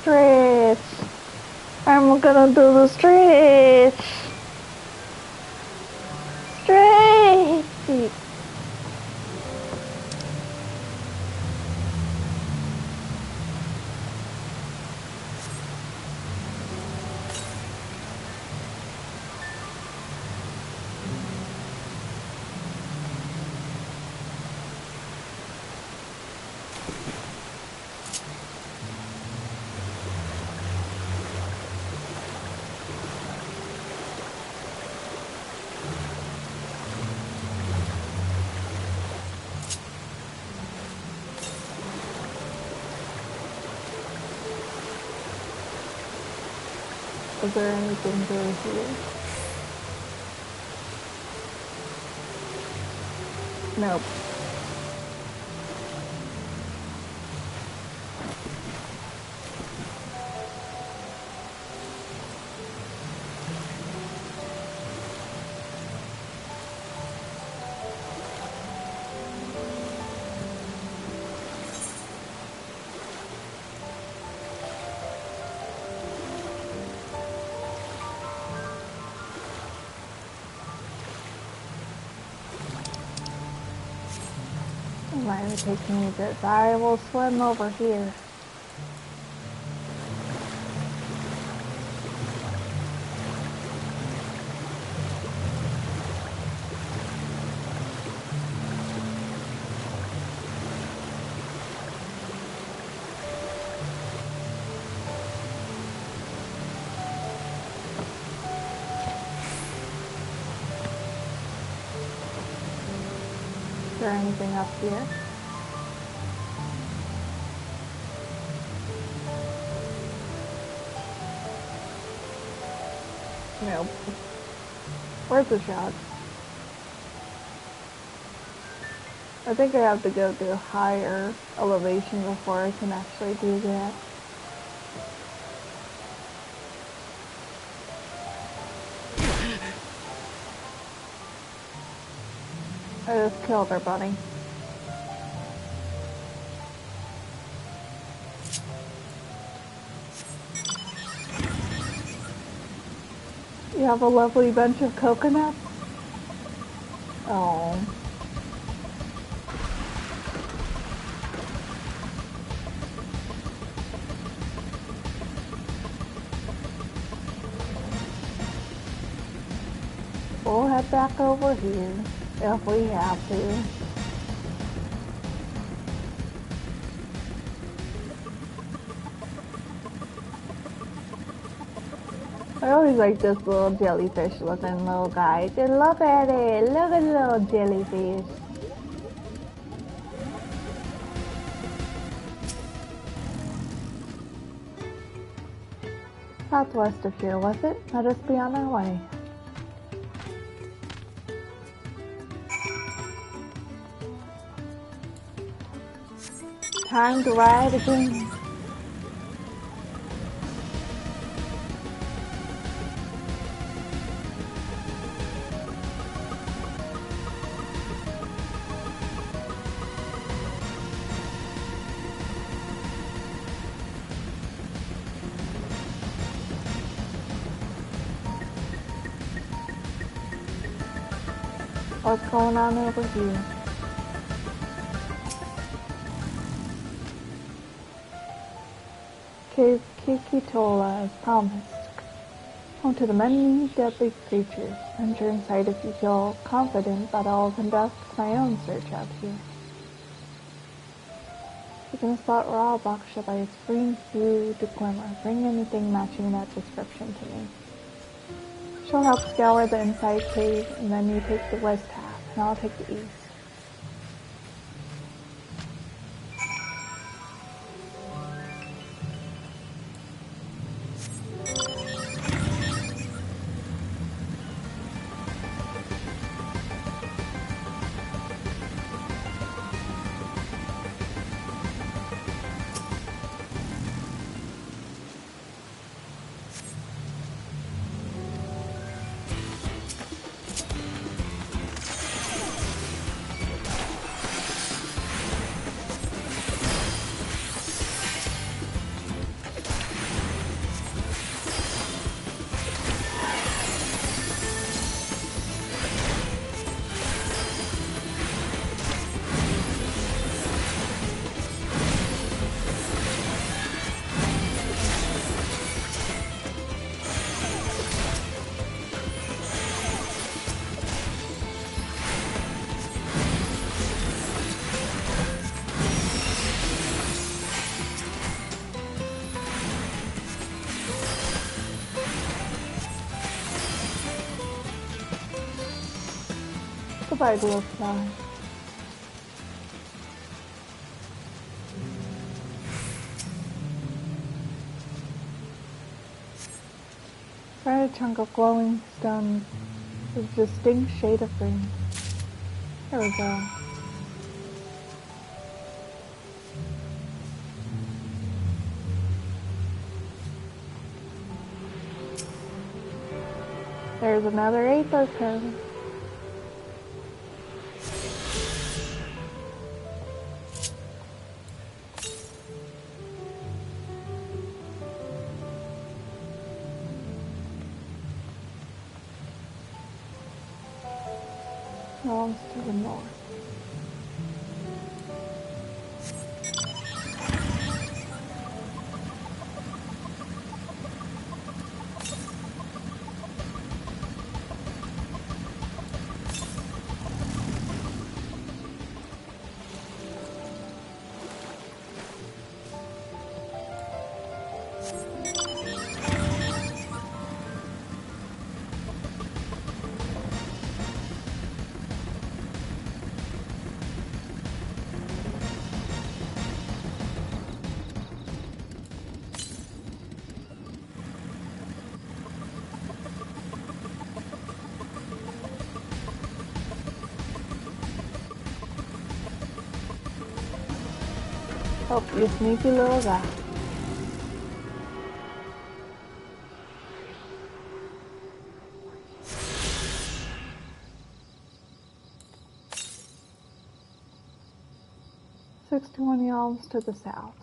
Stretch. I'm gonna do the stretch. Stretch. Is there anything good here? Nope. Why would take me this? I will swim over here. Is there anything up here? Nope. Where's the shot? I think I have to go to a higher elevation before I can actually do that. I just killed her, buddy. You have a lovely bunch of coconuts? Oh. We'll head back over here if we have to. I always like this little jellyfish looking little guy. Just look at it. Look at the little jellyfish. Southwest of here, was it? Let us be on our way. Time to ride again. What's going on over here? Cave Kikitola, as promised. Home to the many deadly creatures. Enter inside if you feel confident, but I'll conduct my own search out here. You can spot raw Baksha by its green hued glimmer. Bring anything matching that description to me. She'll help scour the inside cave, and then you take the west half, and I'll take the east. Goodbye, Glowfly. Find a chunk of glowing stone with a distinct shade of green. There we go. There's another Aether cone. Belongs to the north. Oh, you sneaky little guy. $620 elms to the south.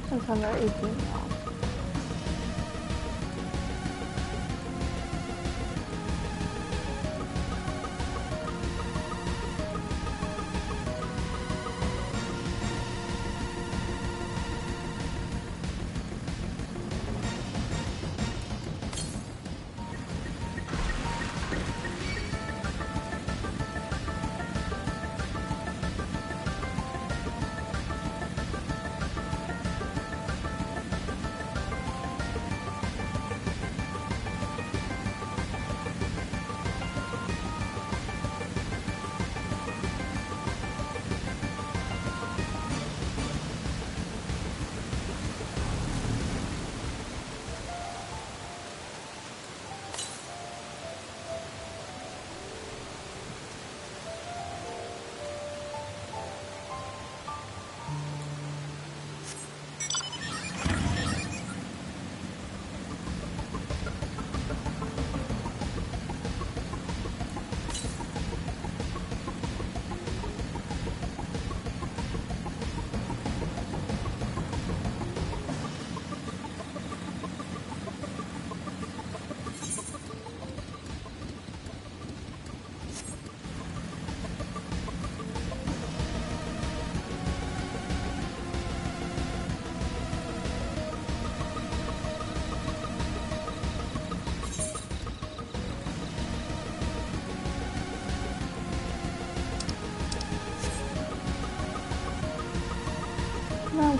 That's under 18 elms.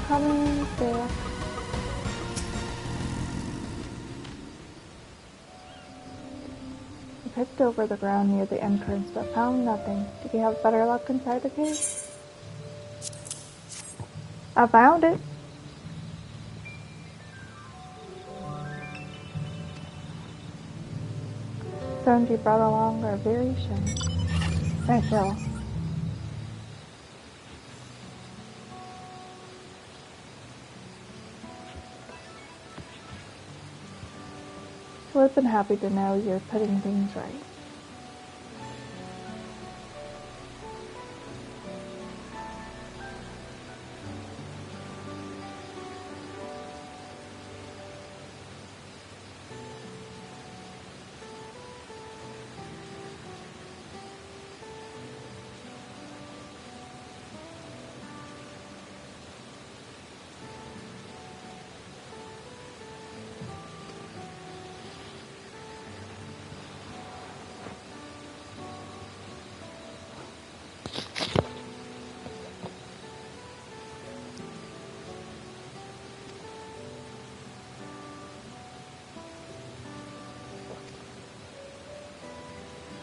coming back. I picked over the ground near the entrance, but found nothing. Did you have better luck inside the cave? I found it. Stones you brought along are very shiny. I fell. I would have been happy to know you're putting things right.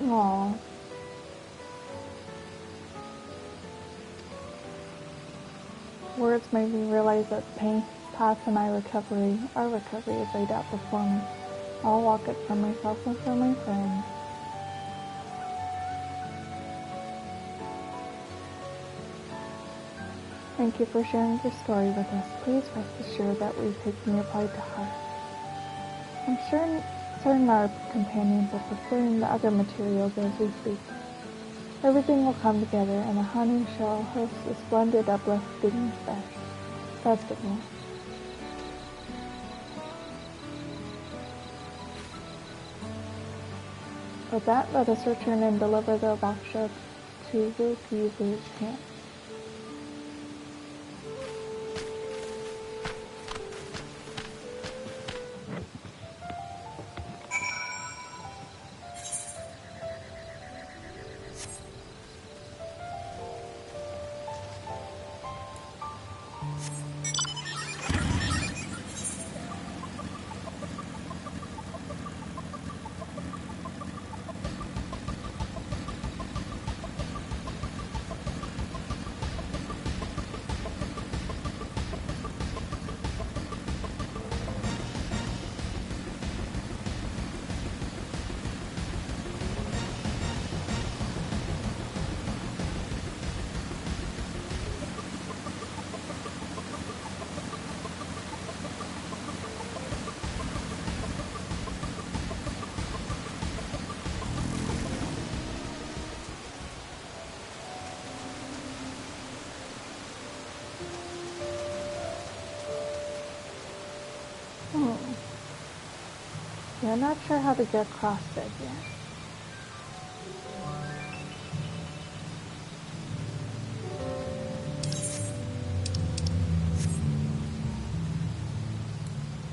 Aww. Words made me realize that the path to our recovery is laid out before me. I'll walk it for myself and for my friends. Thank you for sharing your story with us. Please rest assured that we've taken your plight to heart. I'm certain our companions are preparing the other materials as we speak. Everything will come together, and the Hanu shall host a splendid, uplifting festival. With that, let us return and deliver the Baksha to Vtuber's camp. Yeah, I'm not sure how to get across it yet.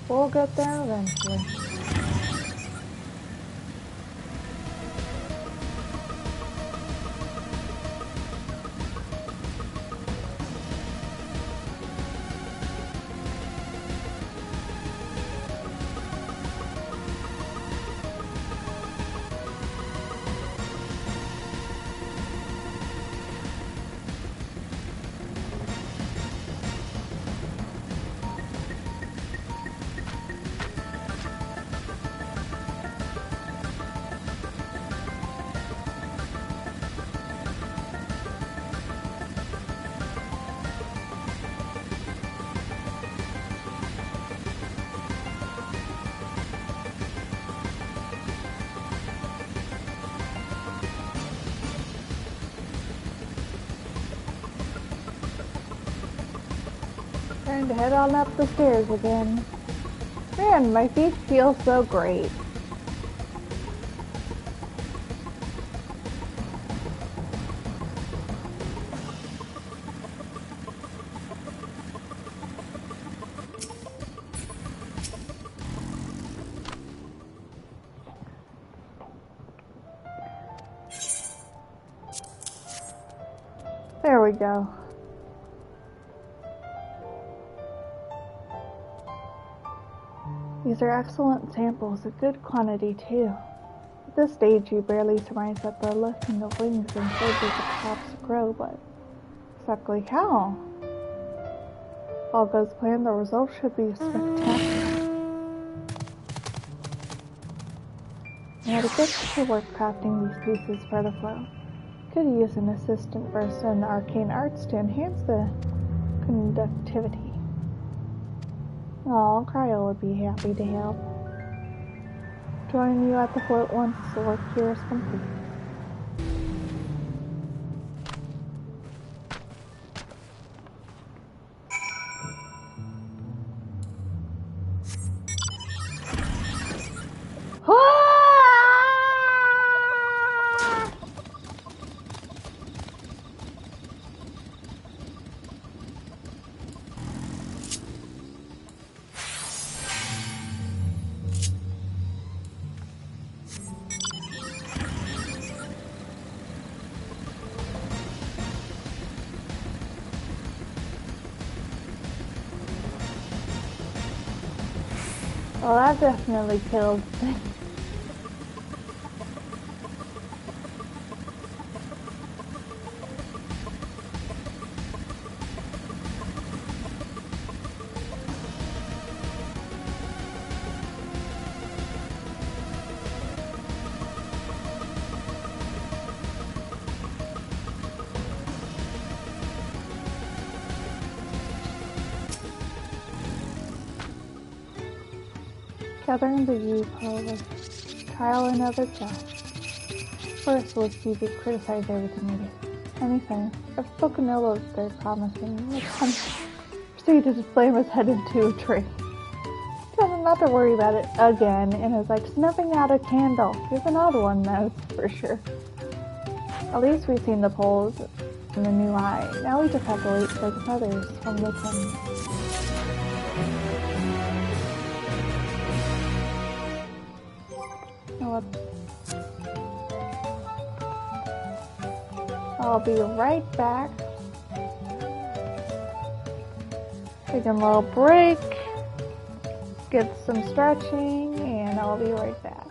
We'll get there eventually. Time to head on up the stairs again. Man, my feet feel so great. There we go. These are excellent samples, a good quantity too. At this stage, you barely surmise that they're lifting the wings and surges of crops grow, but exactly how? If all goes planned, the result should be spectacular. I had to get to work crafting these pieces for the flow. Could use an assistant versed in arcane arts to enhance the conductivity. Oh, Cryo would be happy to help. Join you at the float once the work here is complete. Well, that definitely killed things. Gathering the viewpoint of trial and other tests. First, we'll see if you criticize everything we do. Anything. I've spoken ill of their promising. Let's proceed to slam his head into a tree. Tell him not to worry about it again, and it's like snuffing out a candle. Here's another one, though, for sure. At least we've seen the poles and the new eye. Now we just have to wait for the feathers from the sun. I'll be right back. Take a little break, get some stretching, and I'll be right back.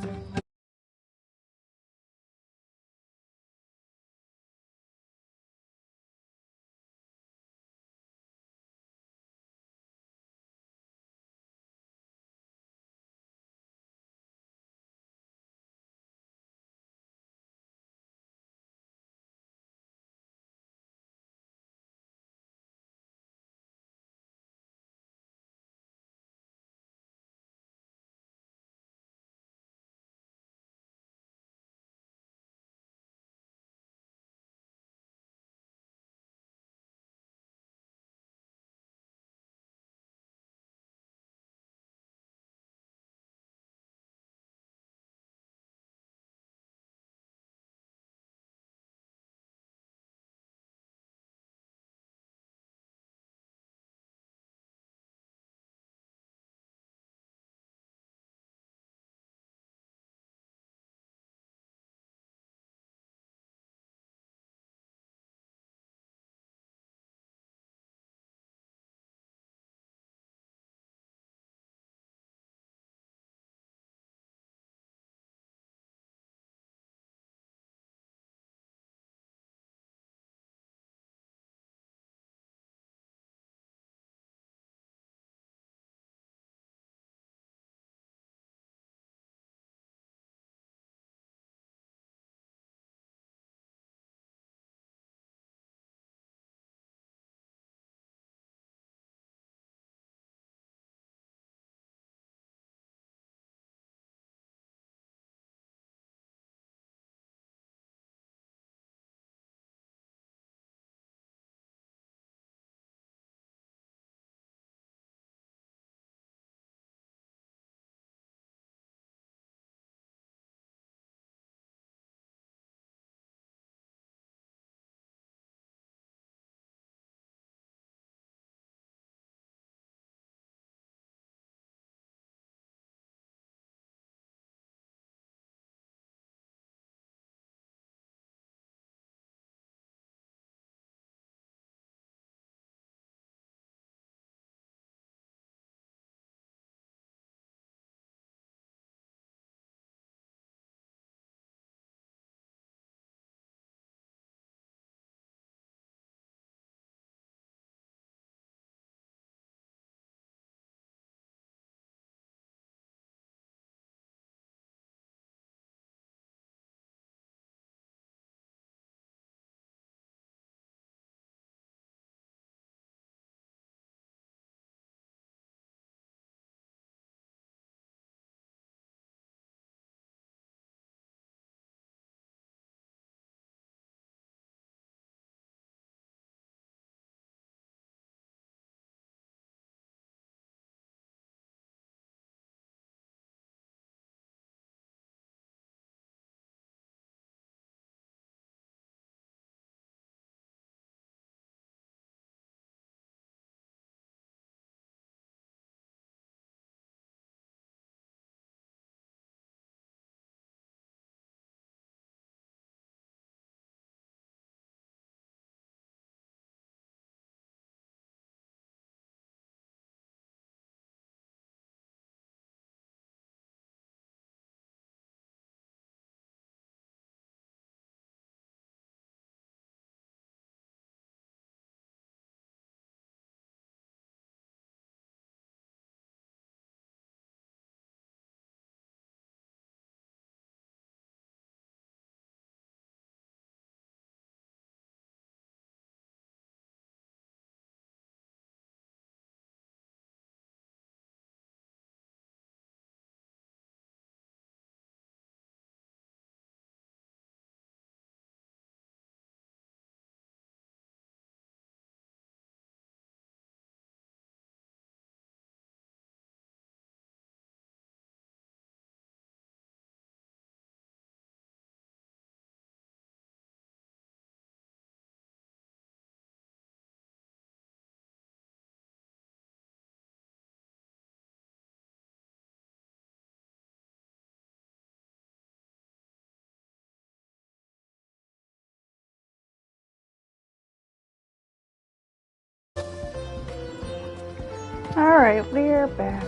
Alright, we're back.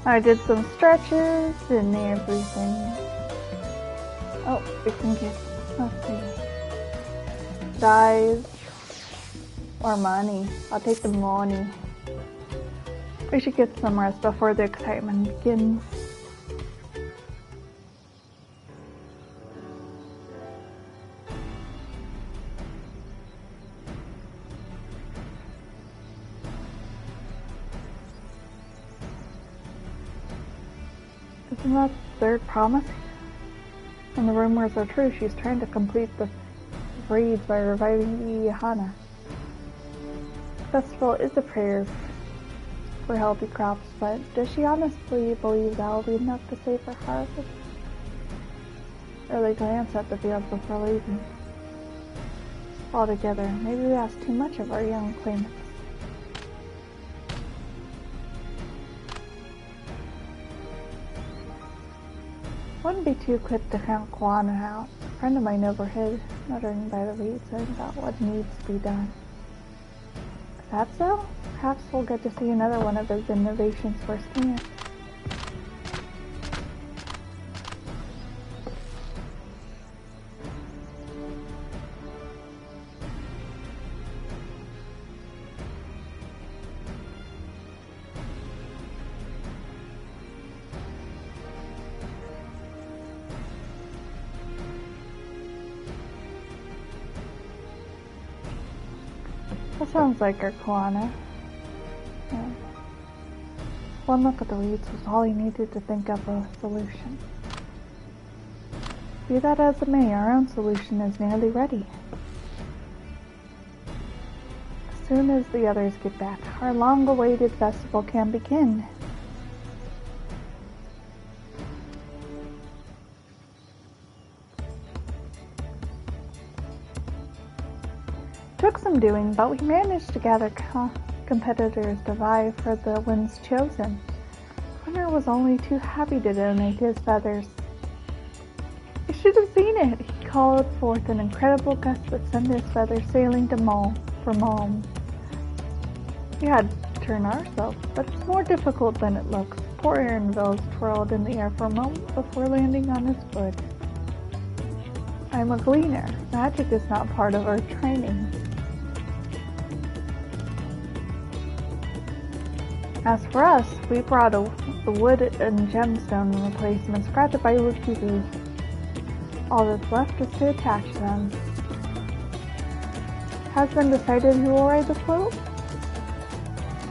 I did some stretches and everything. Oh, we can get, let's see, dyes or money. I'll take the money. We should get some rest before the excitement begins. Isn't that third promise? And the rumors are true. She's trying to complete the reeds by reviving the Ihana. Festival is a prayer for healthy crops, but does she honestly believe that will be enough to save her harvest? Early glance at the field before leaving. Altogether, maybe we asked too much of our young claimants. Wouldn't be too quick to count Kuana out. A friend of mine overheard, muttering by the reeds about what needs to be done. If that's so, perhaps we'll get to see another one of his innovations firsthand. That sounds like our Kuana. Yeah. One look at the reeds was all he needed to think of a solution. Be that as it may, our own solution is nearly ready. As soon as the others get back, our long-awaited festival can begin. Took some doing, but we managed to gather competitors to vie for the winds chosen. Winner was only too happy to donate his feathers. You should have seen it. He called forth an incredible gust that sent his feathers sailing to Malm. We had to turn ourselves, but it's more difficult than it looks. Poor Aaronville's twirled in the air for a moment before landing on his foot. I'm a gleaner. Magic is not part of our training. As for us, we brought the wood and gemstone replacements crafted by Vtuber. All that's left is to attach them. Has been decided who will ride the float?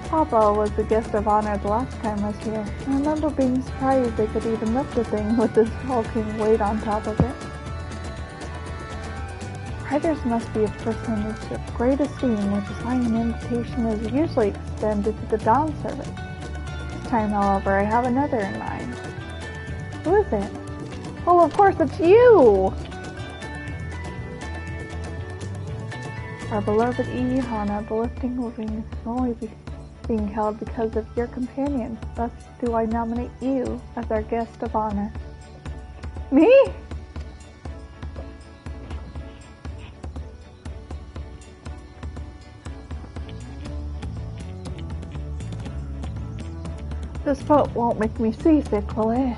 Papa was the guest of honor the last time I was here. I remember being surprised they could even lift the thing with this hulking weight on top of it. Riders must be a person of great esteem, which is why an invitation is usually extended to the dawn service. This time, however, I have another in mind. Who is it? Oh, of course, it's you! Our beloved Ihana, the lifting will be only being held because of your companion. Thus do I nominate you as our guest of honor. Me? This boat won't make me seasick, will it?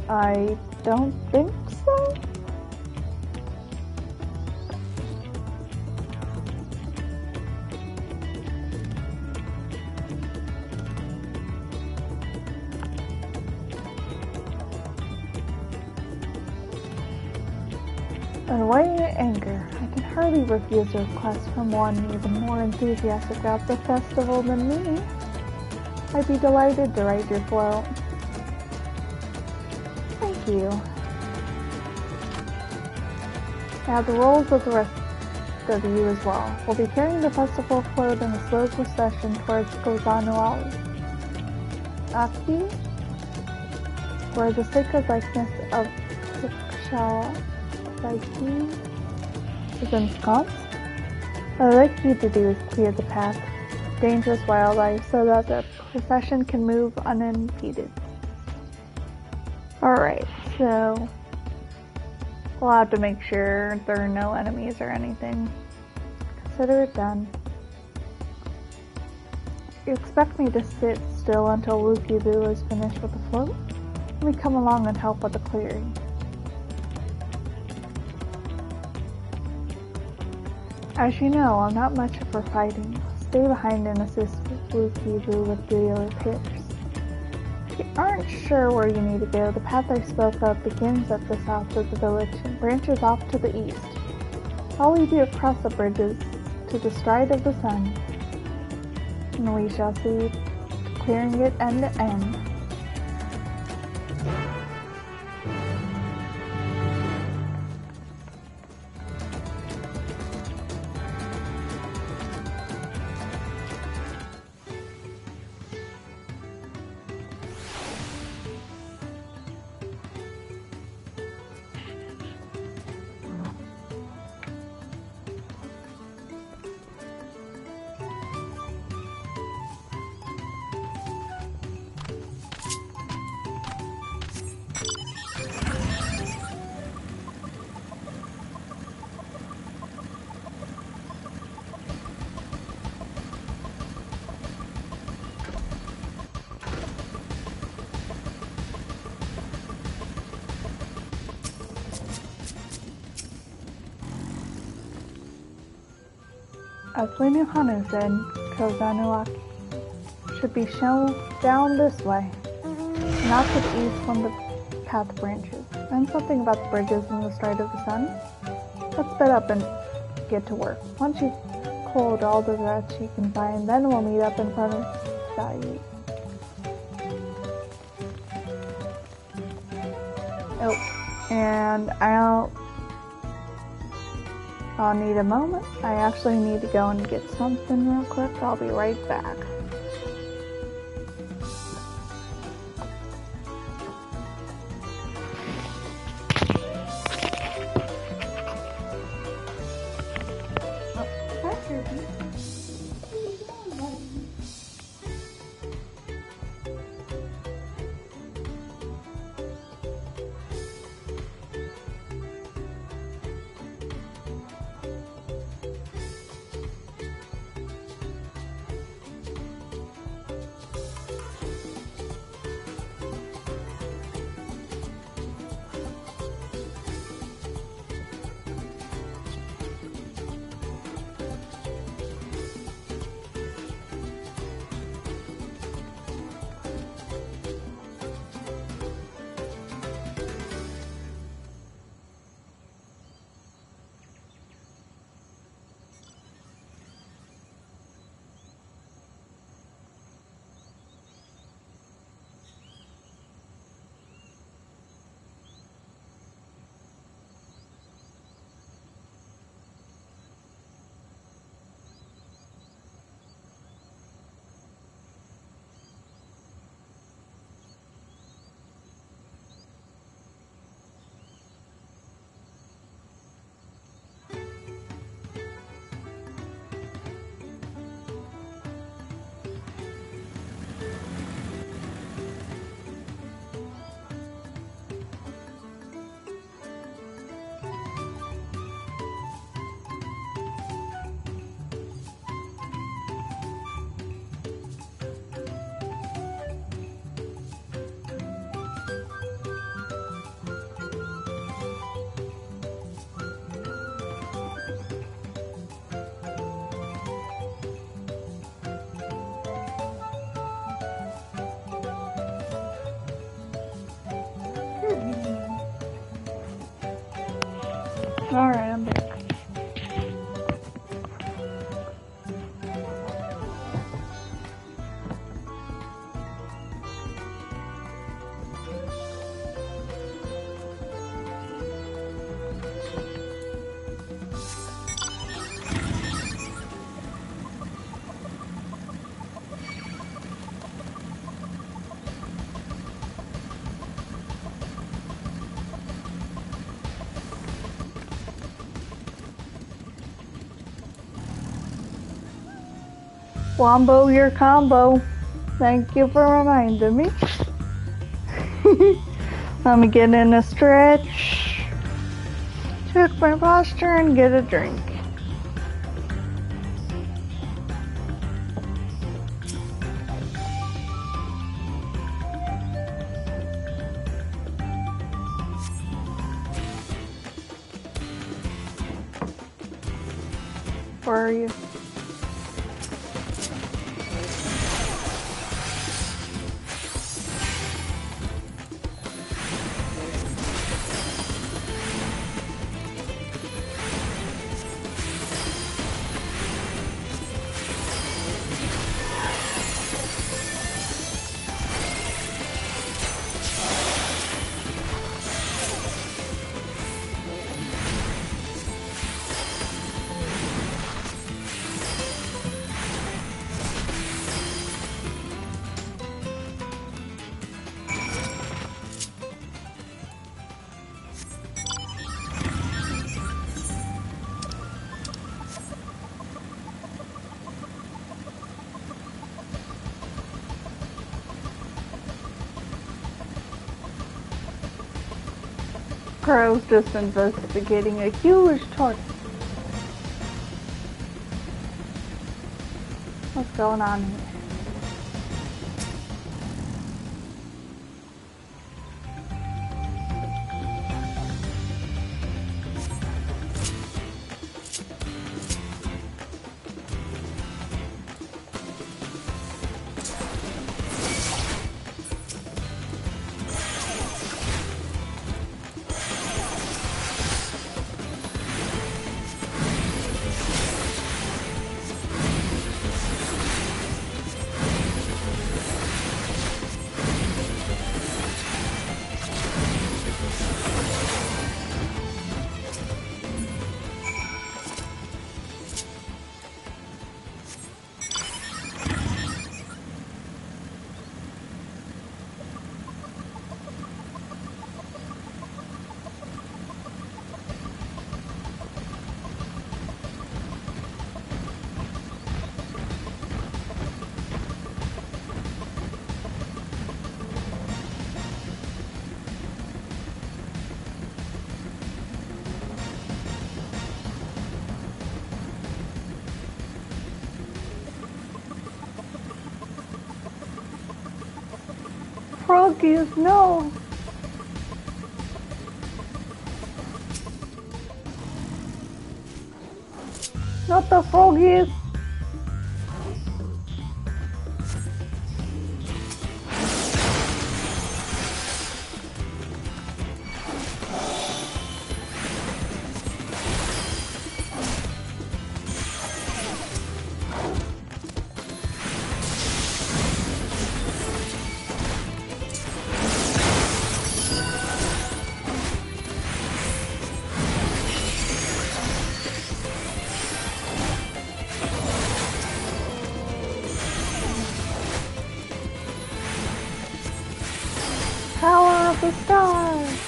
I don't think so. Away in anger, I can hardly refuse a request from one even more enthusiastic about the festival than me. I'd be delighted to ride your float. Thank you. Now the roles of the rest of you as well. We'll be carrying the festival float in a slow procession towards Kozanu Aki, where the sacred likeness of Siksha is ensconced. What I'd like you to do is clear the path, dangerous wildlife, so that the procession can move unimpeded. Alright, so We'll have to make sure there are no enemies or anything. Consider it done. You expect me to sit still until Vtuber is finished with the float? Let me come along and help with the clearing. As you know, I'm not much for fighting. Stay behind and assist Vtuber with daily repairs. If you aren't sure where you need to go, the path I spoke of begins at the south of the village and branches off to the east. All we do across the bridges to the stride of the sun, and we shall see clearing it end to end. As Hanu said, Kozanuaki should be shown down this way, not to the east from the path branches. And something about the bridges and the stride of the sun. Let's sped up and get to work. Once you've culled all the rats you can find, then we'll meet up in front of Dai. Oh, and I'll need a moment. I actually need to go and get something real quick. I'll be right back. Alright, I'm back. Wombo your combo. Thank you for reminding me. Let me get in a stretch. Check my posture and get a drink. Where are you? Crow's just investigating a huge tortoise. What's going on here? Froggies, no! Not the froggies! Power of the stars!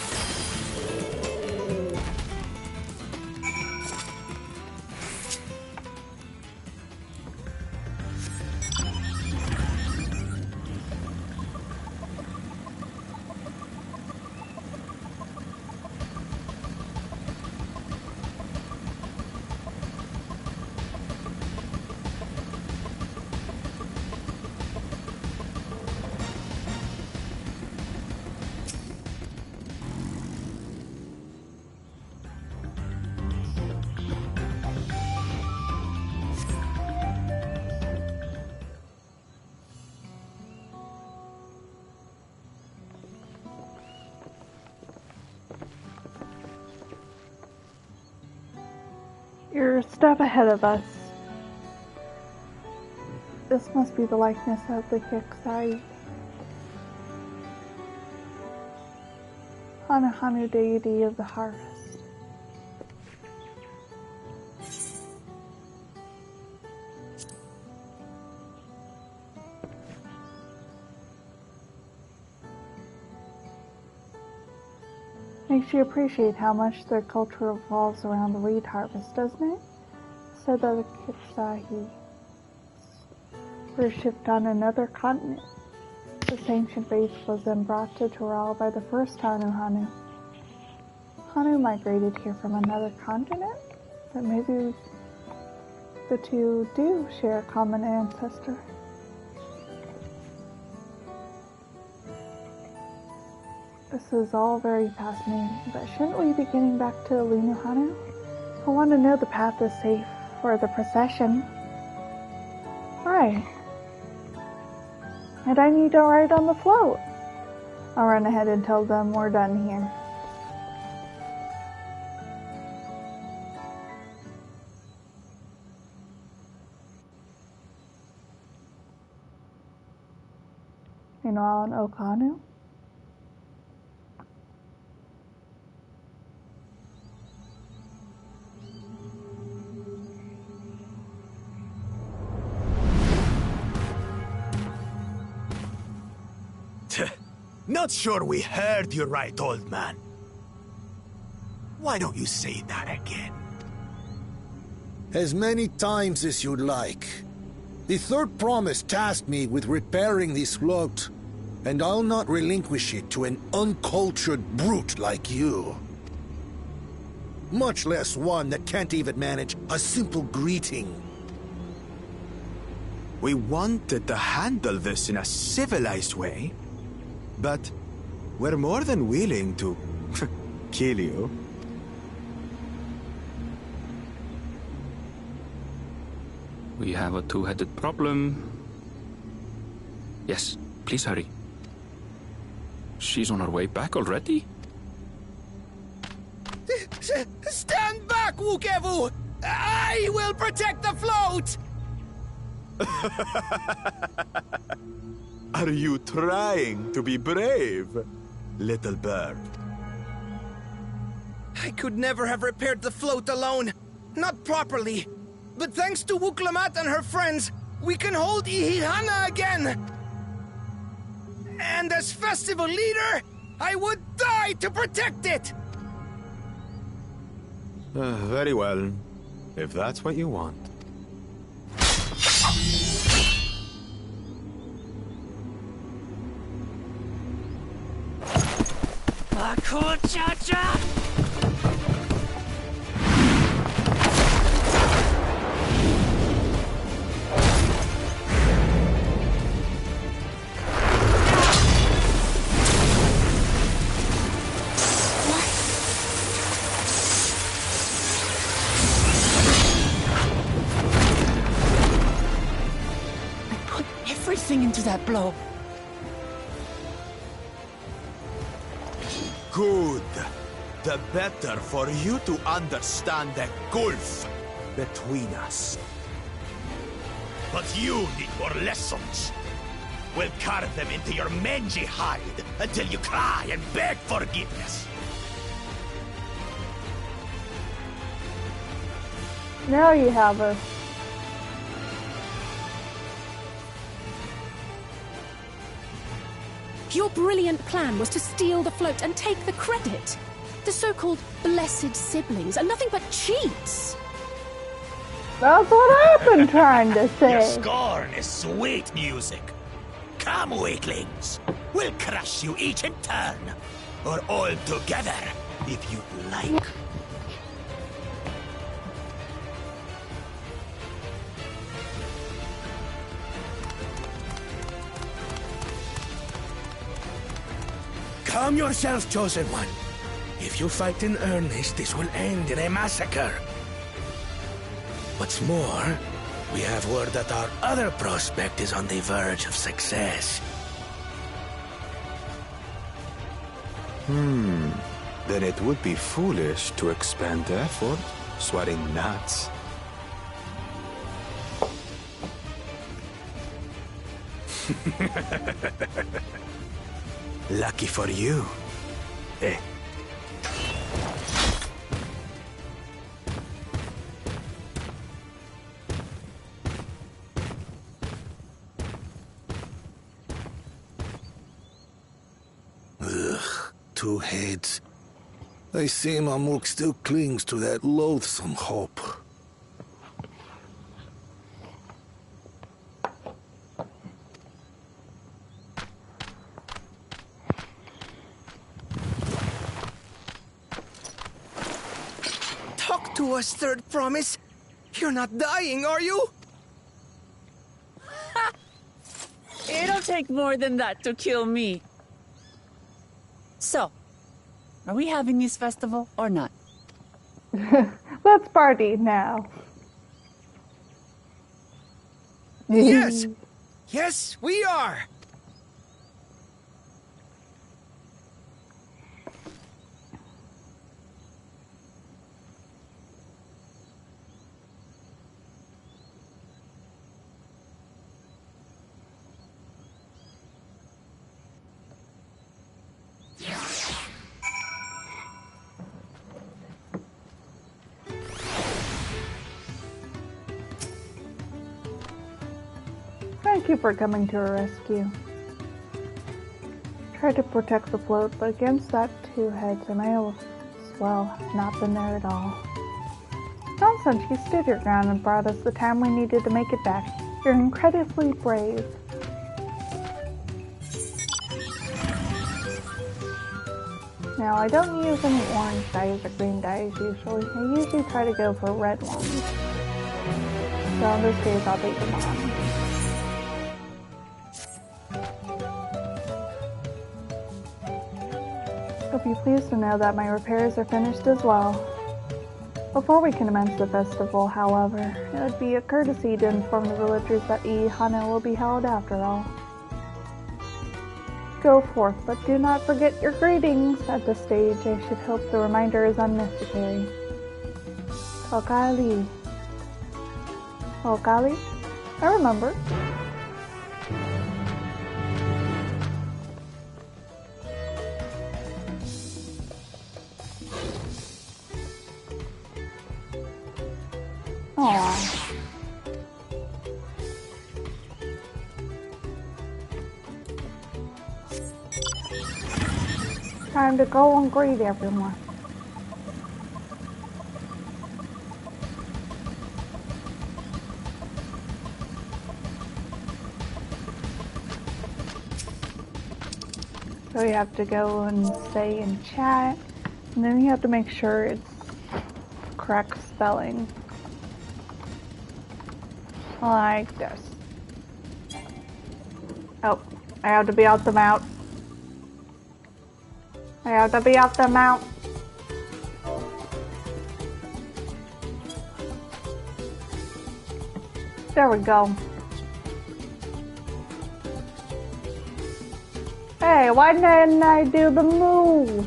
You're a step ahead of us. This must be the likeness of the XIV. Hanu deity of the harvest. Makes you appreciate how much their culture revolves around the reed harvest, doesn't it? Said that the XIV were shipped on another continent. This ancient faith was then brought to Toral by the first Hanu. Hanu migrated here from another continent, but maybe the two do share a common ancestor. This is all very fascinating, but shouldn't we be getting back to Alinu Hanu? I want to know the path is safe for the procession. Right. And I need to ride on the float. I'll run ahead and tell them we're done here. Meanwhile in Okanu. Not sure we heard you right, old man. Why don't you say that again? As many times as you'd like. The third promise tasked me with repairing this float, and I'll not relinquish it to an uncultured brute like you. Much less one that can't even manage a simple greeting. We wanted to handle this in a civilized way, but we're more than willing to kill you. We have a two-headed problem. Yes, please hurry. She's on her way back already? Stand back, Wukevu! I will protect the float! Are you trying to be brave, little bird? I could never have repaired the float alone. Not properly. But thanks to Wuklamat and her friends, we can hold Ihihana again! And as festival leader, I would die to protect it! Very well, if that's what you want. Into that blow. Good. The better for you to understand the gulf between us. But you need more lessons. We'll carve them into your mangy hide until you cry and beg forgiveness. Now you have us. Your brilliant plan was to steal the float and take the credit. The so-called blessed siblings are nothing but cheats. That's what I've been trying to say. Your scorn is sweet music. Come, weaklings. We'll crush you each in turn. Or all together, if you like. Calm yourself, Chosen One. If you fight in earnest, this will end in a massacre. What's more, we have word that our other prospect is on the verge of success. Then it would be foolish to expend effort sweating nuts. Lucky for you. Eh? Ugh, two heads. I see Mamuk still clings to that loathsome hope. to us, third promise. You're not dying, are you? It'll take more than that to kill me. So, are we having this festival or not? Let's party now. Yes! Yes, we are! Thank you for coming to our rescue. Tried to protect the float, but against that two heads, I may have, well, not been there at all. Nonsense, you stood your ground and brought us the time we needed to make it back. You're incredibly brave. Now, I don't use any orange dyes or green dyes usually. I usually try to go for red ones. So in this case, I'll take them on. Hope you're pleased to know that my repairs are finished as well. Before we can commence the festival, however, it would be a courtesy to inform the villagers that Ihana will be held after all. Go forth, but do not forget your greetings. At this stage, I should hope the reminder is unnecessary. Okali. Okali? I remember. Aww. Time to go and greet everyone. So you have to go and say in chat, and then you have to make sure it's correct spelling. Like this. Oh, I have to be out the mount. I have to be out the mount. There we go. Hey, why didn't I do the move?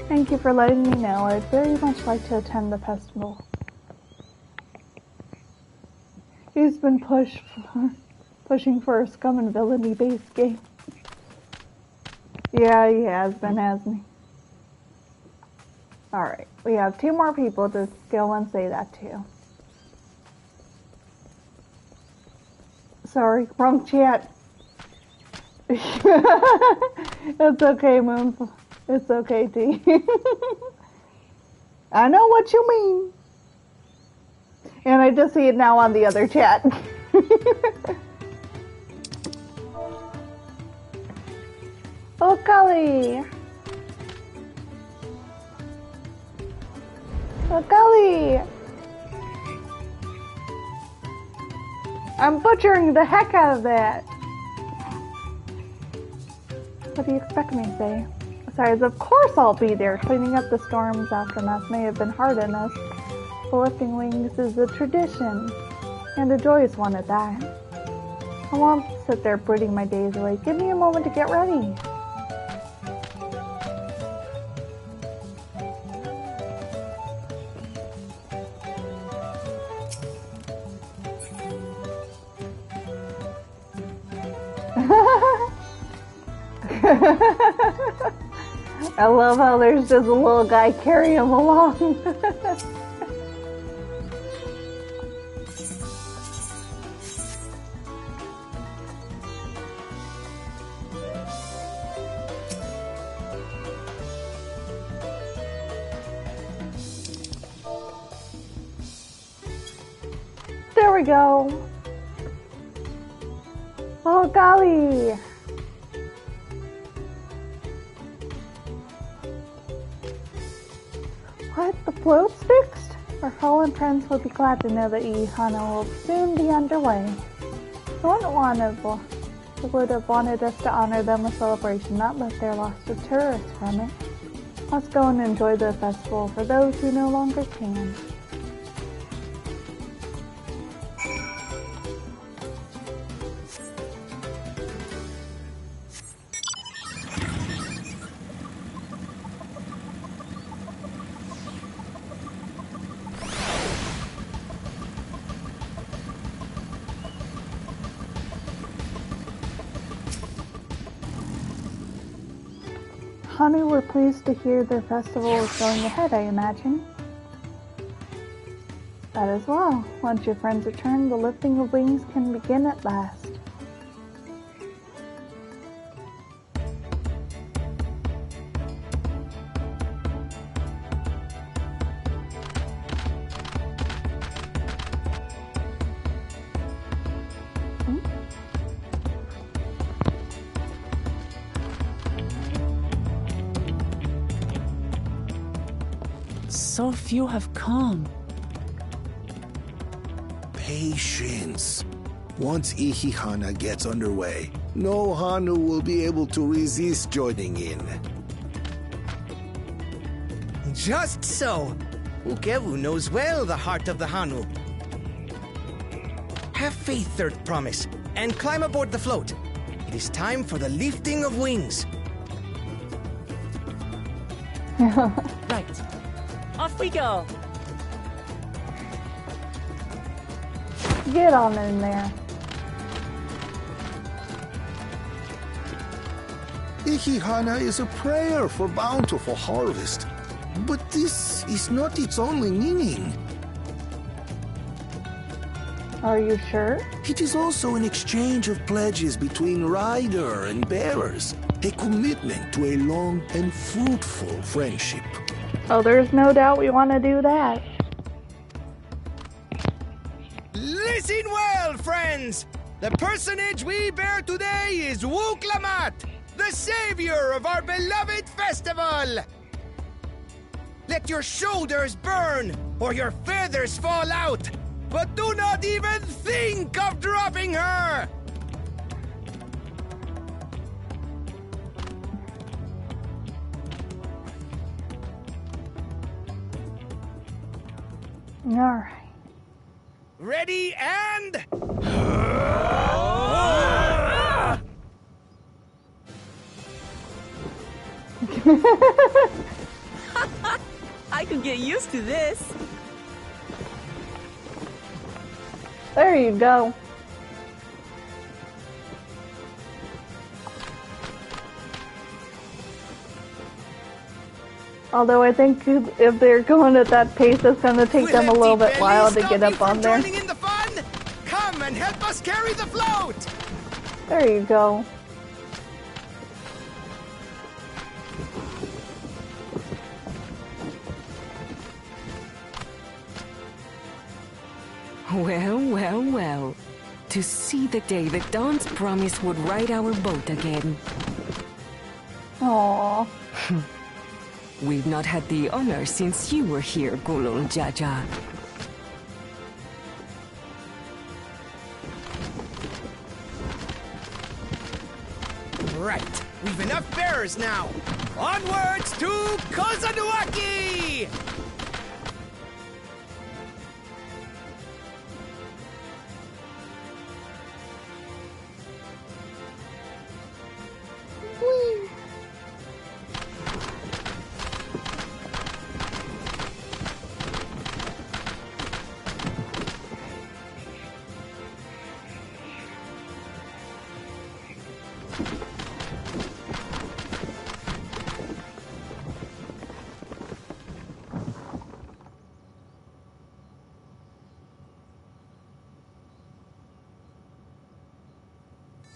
Thank you for letting me know. I'd very much like to attend the festival. He's been pushing for a scum and villainy based game. Yeah, he has been, hasn't he? Alright, we have 2 more people to go and say that to. Sorry, wrong chat. It's okay, Moon. It's okay, T. I know what you mean. And I just see it now on the other chat. Oh, golly! Oh, golly! I'm butchering the heck out of that! What do you expect me to say? Besides, of course I'll be there! Cleaning up the storm's aftermath may have been hard on us, but lifting wings is a tradition, and a joyous one at that. I won't sit there brooding my days away. Give me a moment to get ready. I love how there's just a little guy carrying him along. There we go. Oh, golly. What? The float's fixed? Our fallen friends will be glad to know that Ihana will soon be underway. They would have wanted us to honor them with celebration, not let their loss deter us from it. Let's go and enjoy the festival for those who no longer can. Hanu were pleased to hear their festival was going ahead, I imagine. That as well. Once your friends return, the lifting of wings can begin at last. So few have come. Patience. Once Ihihana gets underway, no Hanu will be able to resist joining in. Just so. Ukevu knows well the heart of the Hanu. Have faith, Third Promise, and climb aboard the float. It is time for the lifting of wings. Right. Off we go! Get on in there. Ihihana is a prayer for bountiful harvest. But this is not its only meaning. Are you sure? It is also an exchange of pledges between rider and bearers. A commitment to a long and fruitful friendship. Oh, there's no doubt we want to do that. Listen well, friends! The personage we bear today is Wuklamat, the savior of our beloved festival! Let your shoulders burn, or your feathers fall out, but do not even think of dropping her! All right. Ready and... I could get used to this. There you go. Although I think if they're going at that pace, it's going to take them a little bit while to get up on there. Joining in the fun? Come and help us carry the float! There you go. Well, well, well. To see the day that Dawn's promise would ride our boat again. Aww. We've not had the honor since you were here, Gulul Jaja. Right. We've enough bearers now. Onwards to Kozanuaki!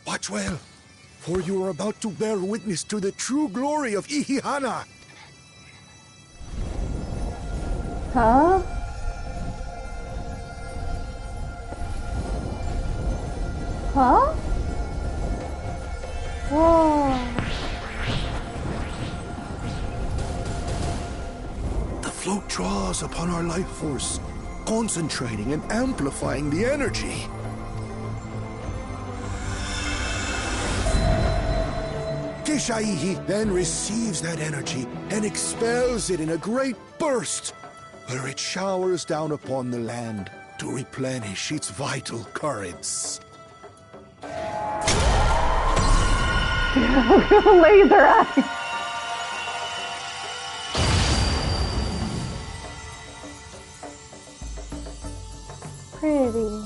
Watch well, for you are about to bear witness to the true glory of Ihihana. Huh? Huh? Whoa. The float draws upon our life force, concentrating and amplifying the energy. Kishaihi then receives that energy and expels it in a great burst, where it showers down upon the land to replenish its vital currents. Laser eye. Pretty.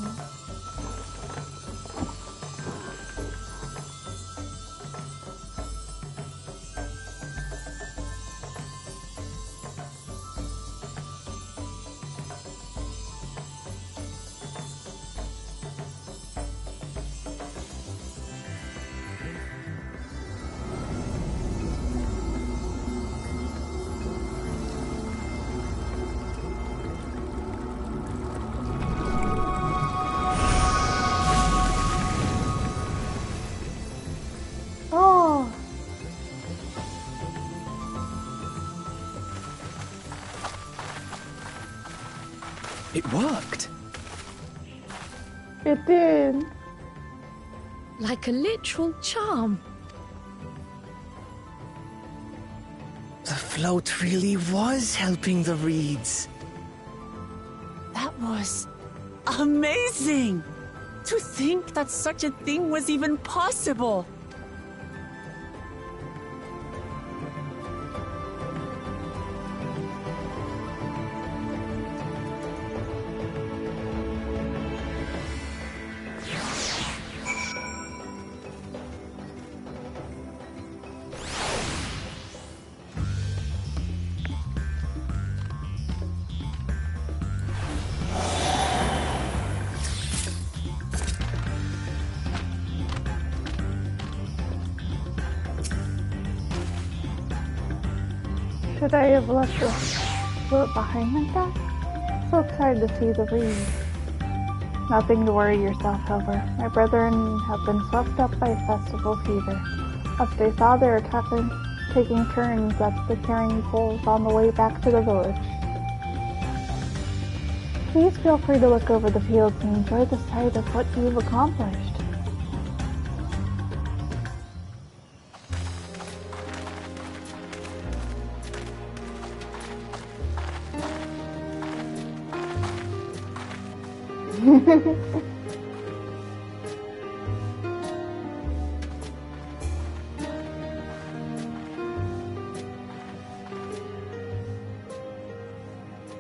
It worked. It did. Like a literal charm. The float really was helping the reeds. That was amazing! To think that such a thing was even possible! Should I have left the float behind like that? So excited to see the reeds. Nothing to worry yourself over. My brethren have been swept up by festival fever. As they saw, they were taking turns at the carrying poles on the way back to the village. Please feel free to look over the fields and enjoy the sight of what you've accomplished.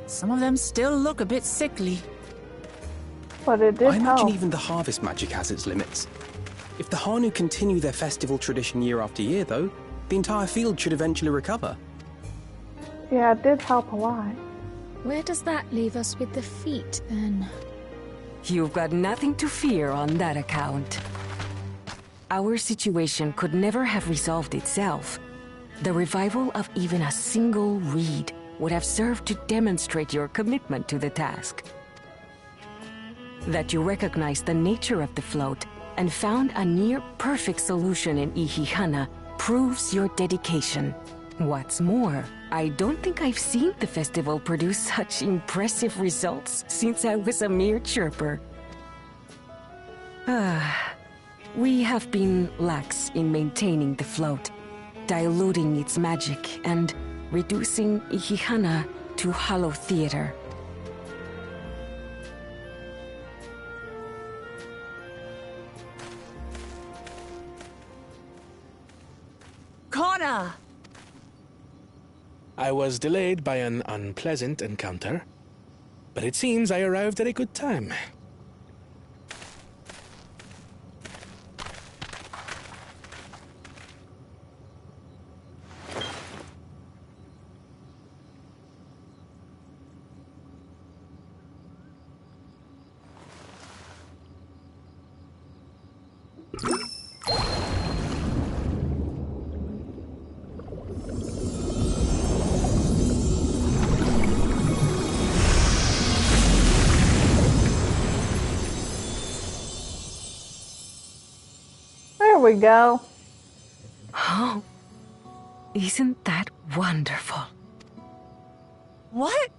Some of them still look a bit sickly. But it did I imagine help. even the harvest magic has its limits. If the Hanu continue their festival tradition year after year, though, the entire field should eventually recover. Yeah, it did help a lot. Where does that leave us with the feet, then? You've got nothing to fear on that account. Our situation could never have resolved itself. The revival of even a single reed would have served to demonstrate your commitment to the task. That you recognize the nature of the float and found a near-perfect solution in Ihihana proves your dedication. What's more, I don't think I've seen the festival produce such impressive results since I was a mere chirper. We have been lax in maintaining the float, diluting its magic and reducing Ihihana to hollow theater. Connor! I was delayed by an unpleasant encounter, but it seems I arrived at a good time. There we go. Oh, isn't that wonderful? What?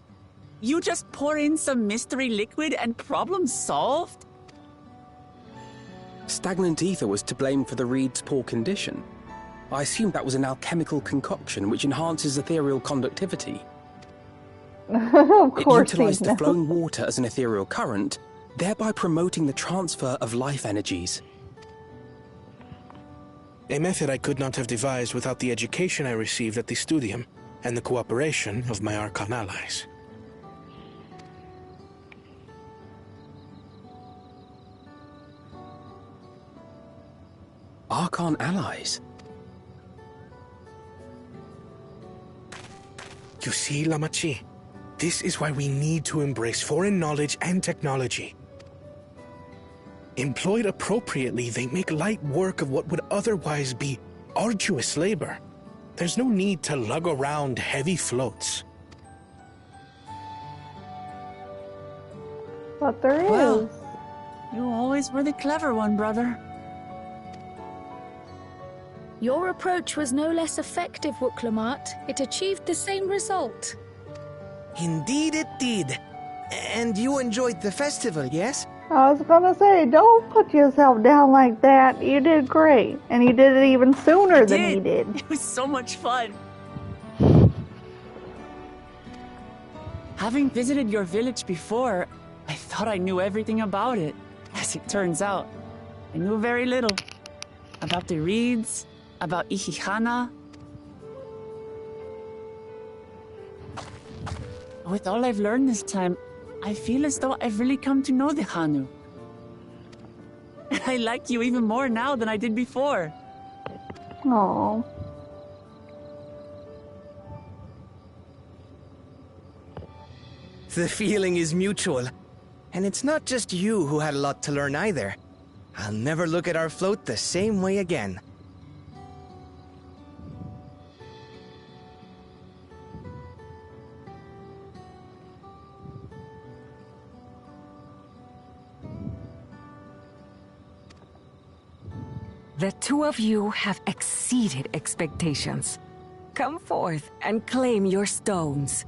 You just pour in some mystery liquid and problem solved? Stagnant ether was to blame for the reed's poor condition. I assumed that was an alchemical concoction which enhances ethereal conductivity. Of course, it utilized the flowing water as an ethereal current, thereby promoting the transfer of life energies. A method I could not have devised without the education I received at the studium and the cooperation of my Archon allies. Archon allies? You see, Lamachi, this is why we need to embrace foreign knowledge and technology. Employed appropriately, they make light work of what would otherwise be arduous labor. There's no need to lug around heavy floats. But there is. Well, you always were the clever one, brother. Your approach was no less effective, Wuklamat. It achieved the same result. Indeed it did. And you enjoyed the festival, yes? I was gonna say, don't put yourself down like that. You did great. And you did it even sooner than he did. It was so much fun. Having visited your village before, I thought I knew everything about it. As it turns out, I knew very little. About the reeds, about Ihihana. With all I've learned this time, I feel as though I've really come to know the Hanu. I like you even more now than I did before. Aww. The feeling is mutual. And it's not just you who had a lot to learn either. I'll never look at our float the same way again. The two of you have exceeded expectations. Come forth and claim your stones.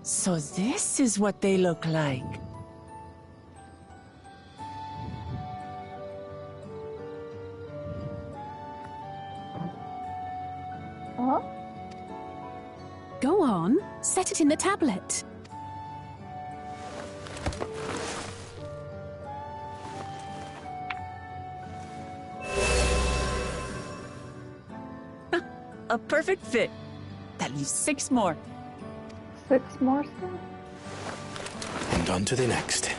So this is what they look like. Huh? Go on, set it in the tablet. A perfect fit. That leaves 6 more. 6 more stuff? And on to the next.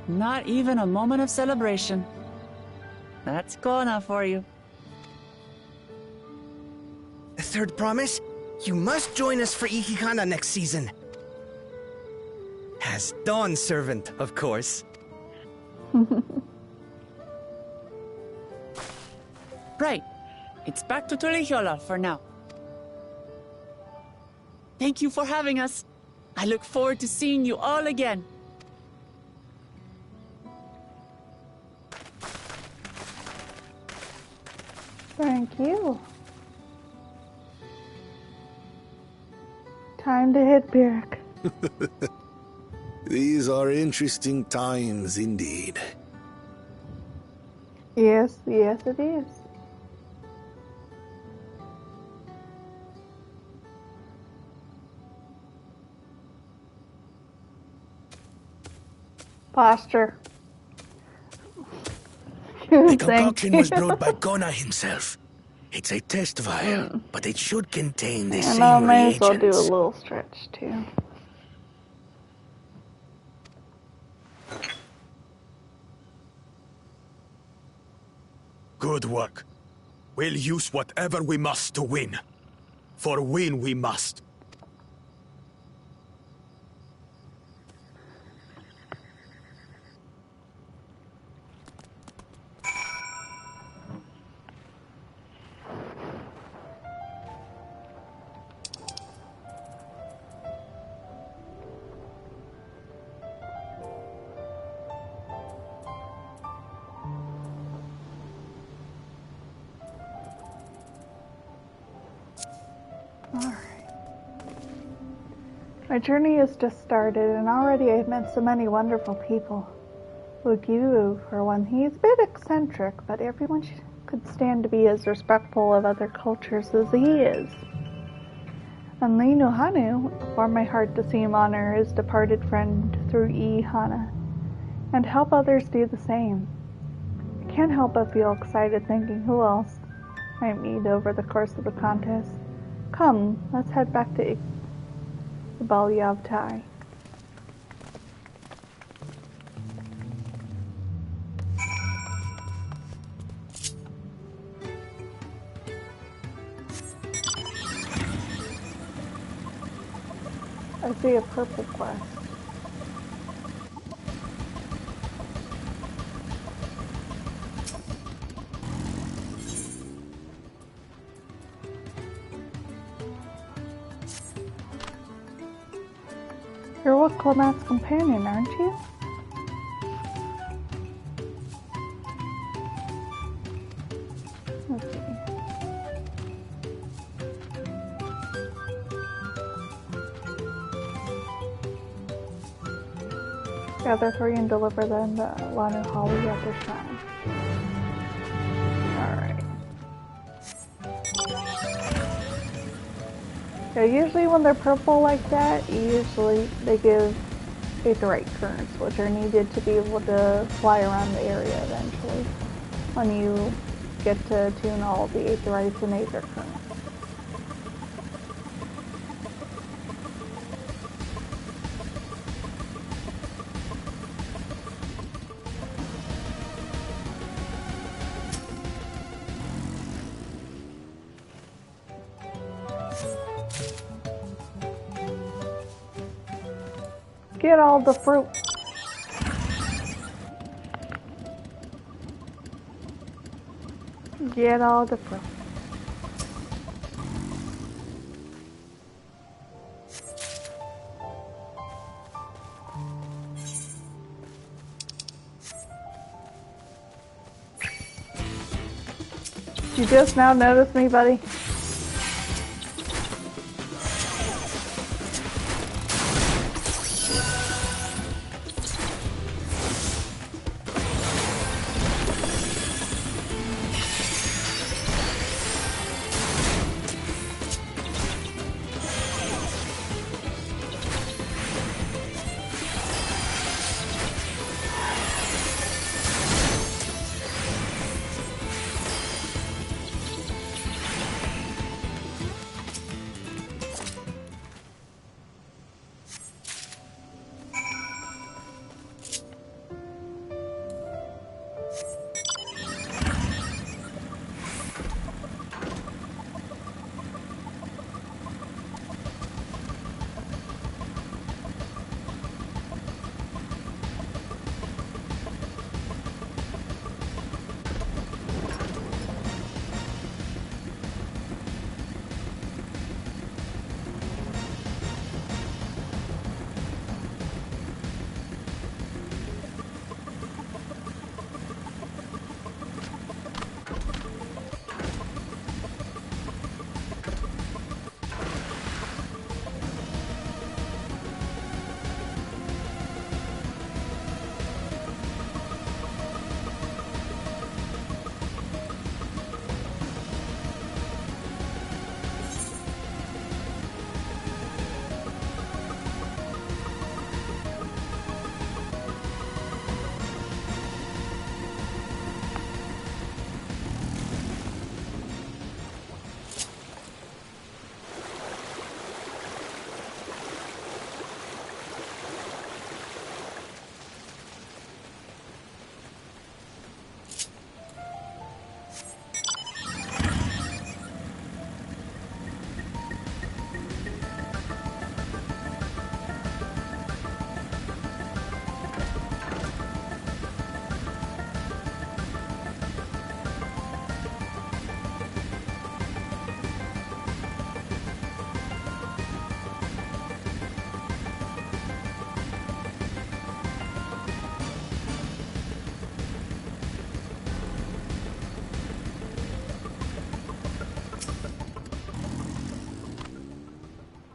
Not even a moment of celebration. That's Kona for you. A third promise? You must join us for Ihihana next season. As Dawn servant, of course. Right. It's back to Tulihiola for now. Thank you for having us. I look forward to seeing you all again. Thank you. Time to hit Byrrc. These are interesting times indeed. Yes, yes it is. Posture. The concoction was brewed by Kona himself. It's a test vial, but it should contain the And same I may as reagents. well do a little stretch too. Good work. We'll use whatever we must to win. For win we must. Alright. My journey has just started, and already I've met so many wonderful people. Wukiwu, for one, he's a bit eccentric, but everyone could stand to be as respectful of other cultures as he is. And Linuhanu, it warmed my heart to see him honor his departed friend through Ihana, and help others do the same. I can't help but feel excited thinking who else might meet over the course of the contest. Come, let's head back to Balyavtai. I see a purple quest. You're Wukalamat's companion, aren't you? Let's see. Gather 3 and deliver them to Lanu Holly at their shrine. Alright. Yeah, usually when they're purple like that, usually they give aetheryte currents, which are needed to be able to fly around the area eventually, when you get to tune all the aetherytes and aether currents. Get all the fruit. Get all the fruit. Did you just now notice me, buddy?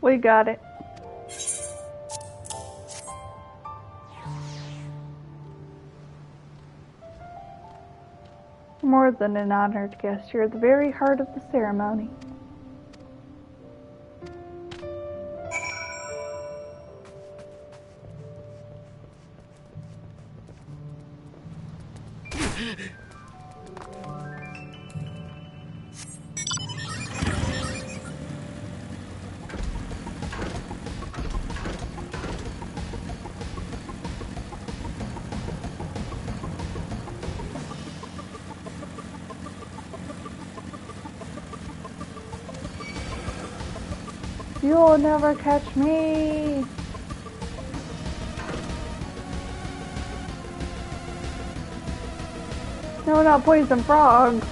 We got it. More than an honored guest, you're at the very heart of the ceremony. You'll never catch me! No, not poison frog!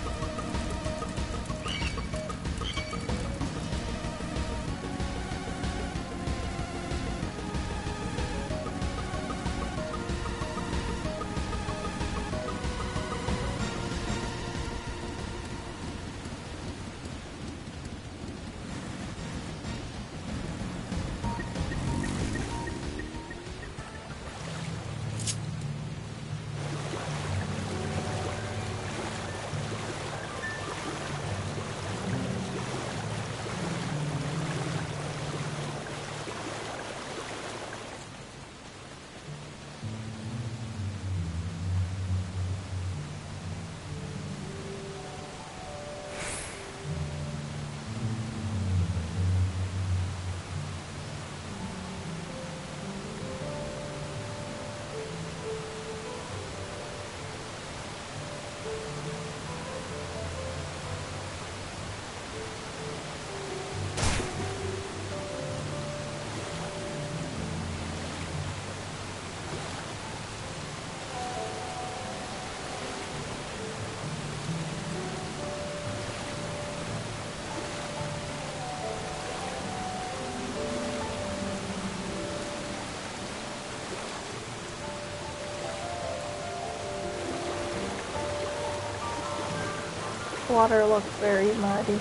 Water looks very muddy.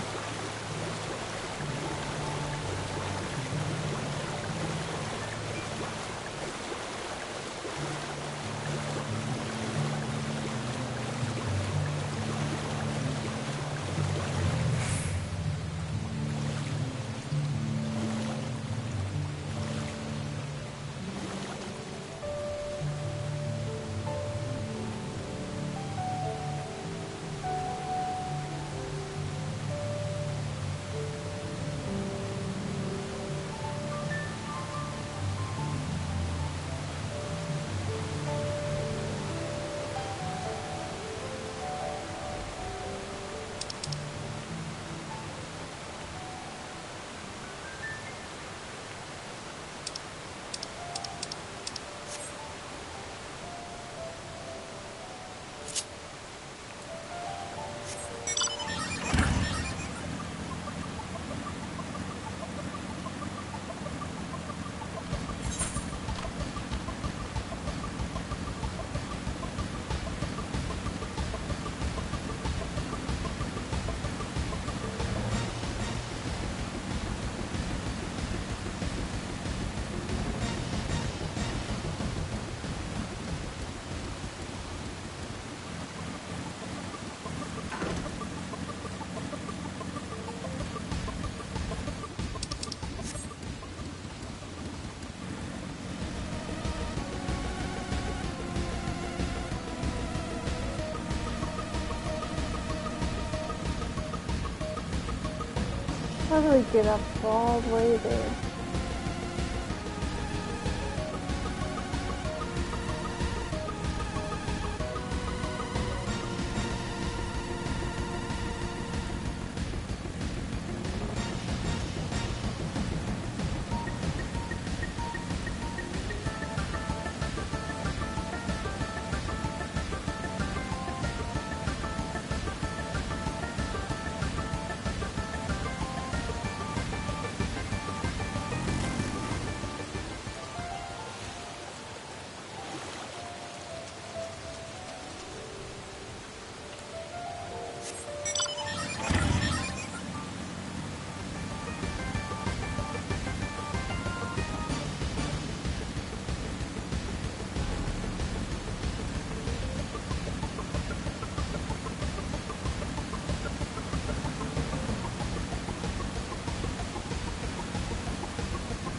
How do we get up all the way there?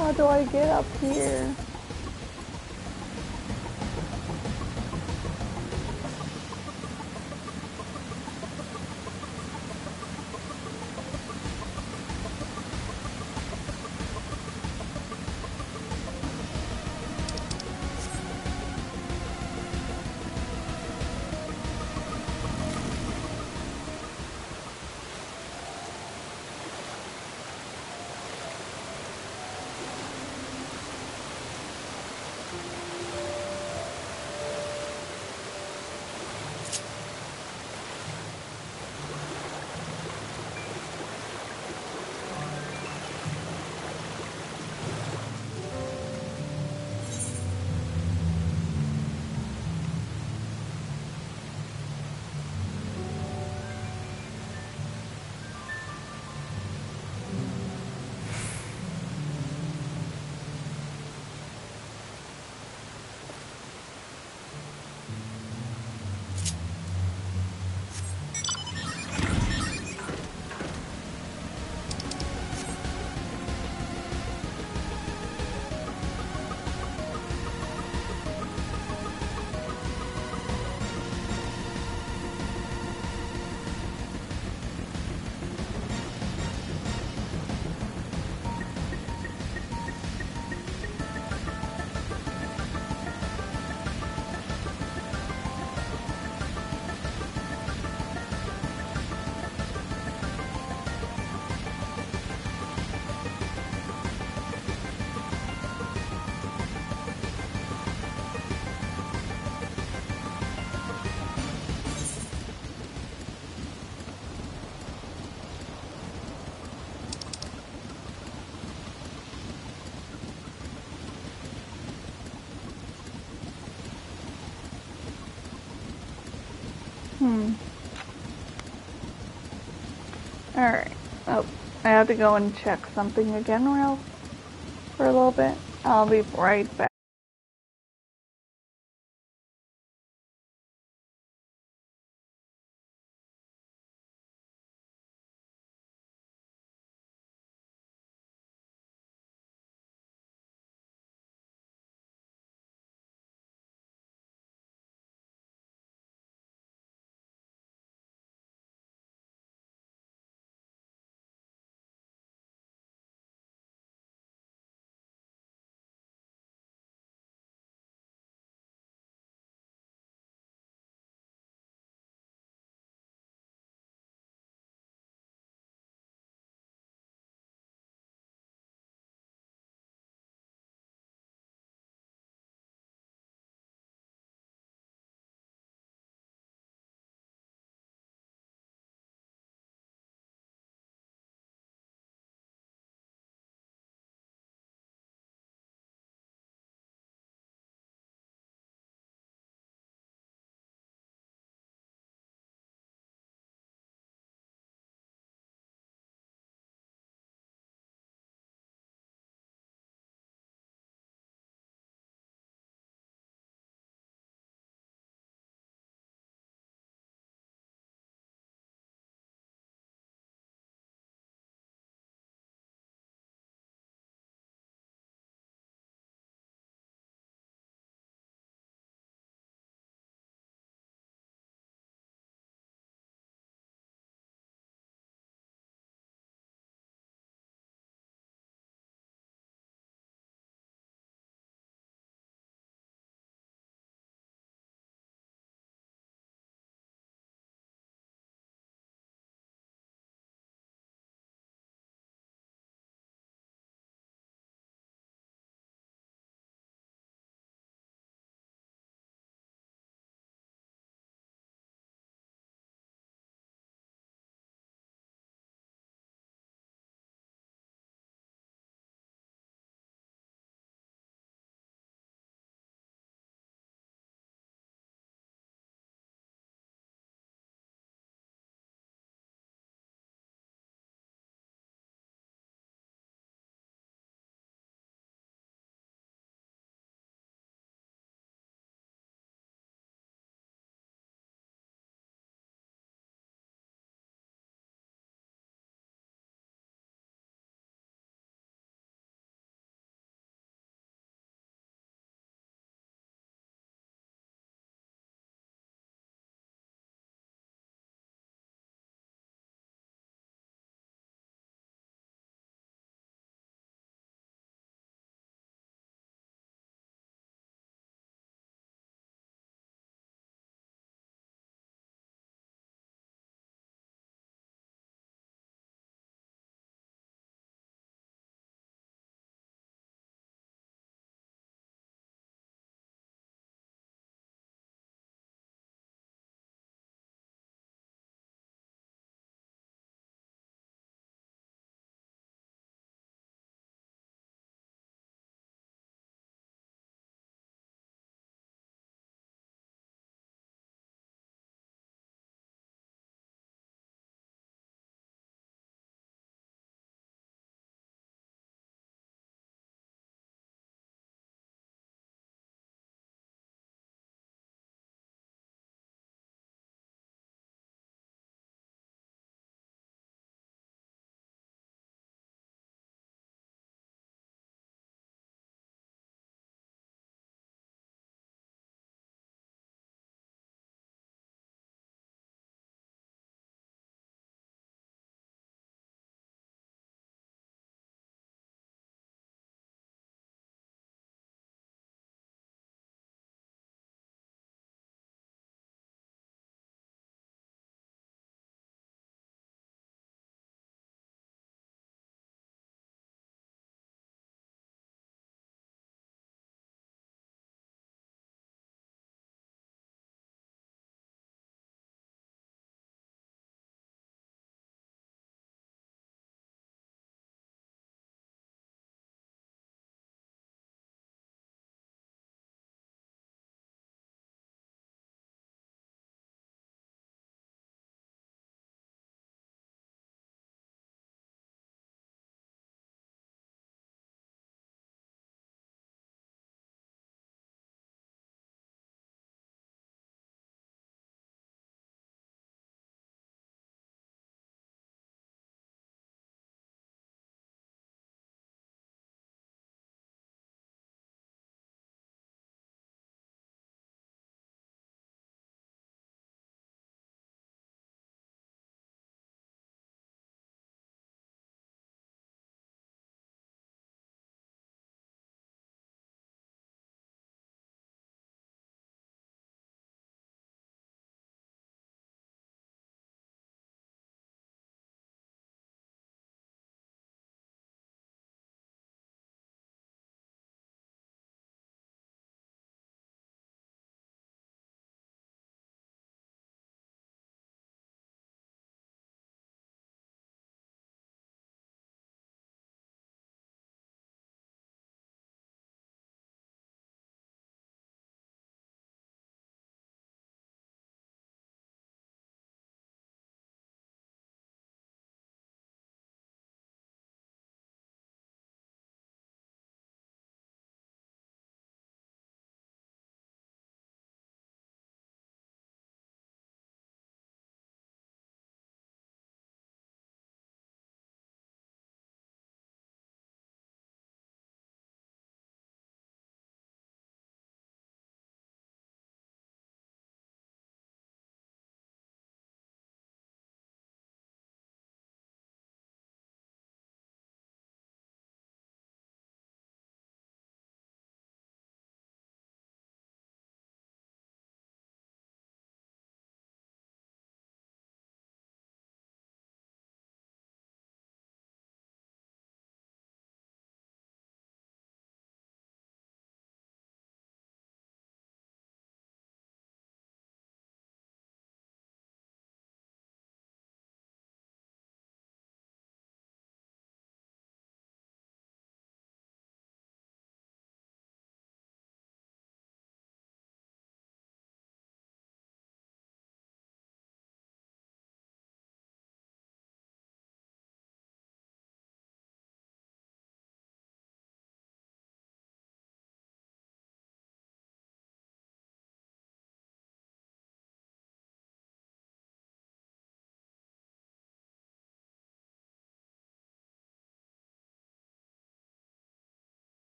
How do I get up here? Alright. Oh, I have to go and check something again for a little bit. I'll be right back.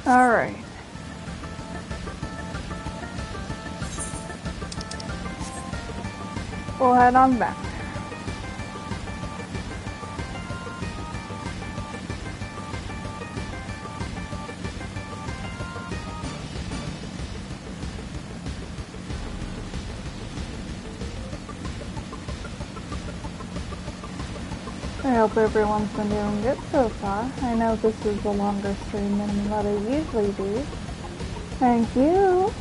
Alright. We'll head on back. I hope everyone's been doing good so far. I know this is a longer stream than what I usually do. Thank you!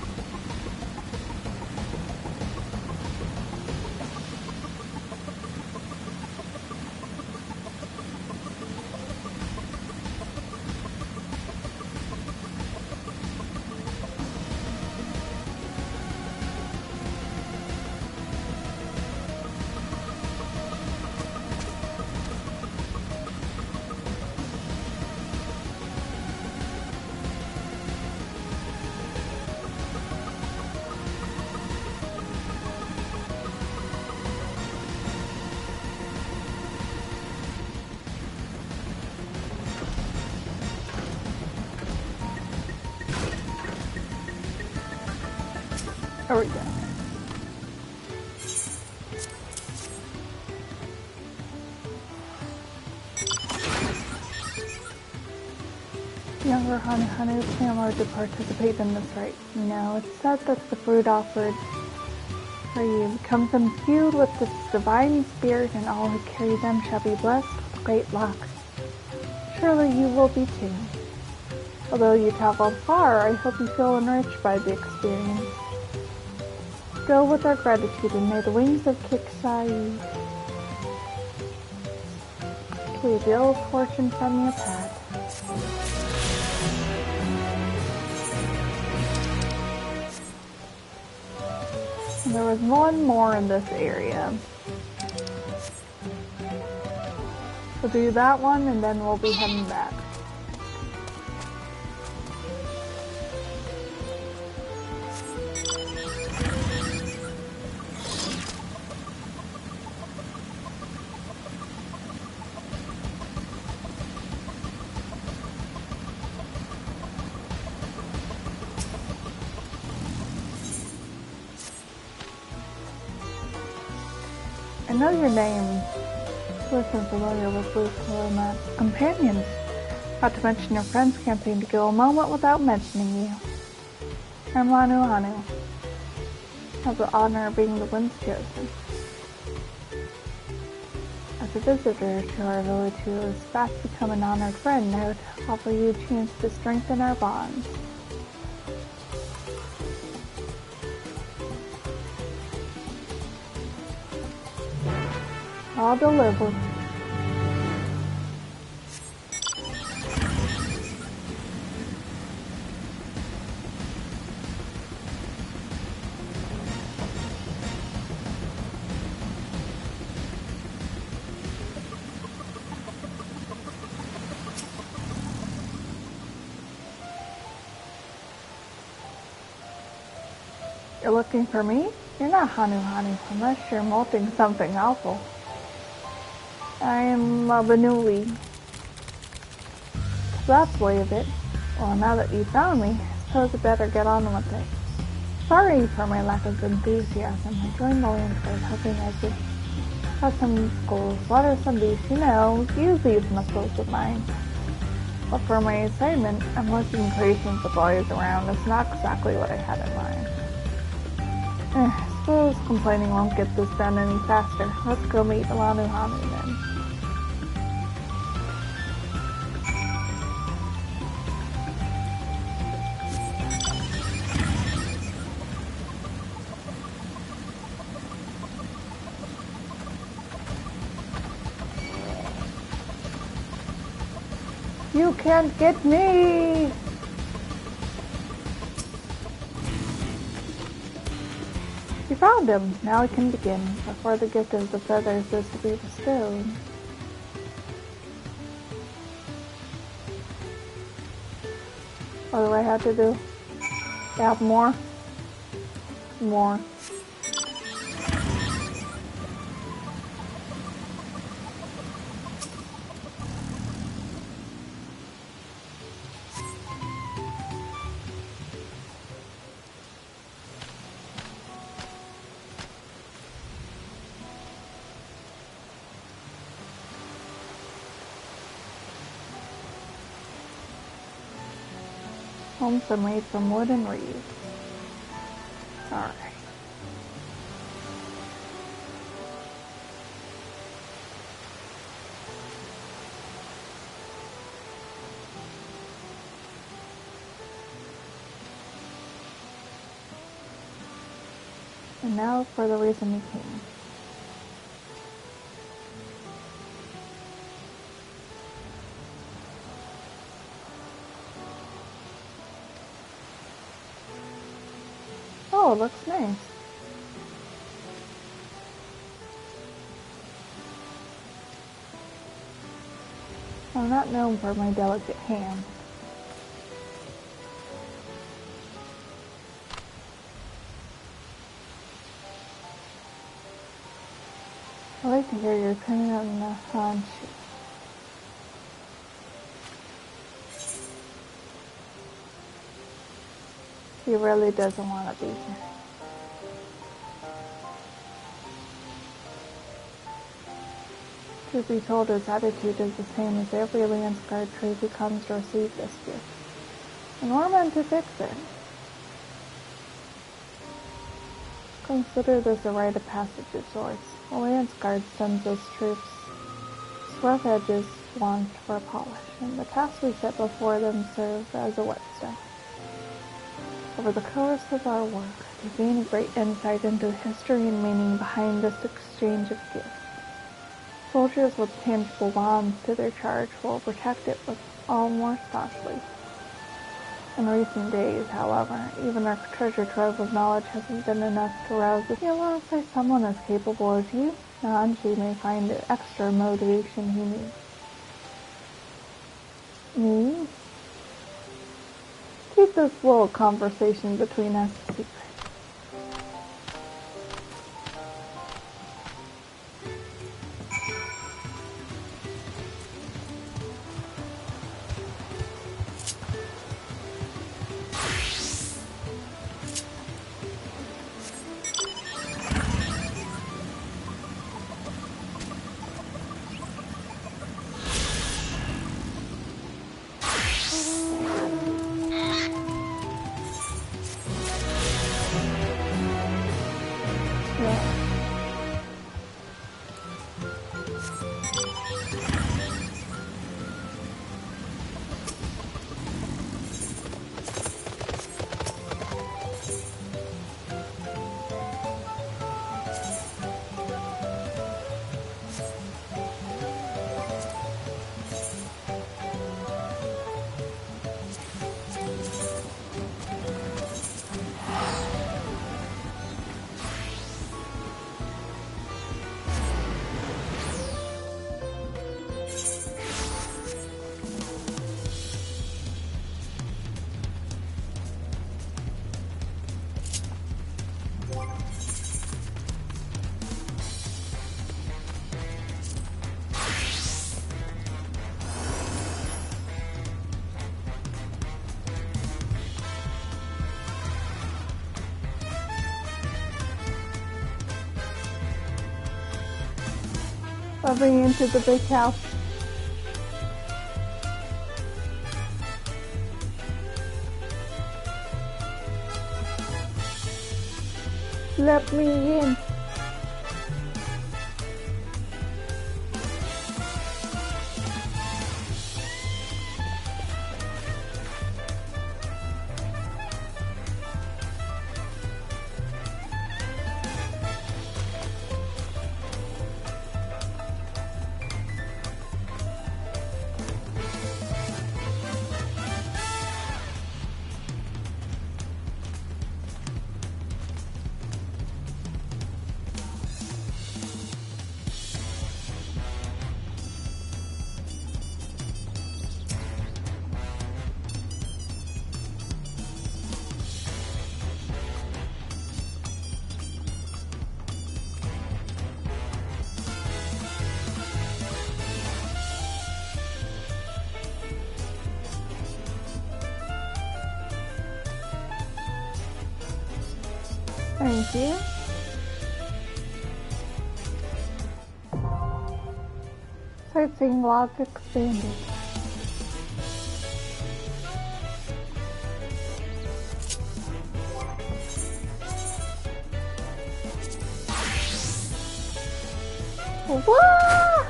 There we go. Younger Hanu can't allowed to participate in this rite. No, it's said that the fruit offered for you becomes imbued with this divine spirit, and all who carry them shall be blessed with great luck. Surely you will be too. Although you traveled far, I hope you feel enriched by the experience. Go with our gratitude, and may the wings of XIV lead ill fortune from your path. And there was one more in this area. We'll do that one, and then we'll be heading back. I know your name. You listen familiar with Luke's companions. Not to mention your friends can't seem to go a moment without mentioning you. I'm Lanu Hanu. I have the honor of being the one's chosen. As a visitor to our village who has fast become an honored friend, I would offer you a chance to strengthen our bonds. I'll deliver. You're looking for me? You're not Hanu Hanu unless you're molting something awful. I am Benuli. So that's the way of it. Well, now that you found me, I suppose I better get on with it. Sorry for my lack of enthusiasm. I joined the Landscape hoping I could have some goals, water some beasts, use these muscles of mine. But for my assignment, I'm looking creating supplies around. It's not exactly what I had in mind. I suppose complaining won't get this done any faster. Let's go meet Lanu Hanu then. You can't get me! You found him. Now we can begin, before the gift of the feathers is to be bestowed. What do I have to do? Have more? More. Homes are made from wood and reeds. Alright. And now for the reason we came. Oh, it looks nice. I'm not known for my delicate hands. I like to hear your opinion on the Hanshi. He really doesn't want to be here. Truth be told, his attitude is the same as every Landsguard trade who comes to receive this gift. And we're meant to fix it. Consider this a rite of passage of sorts. The Landsguard sends us troops. Its rough edges want for polish, and the tasks we set before them serve as a whetstone. Over the course of our work, we gain a great insight into the history and meaning behind this exchange of gifts. Soldiers with tangible bonds to their charge will protect it with all more staunchly. In recent days, however, even our treasure trove of knowledge hasn't been enough to rouse us. Alongside someone as capable as you, Hanshi may find the extra motivation he needs. Me? Keep this little conversation between us a secret. Moving into the big house. Let me in. Thank you. Sightseeing log expanded. What?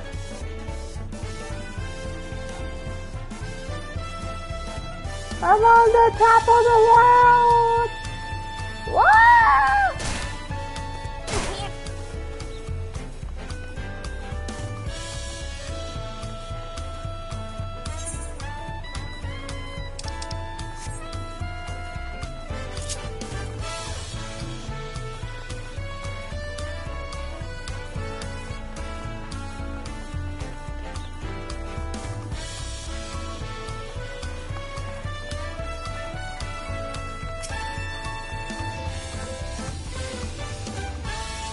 I'm on the top of the world! What?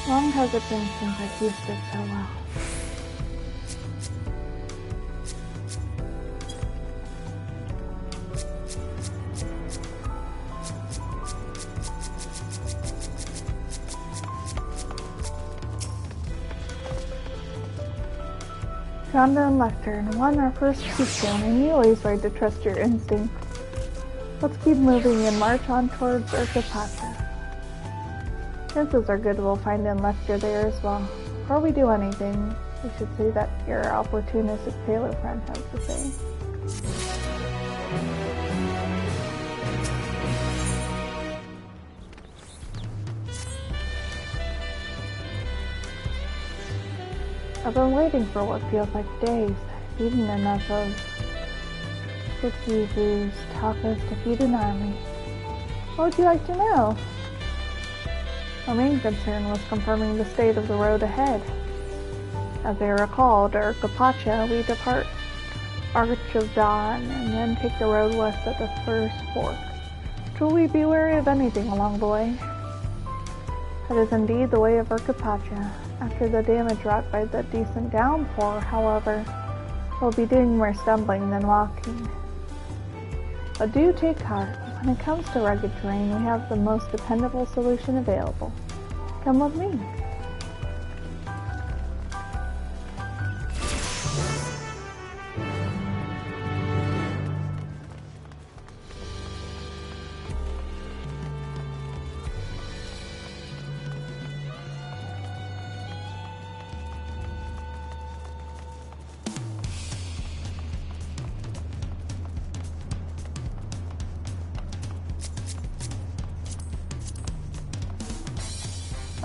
Long has it been since I've used it so well. Found an lector and won our first keystone, and you always right to trust your instincts. Let's keep moving and march on towards Urkapata. Chances are good we'll find an lector there as well. Before we do anything, we should see that your opportunistic tailor friend has to say. I've been waiting for what feels like days, eating enough of XIV's tacos to feed an army. What would you like to know? Our main concern was confirming the state of the road ahead. As I recall, to Urkapacha, we depart Arch of Dawn and then take the road west at the first fork. Truly be wary of anything along the way. That is indeed the way of Urkapacha. After the damage wrought by the decent downpour, however, we'll be doing more stumbling than walking. But do take heart. When it comes to rugged terrain, we have the most dependable solution available. Come with me.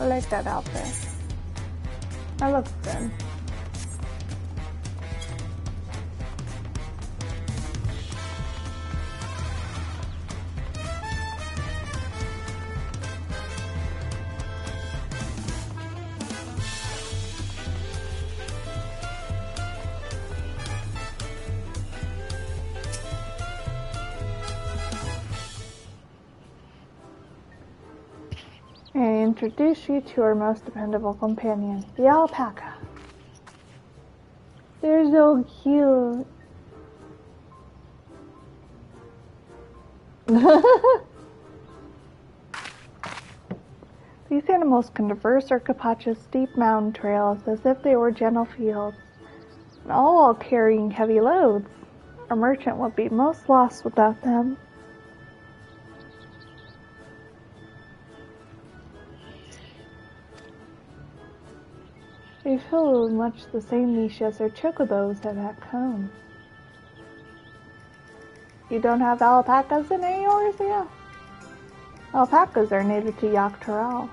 I like that outfit. That looks good. I introduce you to our most dependable companion, the alpaca. They're so cute. These animals can traverse Urkapacha's steep mountain trails as if they were gentle fields, and all while carrying heavy loads. A merchant would be most lost without them. They fill much the same niche as their chocobos have at home. You don't have alpacas in yours, yeah? Alpacas are native to Dawntrail.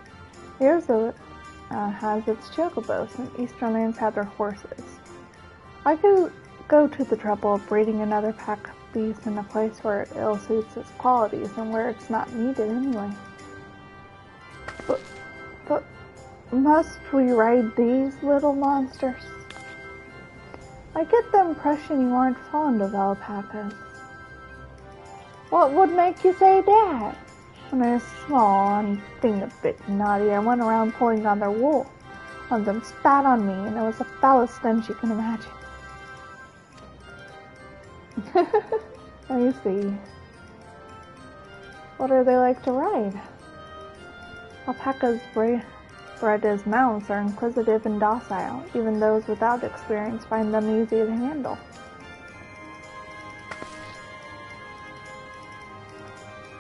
Arizona has its chocobos, and Eastern lands have their horses. I could go to the trouble of breeding another pack of these in a place where it ill suits its qualities and where it's not needed anyway. But must we ride these little monsters? I get the impression you aren't fond of alpacas. What would make you say that? When I was small and being a bit naughty, I went around pulling on their wool. One of them spat on me, and it was the foulest stench you can imagine. I see. What are they like to ride? Alpacas bred as mounts are inquisitive and docile. Even those without experience find them easy to handle.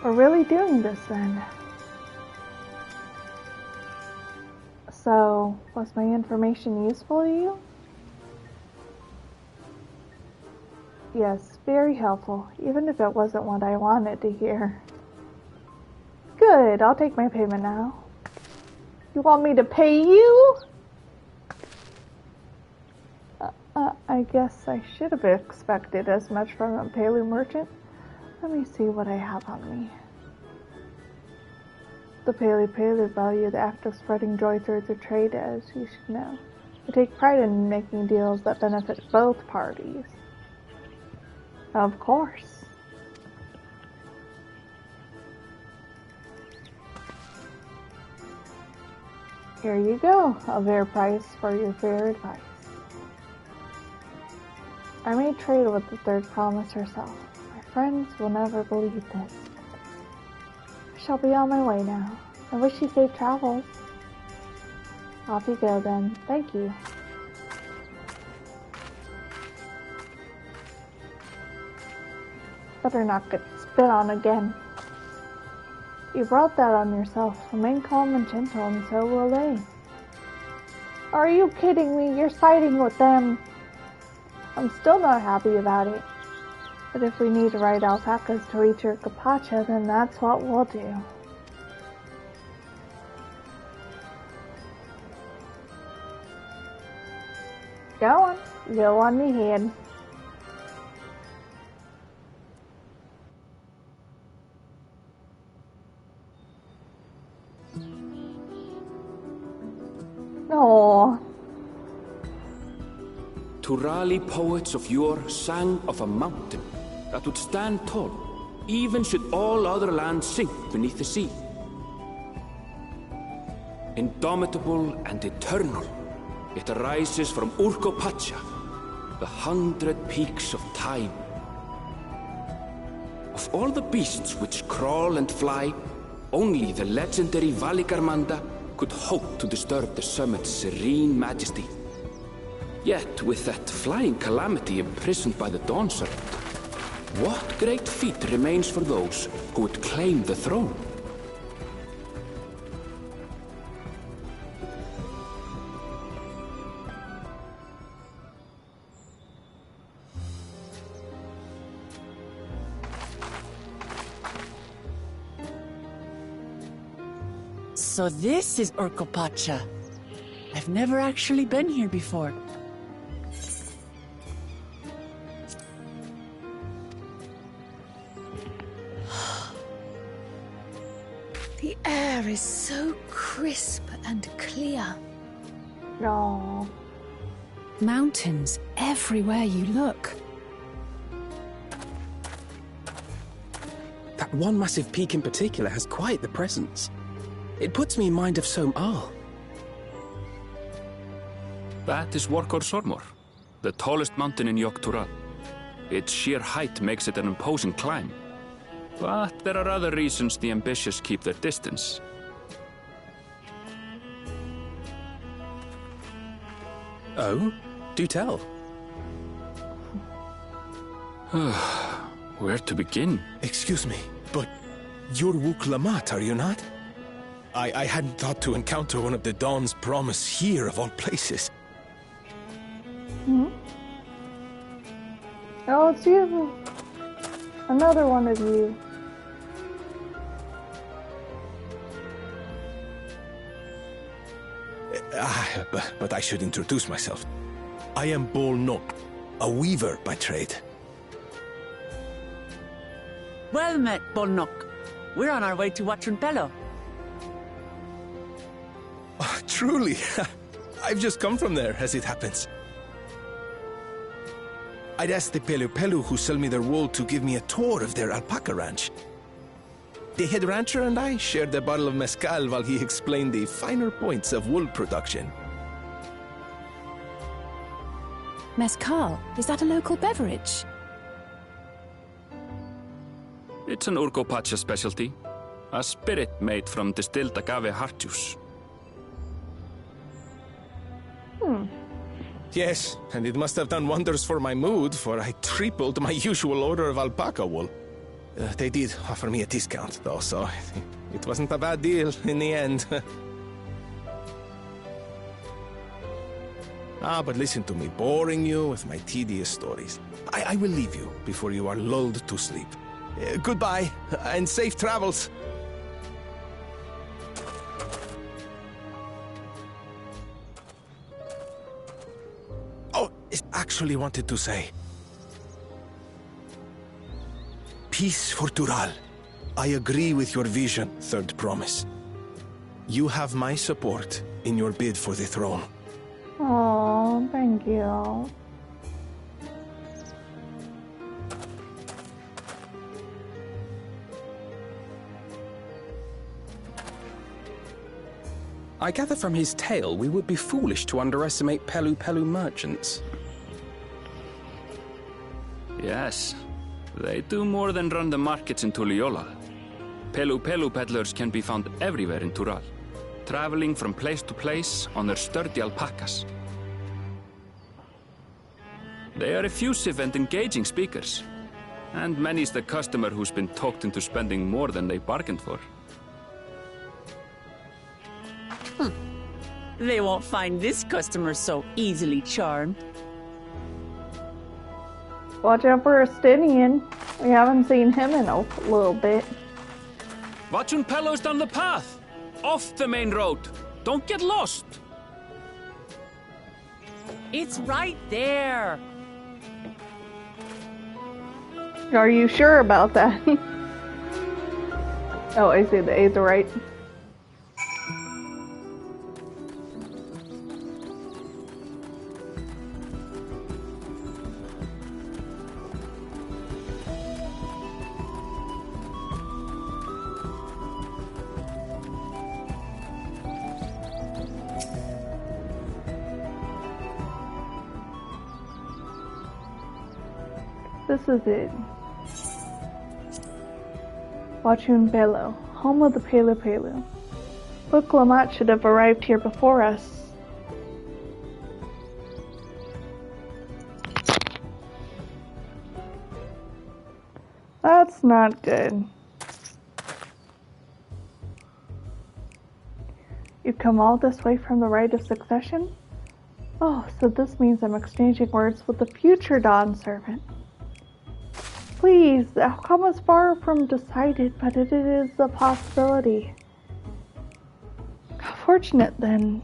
We're really doing this then. So, was my information useful to you? Yes, very helpful, even if it wasn't what I wanted to hear. Good, I'll take my payment now. You want me to pay you? I guess I should have expected as much from a Palu merchant. Let me see what I have on me. The Palu value the act of spreading joy through the trade, as you should know. I take pride in making deals that benefit both parties. Of course. Here you go, a fair price for your fair advice. I made trade with the third promise herself. My friends will never believe this. I shall be on my way now. I wish you safe travels. Off you go then. Thank you. Better not get spit on again. You brought that on yourself. Remain calm and gentle, and so will they. Are you kidding me? You're siding with them. I'm still not happy about it. But if we need to ride alpacas to reach your capacha, then that's what we'll do. Go on ahead. Oh. Turali poets of yore sang of a mountain that would stand tall, even should all other lands sink beneath the sea. Indomitable and eternal, it arises from Urkopacha, the 100 peaks of time. Of all the beasts which crawl and fly, only the legendary Valikarmanda could hope to disturb the summit's serene majesty. Yet, with that flying calamity imprisoned by the Dawntrail, what great feat remains for those who would claim the throne? So this is Urkopacha. I've never actually been here before. The air is so crisp and clear. No. Mountains everywhere you look. That one massive peak in particular has quite the presence. It puts me in mind of Som-Al. That is Workor Sormor, the tallest mountain in Yogg-Tural. Its sheer height makes it an imposing climb. But there are other reasons the ambitious keep their distance. Oh? Do tell. Where to begin? Excuse me, but you're Wuk-Lamat, are you not? I hadn't thought to encounter one of the Dawn's promise here, of all places. Hmm? Oh, it's you. Another one of you. But I should introduce myself. I am Bol Nok, a weaver by trade. Well met, Bolnok. We're on our way to Watrunpelo. Oh, truly. I've just come from there, as it happens. I'd asked the Pelu who sell me their wool to give me a tour of their alpaca ranch. The head rancher and I shared a bottle of mezcal while he explained the finer points of wool production. Mezcal, is that a local beverage? It's an Urkopacha specialty. A spirit made from distilled agave heart juice. Yes, and it must have done wonders for my mood, for I tripled my usual order of alpaca wool. They did offer me a discount, though, so it wasn't a bad deal in the end. But listen to me, boring you with my tedious stories. I will leave you before you are lulled to sleep. Goodbye, and safe travels. Oh, I actually wanted to say... Peace for Tural. I agree with your vision, Third Promise. You have my support in your bid for the throne. Oh, thank you. I gather from his tale we would be foolish to underestimate Pelu Pelu merchants. Yes. They do more than run the markets in Tuliola. Pelu Pelu peddlers can be found everywhere in Tural, traveling from place to place on their sturdy alpacas. They are effusive and engaging speakers, and many's the customer who's been talked into spending more than they bargained for. They won't find this customer so easily charmed. Watch out for Estinian. We haven't seen him in a little bit. Watchun Pelo's down the path! Off the main road! Don't get lost! It's right there! Are you sure about that? Oh, I see the A's are right. This is it. Watchun Belo, home of the Pelu Pelu. Book Lamat should have arrived here before us. That's not good. You've come all this way from the Rite of Succession? Oh, so this means I'm exchanging words with the future Dawn servant. Please, the outcome is far from decided, but it is a possibility. How fortunate, then,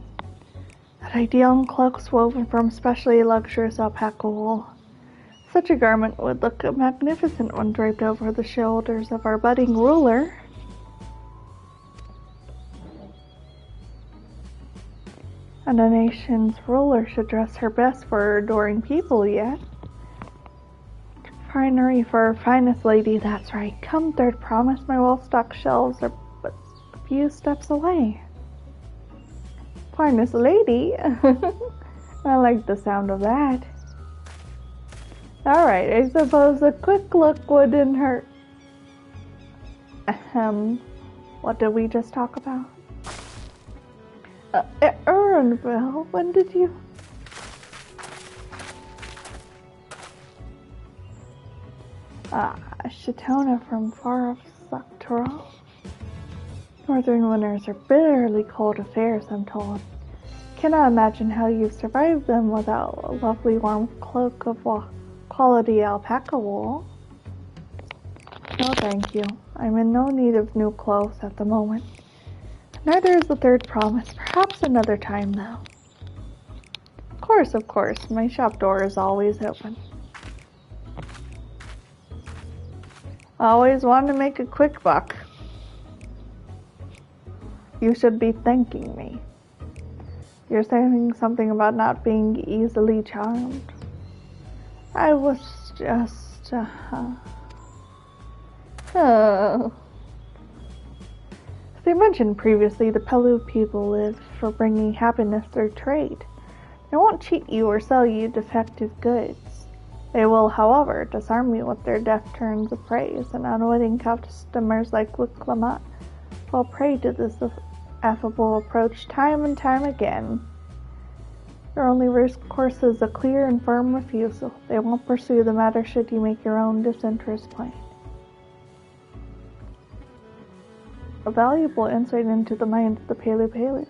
that ideal cloaks woven from specially luxurious alpaca wool. Such a garment would look magnificent when draped over the shoulders of our budding ruler. And a nation's ruler should dress her best for her adoring people, yet. Finery for our finest lady, that's right. Come, Third Promise, my well-stocked shelves are but a few steps away. Finest lady? I like the sound of that. Alright, I suppose a quick look wouldn't hurt. What did we just talk about? Ernville, when did you... Shatona from far off Tural. Northern winters are bitterly cold affairs, I'm told. Cannot imagine how you've survived them without a lovely warm cloak of quality alpaca wool. No, thank you. I'm in no need of new clothes at the moment. Neither is the Third Promise. Perhaps another time, though. Of course. My shop door is always open. Always want to make a quick buck. You should be thanking me. You're saying something about not being easily charmed. I was just, Oh. As I mentioned previously, the Pelu people live for bringing happiness through trade. They won't cheat you or sell you defective goods. They will, however, disarm you with their deft turns of praise, and unwitting customers like Wiklamat fall prey to this affable approach time and time again. Your only recourse is a clear and firm refusal. They won't pursue the matter should you make your own disinterest plain. A valuable insight into the mind of the Pelu Pelu.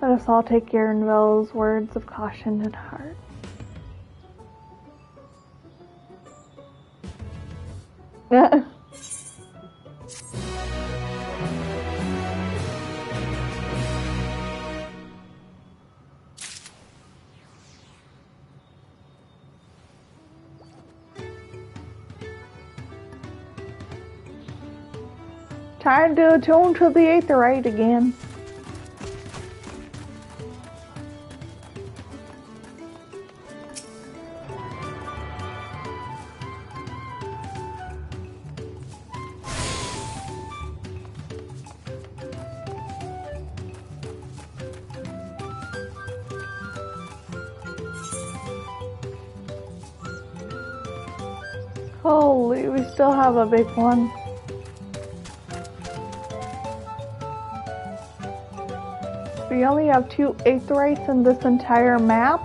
Let us all take Garenville's words of caution to heart. Time to attune to the Aetherite again. Holy, we still have a big one. We only have 2 Aetherites in this entire map?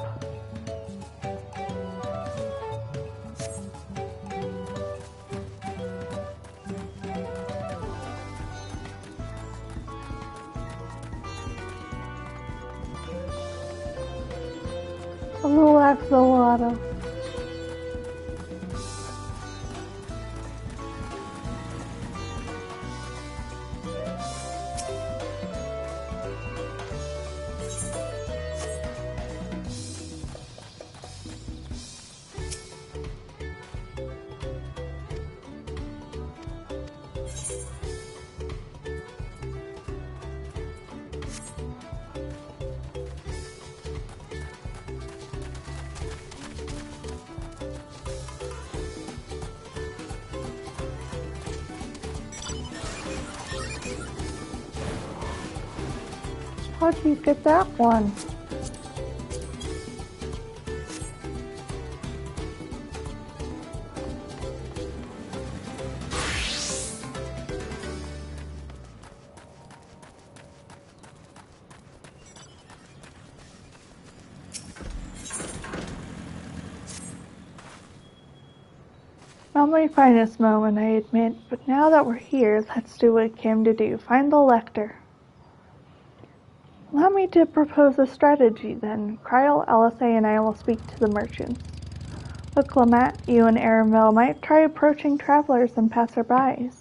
A little axolotl. How'd you get that one? Not my finest moment, I admit, but now that we're here, let's do what I came to do. Find the lector. Allow me to propose a strategy, then. Kryl, LSA, and I will speak to the merchants. Look, Lamat, you and Arenville might try approaching travelers and passerbys.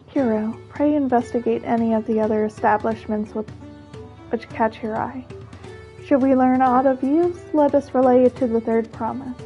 Hero, pray investigate any of the other establishments which catch your eye. Should we learn aught of use, let us relay it to the third promise.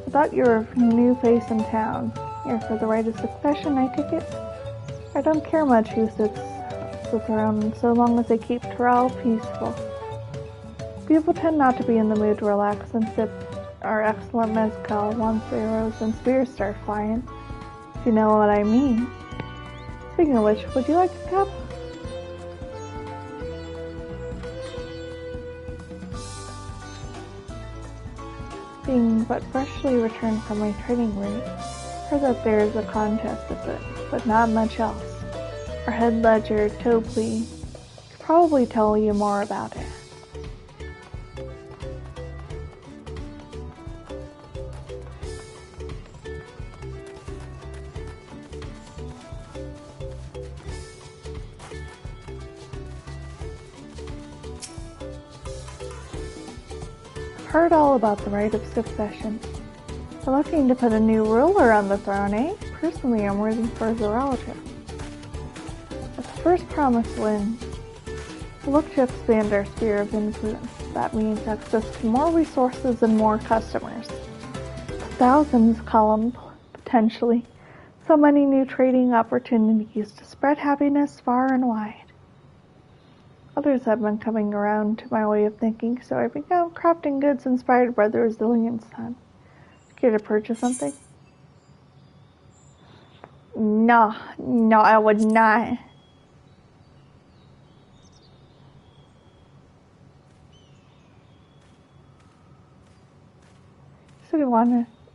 I thought you were a new face in town. You're for the right of succession, I take it? I don't care much who sits the throne, so long as they keep Terrell peaceful. People tend not to be in the mood to relax and sip our excellent mezcal once the arrows and spears start flying. If you know what I mean. Speaking of which, would you like a cup? Being but freshly returned from my training route, heard that there is a contest afoot, but not much else. Our head ledger, Topley, could probably tell you more about it. Heard all about the right of succession. We're looking to put a new ruler on the throne, eh? Personally, I'm rooting for Zoralia. If the first promise wins, we'll look to expand our sphere of influence. That means access to more resources and more customers. Thousands, column, potentially. So many new trading opportunities to spread happiness far and wide. Others have been coming around to my way of thinking, so I began crafting goods inspired by the Resilience Sun. Care to purchase something? No, I would not.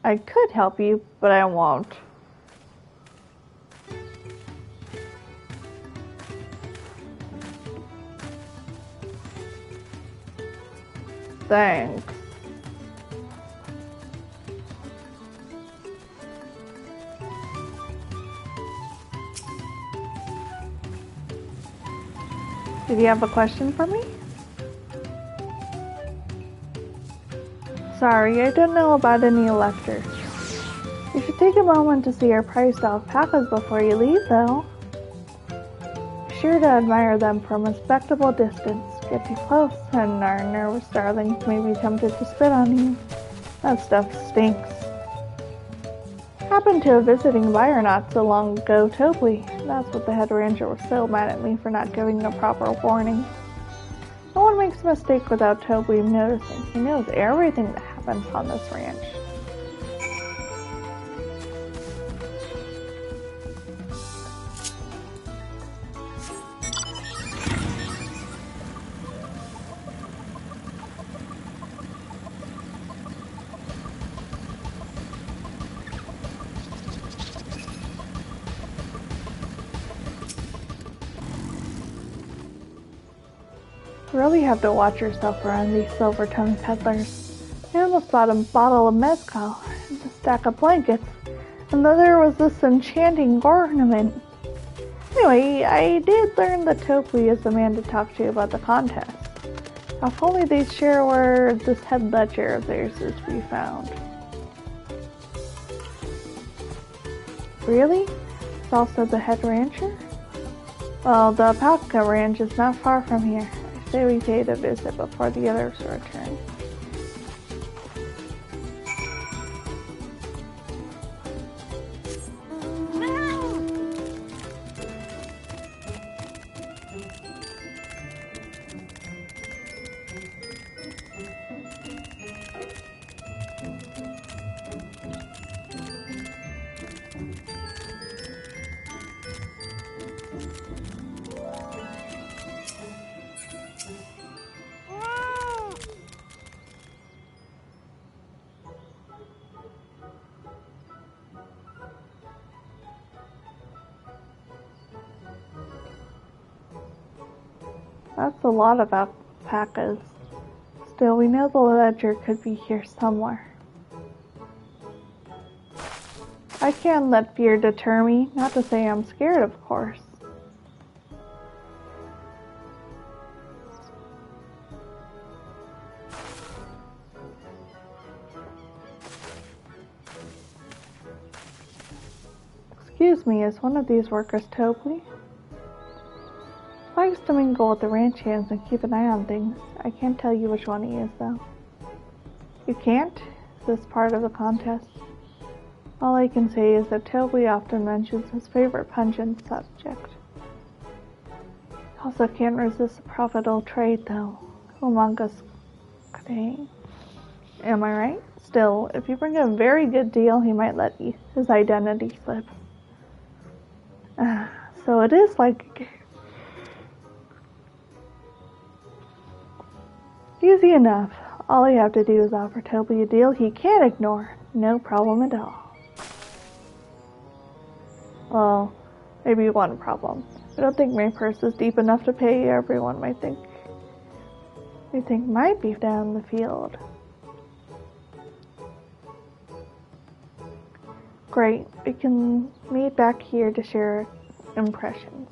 I could help you, but I won't. Thanks. Did you have a question for me? Sorry, I don't know about any electors. You should take a moment to see our priced alpacas before you leave, though. Be sure to admire them from a respectable distance. Get too close, and our nervous darlings may be tempted to spit on you. That stuff stinks. Happened to a visiting buyer not so long ago, Topley. That's what the head rancher was so mad at me for not giving a proper warning. No one makes a mistake without Topley noticing. He knows everything that happens on this ranch. You really have to watch yourself around these silver-tongued peddlers. I almost bought a bottle of mezcal and a stack of blankets, and then there was this enchanting ornament. Anyway, I did learn that Topley is the man to talk to about the contest. If only they'd share where this head ledger of theirs is to be found. Really? It's also the head rancher? Well, the alpaca ranch is not far from here. Say we paid a visit before the others return. That's a lot of alpacas. Still, we know the ledger could be here somewhere. I can't let fear deter me, not to say I'm scared, of course. Excuse me, is one of these workers Topley? Likes to mingle with the ranch hands and keep an eye on things. I can't tell you which one he is, though. You can't? Is this part of the contest? All I can say is that Topley often mentions his favorite pungent subject. Also can't resist a profitable trade, though. Who among us could hang? Am I right? Still, if you bring a very good deal, he might let his identity slip. So it is like... Easy enough. All you have to do is offer Topley a deal he can't ignore. No problem at all. Well, maybe one problem. I don't think my purse is deep enough to pay everyone might think. We think might be down the field. Great. We can meet back here to share impressions.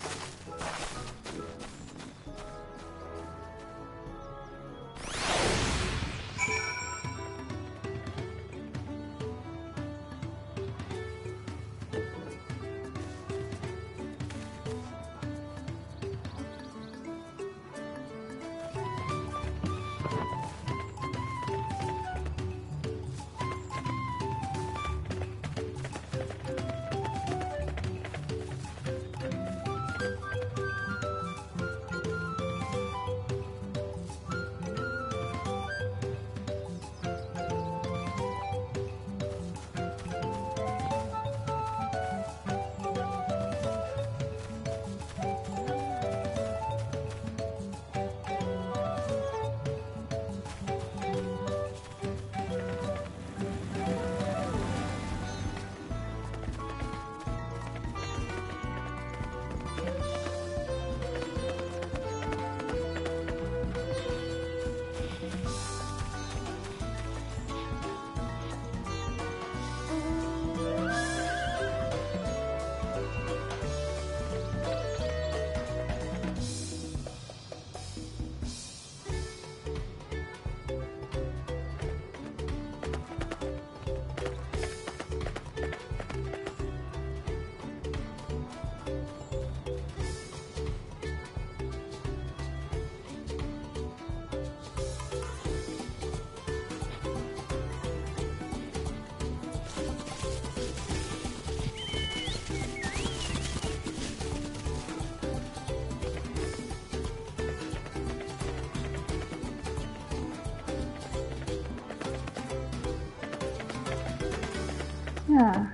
Yeah.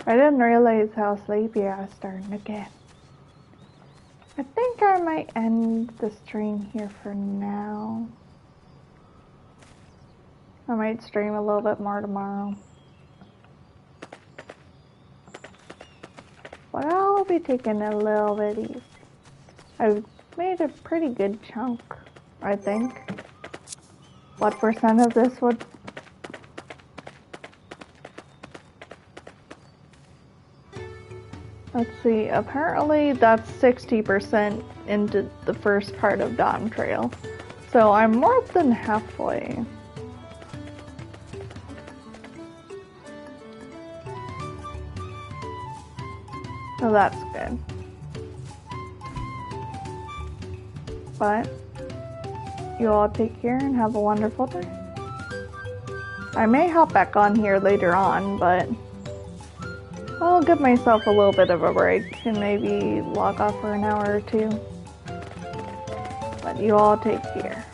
I didn't realize how sleepy I was starting to get. I think I might end the stream here for now. I might stream a little bit more tomorrow. But I'll be taking it a little bit easy. I've made a pretty good chunk, I think. What percent of this would... Let's see, apparently that's 60% into the first part of Dawntrail. So I'm more than halfway. So that's good. But you all take care and have a wonderful day. I may hop back on here later on, but I'll give myself a little bit of a break and maybe log off for an hour or two. But you all take care.